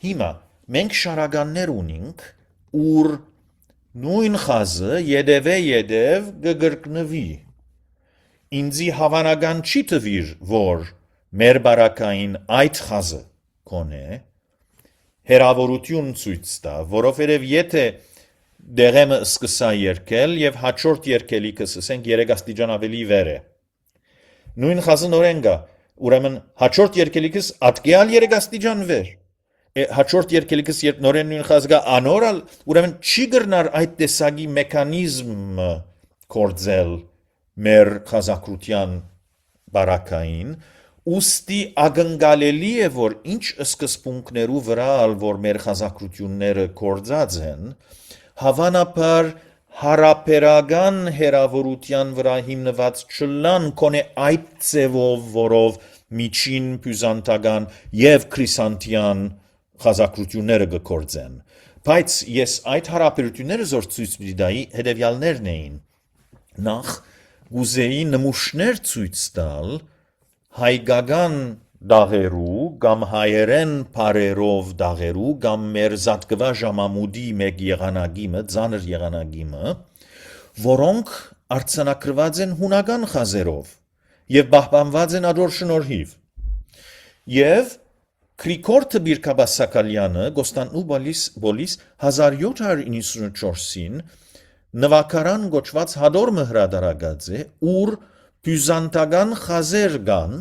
Հիմա մենք շարականներ ունենք, ուր նույն խազը յետև կգրկնվի։ Ինձի հավանական չի թվիր, որ մեր բարակային այդ խազը կոնե հեռավորություն ցույց տա, որովհետև եթե դեղեմը սկսա երկել եւ հաջորդ երկելիքս ասենք 3 աստիճան ավելի վեր է։ Նույն խազը նորեն գա, ուրեմն հաջորդ երկելիքս ատկյալ 3 աստիճան վեր։ Հաջորդ երկելիքս երբ նորեն նույն խազը գա անորալ, ուրեմն չի գրնար այդ տեսակի մեխանիզմը կործել մեր խազակրության բարակային, ուստի ակնկալելի է, որ ինչ սկզբունքներու վրա որ մեր խազակրությունները կործած են, հավանաբար հարաբերական հերավորության վրա հիմնված չլան կոնե այդ ձևով, որով միջին բյուզանդական եւ քրիսանտյան խազակրությունները կկործեն։ Բայց ես այդ հարաբերությունները զոր ցույց տայի հետևյալներն էին։ Նախ գուզեի նմուշներ ցույց տալ հայկական դաղերու կամ հայերեն բարերով դաղերու կամ մեր զատկվա ժամամուդի մեկ եղանակիմը, ծանր եղանակիմը, որոնք արձանագրված են հունական խազերով եւ պահպանված են ադոր շնորհիվ։ Եվ Գրիգոր Բիրքաբասակալյանը Գոստանու բոլիս 1794-ին նվակարան գոչված հադորմը հրադարագած է, ուր բյուզանդական խազեր կան,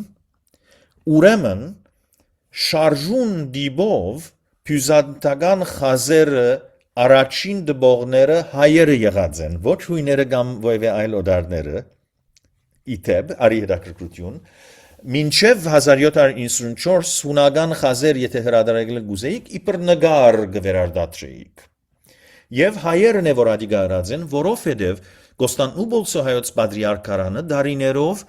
ուրեմն շարժուն դիբով բյուզանդական խազերը առաջին դբողները հայերը եղած են, ոչ հույները կամ ոևէ այլ օդարները, իթեբ, արի հետաքրքրություն, մինչև 1794 հունական խազեր եթե հրադարագել գուզեիք, իպր նգար գվերարդատրեիք։ Եվ հայերն է որ ադիգա արած են, որովհետև Գոստանու բոլսո հայոց պատրիարքարանը դարիներով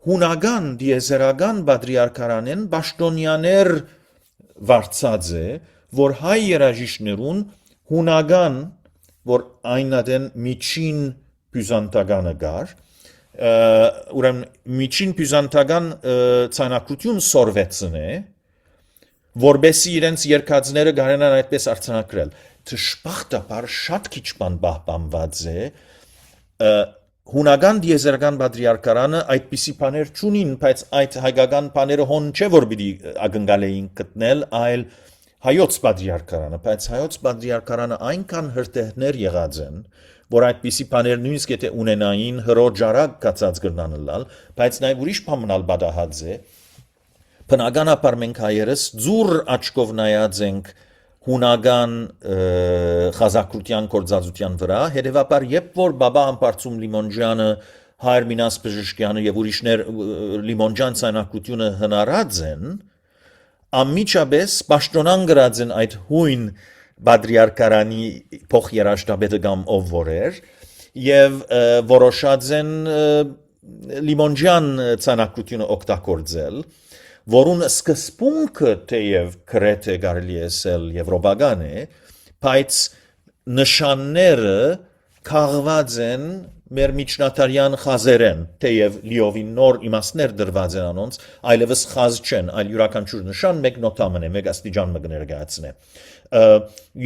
հունական դիեզերական պատրիարքարանեն պաշտոնյաներ վարձած է, որ հայ երաժիշտներուն հունական, որ այն ադեն միջին բյուզանդականը գար, ուրեմն միջին բյուզանդական ցանակություն սորվեցն է, որբեսի իրենց երկածները գարենան այդպես արձանագրել։ Դժբախտաբար շատ քիչ բան պահպանված է, հունական դիեզերական պատրիարքարանը այդպիսի բաներ չունին, բայց այդ հայկական բաները հոն չէ որ պիտի ակնկալեին գտնել, այլ հայոց պատրիարքարանը, բայց հայոց պատրիարքարանը այնքան հրթեհներ եղած են, որ այդպիսի բաներ նույնիսկ եթե ունենային հրոջարակ կացած գրնանալ, բայց նաև ուրիշ բան մնալ բադահած է, բնականաբար մենք հայերս ձուր աչքով նայած ենք հունական խազակրության կործածության վրա, հետևաբար երբ որ բաբա Համբարձում Լիմոնջյանը, Հայր Մինաս Բժշկյանը եւ ուրիշներ Լիմոնջյան ցանակությունը հնարած են, ամիջապես պաշտոնան գրած են այդ հույն պատրիարքարանի փոխերաշտապետը կամ ով որ էր եւ որոշած են Լիմոնջյան ցանակությունը օգտագործել, որուն սկզբունքը թեև գրեթե կարելի է ասել եվրոպական է, բայց նշանները քաղված են մեր միջնադարյան խազերեն, թեև լիովին նոր իմաստներ դրված են անոնց, այլևս խազ չեն, այլ յուրաքանչյուր նշան մեկ նոտամն է, մեկ աստիճան մը կներկայացնե։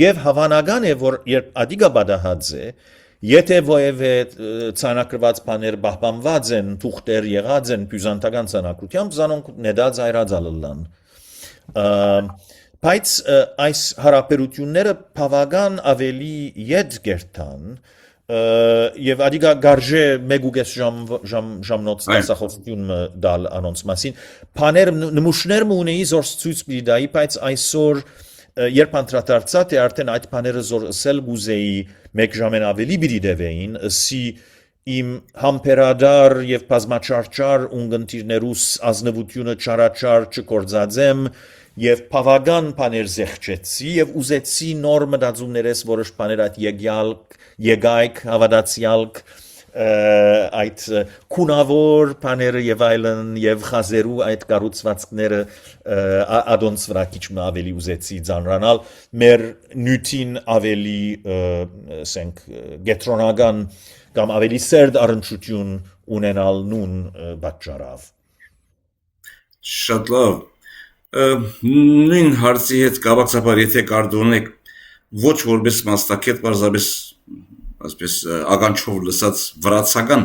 Եվ հավանական է, որ երբ ադիգա բադահած է, եթե ոևէ ցանակրված բաներ պահպանված են, թուղթեր եղած են բյուզանդական ցանակությամբ, զանոնք նեդած այրածալլան։ Բայց այս հարաբերությունները բավական ավելի ետ գերտան եւ ադիգա գարժե մեգուգես ժամնոց դասախոսություն դալ անոնց մասին բաներ նմուշներ ունեի զոր ցույց պիտի, բայց այսօր երբ անդրադարձա թե արդեն այդ բաները զոր ասել գուզեի մեկ ժամեն ավելի պիտի դեվեին, ասի իմ համբերադար եւ բազմաճարճար ունգընտիրներուս ազնվությունը չարաճար չկործածեմ եւ բավական բաներ զեղչեցի եւ ուզեցի նոր մտածումներես որոշ բաներ այդ եկայք հավատացյալք այդ քունավոր բաները եւ այլն եւ խազերու այդ կառուցվածքները ադոնց վրա քիչ ավելի ուզեցի ծանրանալ մեր նյութին ավելի ասենք գետրոնական կամ ավելի սերտ առնչություն ունենալ նուն պատճառով
շատ լավ նույն հարցի հետ կապակցաբար եթե կարդոնեք ոչ որպես մասնակետ պարզապես ասպես ականջով լսած վրացական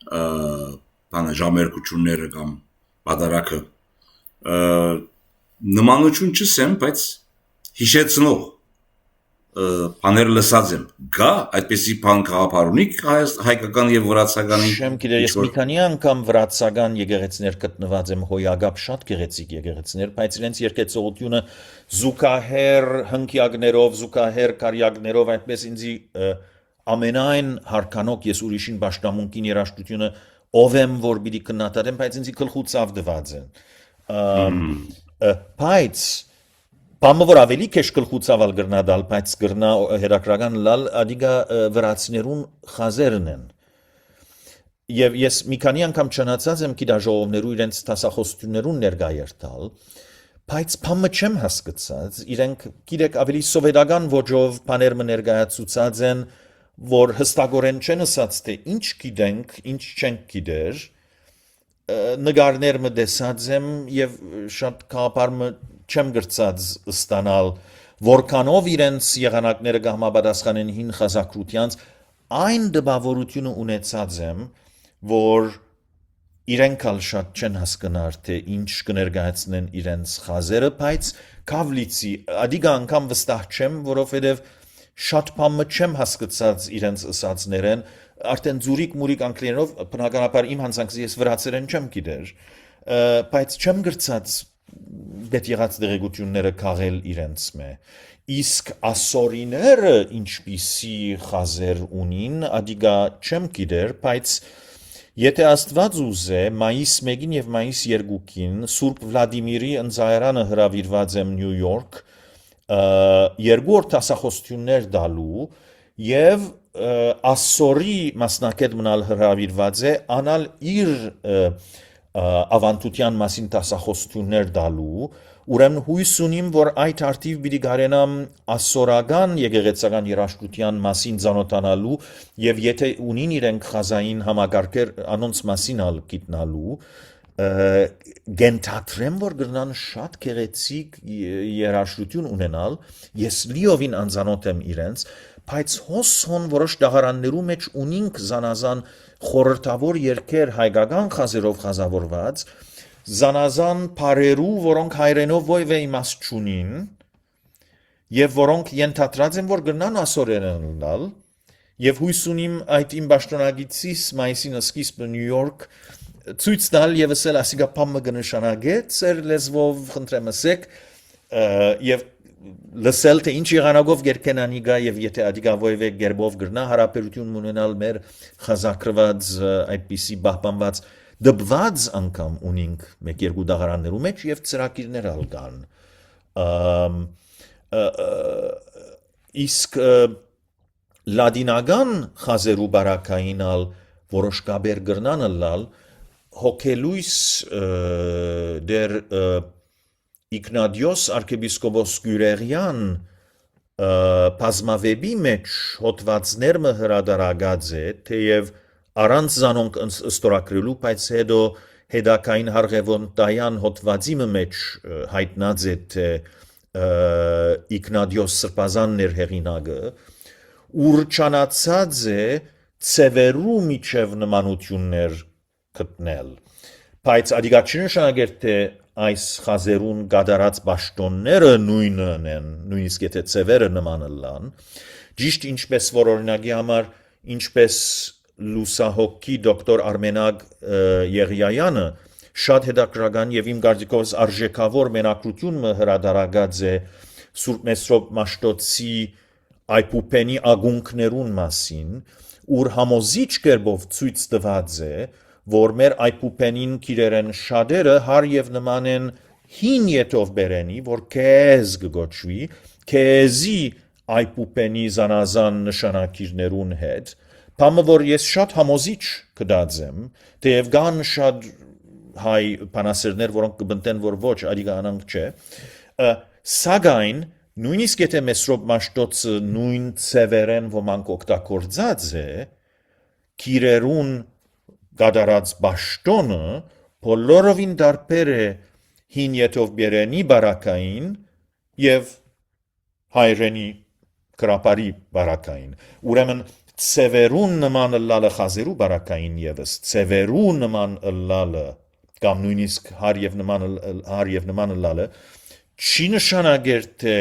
բանը ժամերկությունները կամ պատարակը նմանություն չսեմ, բայց հիշեցնող բաներ լսած եմ։ Գա այդպեսի բան գաղափարունիկ հայկական եւ վրացականի։
Շեմ գիտեր, ես մի քանի անգամ վրացական եկեղեցիներ գտնված եմ, հոյագապ շատ գեղեցիկ եկեղեցիներ, բայց իրենց երկեցողությունը զուգահեռ հնկյակներով, զուգահեռ կարյակներով, այդպես ինձի ամենայն հարկանոք ես ուրիշին պաշտամունքին երաժշտությունը ով եմ որ պիտի քննադատեմ, բայց ինձի գլխուց դված են։ Բայց բամը որ ավելի քեշ գլխուցավալ գրնադալ, բայց գրնա հերակրական լալ ադիգա վրացիներուն խազերն են։ Եվ ես մի քանի անգամ չնացած եմ գիտաժողովներու իրենց տասախոսություններուն ներկայերտալ, բայց բամը չեմ հասկացած, իրենք գիտեք ավելի սովետական ոճով բաներ մը ներկայացուցած են, որ հստակորեն չեն ասած թե ինչ գիտենք, ինչ չենք գիտեր, նկարներ մը դեսած եմ եւ շատ կապար մը չեմ գրծած ստանալ որքանով իրենց եղանակները կհամապատասխանեն հին խազակրությանց այն դպավորությունը ունեցած եմ որ իրենք ալ շատ չեն հասկնար թե ինչ կներկայացնեն իրենց խազերը բայց կավլիցի ադիգա անգամ վստահ չեմ որովհետեւ շատ բամը չեմ հասկացած իրենց ասածներեն արդեն զուրիկ մուրիկ անգլերենով բնականաբար իմ հանցանքսի ես վրացերեն չեմ գիտեր բայց չեմ գրծած դետ եղած դեղեցությունները քաղել իրենց մե իսկ ասորիները ինչպիսի խազեր ունին ադիգա չեմ գիտեր բայց եթե Աստված ուզե մայիս 1-ին եւ մայիս 2-ին Սուրբ Վլադիմիրի ընձայարանը հրավիրված եմ Նյու Յորք երկու օր տասախոսություններ դալու եւ ասորի մասնակետ մնալ հրավիրված է անալ իր ավանդության մասին տասախոսություններ դալու ուրեմն հույս ունիմ որ այդ արդիվ պիտի գարենամ ասորական եկեղեցական երաժշտության մասին ծանոթանալու եւ եթե ունին իրենք խազային համագարկեր անոնց մասին ալ գիտնալու գենթատրեմ որ գրնան շատ գեղեցիկ երաժշտություն ունենալ ես լիովին անծանոթ եմ իրենց բայց հոսոն որոշ դահարաններու մեջ ունինք զանազան խորհրդավոր երկեր հայկական խազերով խազավորված զանազան բարերու որոնք հայրենով ոյվե իմաստ չունին եւ որոնք ենթադրած են որ գրնան ասորերեն ունենալ եւ հույս ունիմ այդ իմ պաշտոնագիտիս մայիսին սկիզբը Նյու Յորք ցույց տալ եւ ասել ասիգա փամը կնշանակե ծեր լեզվով խնդրեմ ասեք եւ լսել թե ինչ եղանակով գերքենանիգա եւ եթե ադիգա ոյվե գերբով գրնա հարաբերություն ունենալ մեր խազակրված այդպիսի բահբանված դբված անգամ ունինք մեկ երկու դահարաններու մեջ եւ ծրագիրներ ալ կան իսկ լադինական խազերու բարակային ալ որոշ կաբեր գրնան լալ հոգելույս դեր Իգնադիոս arczepiskopos Գյուրեղյան բազմավեբի մեջ հոդվածներ մը հրադարագած է թեև առանց զանոնք ստորագրելու բայց հետո հետակային հարգևոնտայան հոդվածի մեջ հայտնած է թե Իգնադիոս սրբազաններ հեղինակը ուր չանացած է ծևերու միջև նմանություններ գտնել բայց ադիգա չնշանակեր թե այս խազերուն գադարած բաշտոնները նույնն են նույնիսկ եթե ծևերը նման լան ճիշտ ինչպես որ օրինակի համար ինչպես լուսահոգի դոկտոր Արմենակ Եղիայանը շատ հետաքրքրական եւ իմ կարծիքով արժեքավոր մենակրություն հրադարագած է Սուրբ Մեսրոպ Մաշտոցի այփուպենի ագունքներուն մասին ուր համոզիչ կերպով ցույց տված է որ մեր այփուպենին քիրերեն շատերը հար եւ նման են հին յետով բերենի որ քեզ գոչվի քեզի այփուպենի զանազան նշանակիրներուն հետ բամը որ ես շատ համոզիչ կդածեմ թեև կան շատ հայ բանասերներ որոնք կբնտեն որ ոչ ադիգանանք չէ սակայն նույնիսկ եթե Մեսրոպ Մաշտոցը նույն ծևերեն ոմանք օգտագործած է քիրերուն գադարած բաշտոնը բոլորովին դարբեր է հին յետով բերենի բարակային եւ հայրենի կրապարի բարակային ուրեմն ծևերուն նման լալը խազերու բարակային եւս ծևերու նման լալը կամ նույնիսկ հար եւ նման լալը չի նշանակեր թե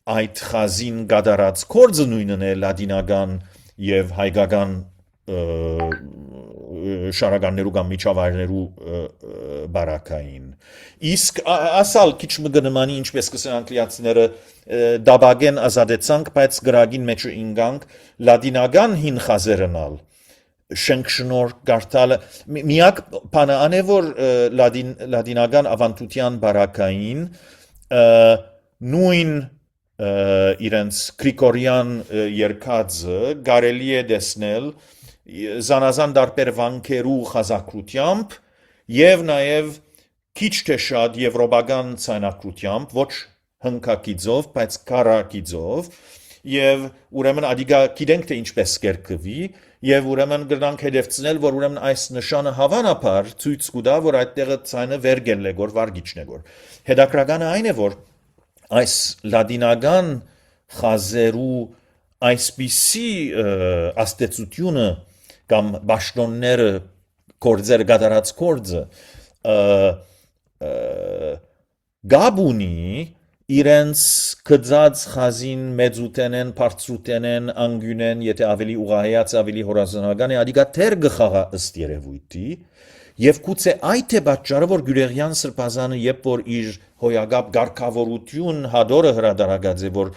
այդ խազին գդարած կորձը նույնն է լադինական եւ հայկական շարականներու կամ միջավայրներու բարակային իսկ ասալ քիչ մգնմանի ինչպես կսեն անգլիացիները դաբագեն ազատեցանք բայց գրագին մեջը ինգանք լադինական հին խազերնալ շենքշնոր գարտալը միակ բանը անե որ լադինական ավանդության բարակային նույն իրենց Գրիգորյան երկածը կարելի է տեսնել զանազան դարբեր վանքերու խազակրությամբ եւ նաեւ քիչ թե շատ եվրոպական ցանակրությամբ ոչ հնկակիցով բայց կարակիցով եւ ուրեմն ադիգա գիտենք թե ինչպես կերկվի եւ ուրեմն գրանք հետևցնել որ ուրեմն այս նշանը հավանաբար ցույց կտա որ այդտեղը ցայնը վերգել է գոր վարգիչն է գոր հետաքրականը այն է որ այս լադինական խազերու այսպիսի աստեցությունը կամ բաշտոնները կորձերը գդարած կորձը գաբունի իրենց կծած խազին մեծութենեն բարձրութենեն անգյունեն եթե ավելի ուղղահայաց ավելի հորազանական է ադիգա թեր գխաղա ըստ երևույթի եւ գուցե այդ է պատճառը որ Գյուրեղյան սրբազանը երբ որ իր հոյագապ գարկավորություն հադորը հրադարագած է որ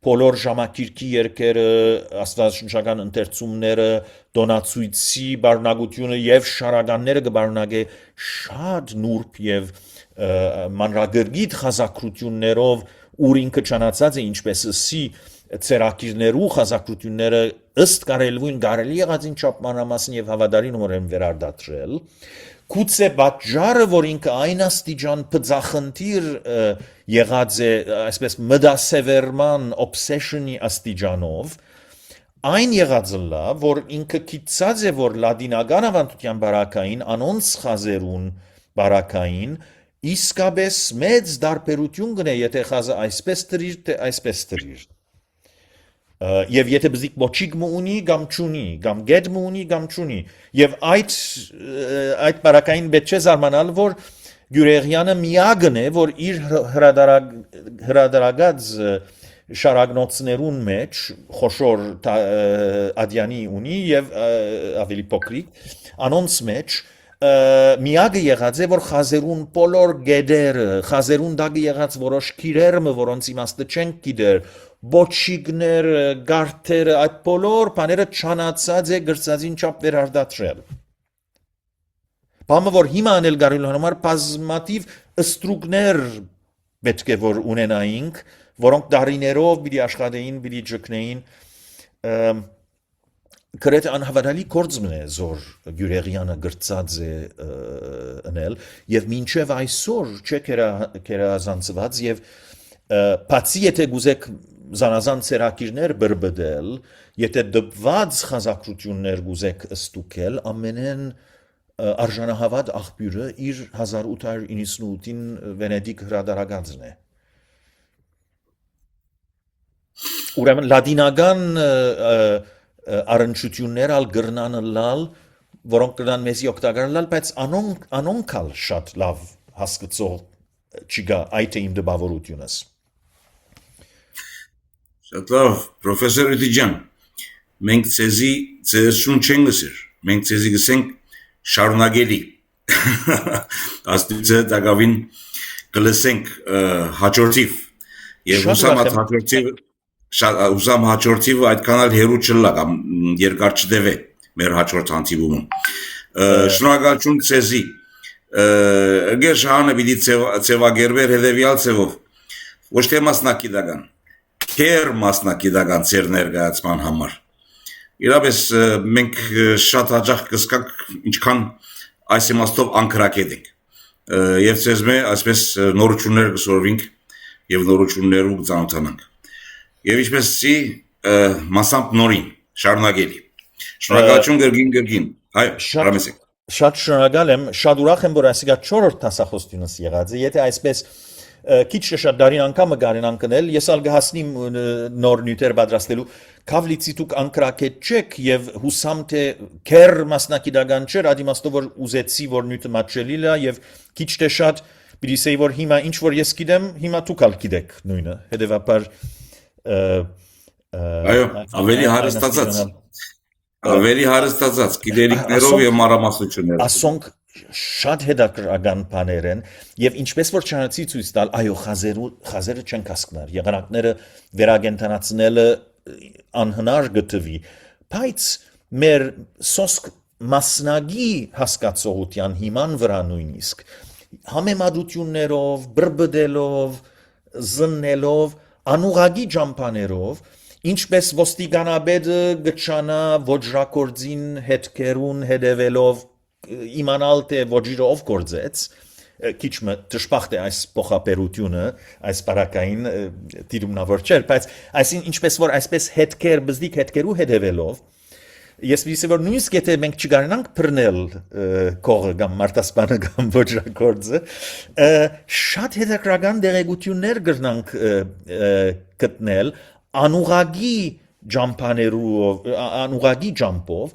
բոլոր ժամակիրքի երկերը աստվածաշնչական ընթերցումները դոնացույցի բարնագությունը եւ շարականները կբարնագե շատ նուրբ եւ մանրագրգիտ խազակրություններով ուր ինքը չանացած է ինչպես սի ցերակիրներու խազակրությունները ըստ կարելվույն կարելի եղածին չափմանամասն եւ հավադարին օրեն վերարտադրել Գուցե պատճառը որ ինքը այն աստիճան բծախնդիր եղած է այսպես մդասևերման obsession-ի աստիճանով այն եղած լա որ ինքը գիտած է որ լադինական ավանդության բարակային անոնց խազերուն բարակային իսկապես մեծ դարբերություն կնե եթե խազը այսպես դրիր թե այսպես դրիր Եվ եթե բզիկ ոչիկ մունի կամ չունի, կամ գետ մունի կամ չունի, եւ այդ բարակային պետք չէ զարմանալ, որ Գյուրեղյանը միագն է, որ իր հրադարագած շարագնոցներուն մեջ խոշոր ադյանի ունի եւ ավելի փոքրիկ, անոնց մեջ միագը եղած է, որ խազերուն բոլոր գեդերը, խազերուն դագը եղած որոշ քիրերմը, որոնց իմաստը չենք գիտեր, բոչիկներ, գարտերը, այդ բոլոր բաները չանացած է գրծածին չափ վերարտադրել։ Բամը որ հիմա անել գարելու համար բազմաթիվ ստրուկներ պետք է որ ունենայինք, որոնք դարիներով պիտի աշխատեին, պիտի ճկնեին, գրեթե անհավատալի գործ մնե զոր Գյուրեղյանը գրծած է ընել եւ մինչեւ այսօր չէ կերազանցված եւ բացի եթե գուզեք զանազան ցերակիրներ բրբդել, եթե դպված խազակրություններ գուզեք ստուկել, ամենեն արժանահավատ աղբյուրը իր 1898-ին Վենեդիկ հրադարագածն է։ Ուրեմն լադինական առնչություններ ալ գրնանը լալ, որոնք կրնան մեզի օգտակար լալ, բայց անոնք ալ շատ լավ հասկացող չգա այդ է իմ դպավորությունս։
Շատ լավ, պրոֆեսոր Ուդիջան, մենք ցեզի ցեզություն չենք գսեր, մենք ցեզի գսենք շարունակելի։ Աստծո դակավին կլսենք հաջորդիվ եւ ուսամ հաջորդիվ այդքան էլ հերու չլա կամ երկար չդեվե մեր հաջորդ հանդիպումում։ Շնորհակալություն ցեզի։ Գեշանը պիտի ցեվագերբեր հետեւյալ ցևով։ Ոչ թե մասնակիտական Քեր մասնակիտական ծեր ներկայացման համար։ Իրապես մենք շատ հաճախ կսկանք ինչքան այս իմաստով անկրակետ ենք։ Եվ ցեզ մե այսպես նորություններ կսորվենք եւ նորություններով կծանոթանանք։ Եվ ինչպեսի մասամբ նորին շարունակելի։ Շնորհակալություն գրգին։ Այո, արամեսեք։
Շատ շնորհակալ եմ, շատ ուրախ եմ որ այսիկա 4-րդ տասախոսությունս եղած է, եթե այսպես քիչ շատ դարին անգամ գարեն անկնել, ես ալ գահասնիմ նոր նյութեր պատրաստելու Քավլիցի դուք անկրակետ չեք եւ հուսամ թե քեր մասնակիտական չէր, ադիմաստով որ ուզեցի որ նյութը մատչելի լա եւ քիչ թե շատ պիտի սեի որ հիմա ինչ որ ես գիտեմ, հիմա դուք ալ գիտեք նույնը։ Հետեւաբար
Այո, ավելի հարստացած գիտելիքներով եւ մանրամասնություններով։
Ասոնք շատ հետաքրքրական բաներ են եւ ինչպես որ չանացի ցույց տալ, այո, խազերը չեն կասկնար, եղանակները վերագենտանացնելը անհնար գտվի, բայց մեր սոսկ մասնագի հասկացողության հիման վրա նույնիսկ համեմատություններով, բրբդելով, զննելով, անուղագի ջամփաներով, ինչպես ոստիկանաբեդը գճանա ոչրակորձին հետքերուն հետևելով իմանալ թե ոչիրով գործեց քիչ մը դժբախտ է այս փոխապերությունը այս բարակային դիրումնավոր չէ բայց այսին ինչպես որ այսպես հետքեր բզդիկ հետքերու հետևելով ես վիսը որ նույնիսկ եթե մենք չգարնանք բռնել կողը կամ մարտասպանը կամ ոչրակորձը շատ հետաքրքրական դերեկություններ կրնանք գտնել անուղագի ջամփաներով անուղագի ջամփով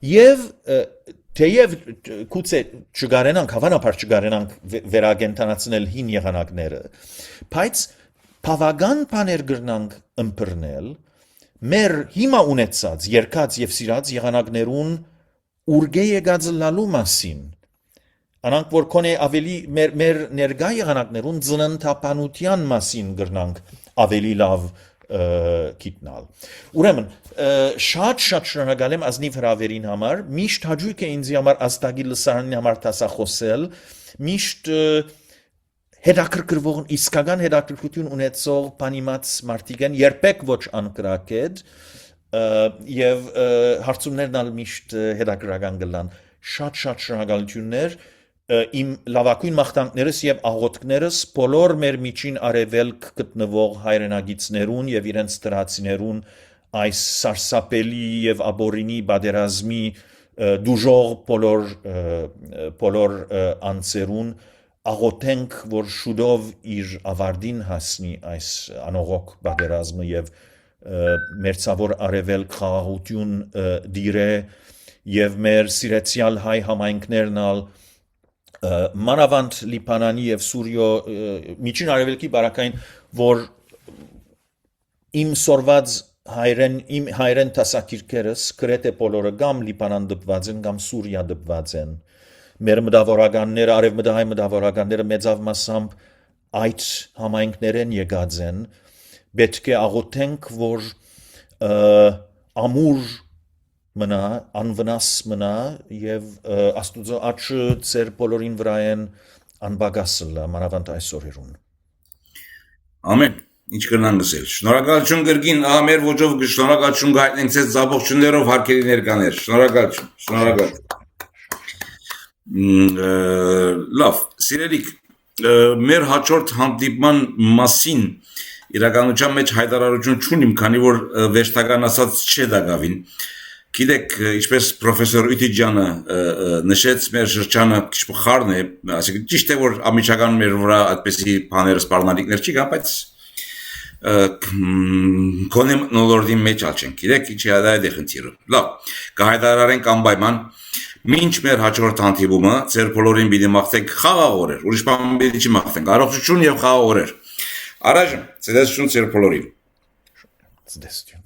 եւ թեև գուցե չգարենանք հավանաբար չգարենանք վերագենտանացնել հին եղանակները բայց բավական բաներ կրնանք ըմբռնել մեր հիմա ունեցած երկած եւ սիրած եղանակներուն ուրգե եկած լալու մասին անանք որ կոնե ավելի մեր ներգա եղանակներուն ծննդապանության մասին կրնանք ավելի լավ գիտնալ ուրեմն շատ շնորհակալ եմ ազնիվ հրավերին համար միշտ հաճույք է ինձ համար աստագի լսարանին համար տասախոսել միշտ հետաքրքրվող իսկական հետաքրքրություն ունեցող բանիմաց մարդիկ են երբեք ոչ անկրակետ եւ հարցումներն միշտ հետաքրքրական գլան շատ շնորհակալություններ իմ լավագույն մաղթանքներս եւ աղոթքներս բոլոր մեր միջին արևելք գտնվող հայրենագիցներուն եւ իրենց դրացիներուն այս սարսափելի եւ աբորինի բادرազմի դուժող բոլոր անձերուն աղոթենք որ շուտով իր ավարտին հասնի այս անողոք բادرազմը եւ մերձավոր արևելք խաղաղություն դիրե եւ մեր սիրեցյալ հայ համայնքներն մանավանդ Լիբանանի եւ Սուրիո միջին արևելքի բարակային որ իմ սորված հայրեն տասակիրքերս գրեթե բոլորը կամ Լիբանան դպված են կամ Սուրիա դպված են մեր մտավորականները արևմտահայ մտավորականները մեծավ մասամբ այդ համայնքներեն եկած են պետք է աղոթենք որ ամուր մնա անվնաս մնա եւ աստուծո աչքը ծեր բոլորին վրա են անբագասլա մանավանդ այս օրերուն
ամեն ինչ կնան գսել շնորհակալություն գրգին ամեր ոչով շնորհակալություն գայտնենք ցեզ զաբողջություններով հարկերի ներկաներ շնորհակալ լավ սիրելիք մեր հաջորդ հանդիպման մասին իրականության մեջ հայտարարություն չունիմ քանի որ վերջնական ասած չէ դակավին Գիտեք, ինչպես պրոֆեսոր Ուտիջյանը նշեց, մեր շրջանը քիչ խառն է, ասենք ճիշտ է որ ամիջական մեր վրա այդպեսի բաները սպառնալիքներ չի կան, բայց կոնեմ նոլորդի մեջ ալչենք, գիտեք, ինչի դա է խնդիրը։ Լավ, կհայտարարենք անպայման, մինչ մեր հաջորդ հանդիպումը, ձեր բոլորին պիտի մաղթենք խաղաղ օրեր, ուրիշ բան պիտի չի մաղթենք, առողջություն եւ խաղաղ օրեր։ Առայժմ, ցտեսություն ձեր բոլորին։
Ցտեսություն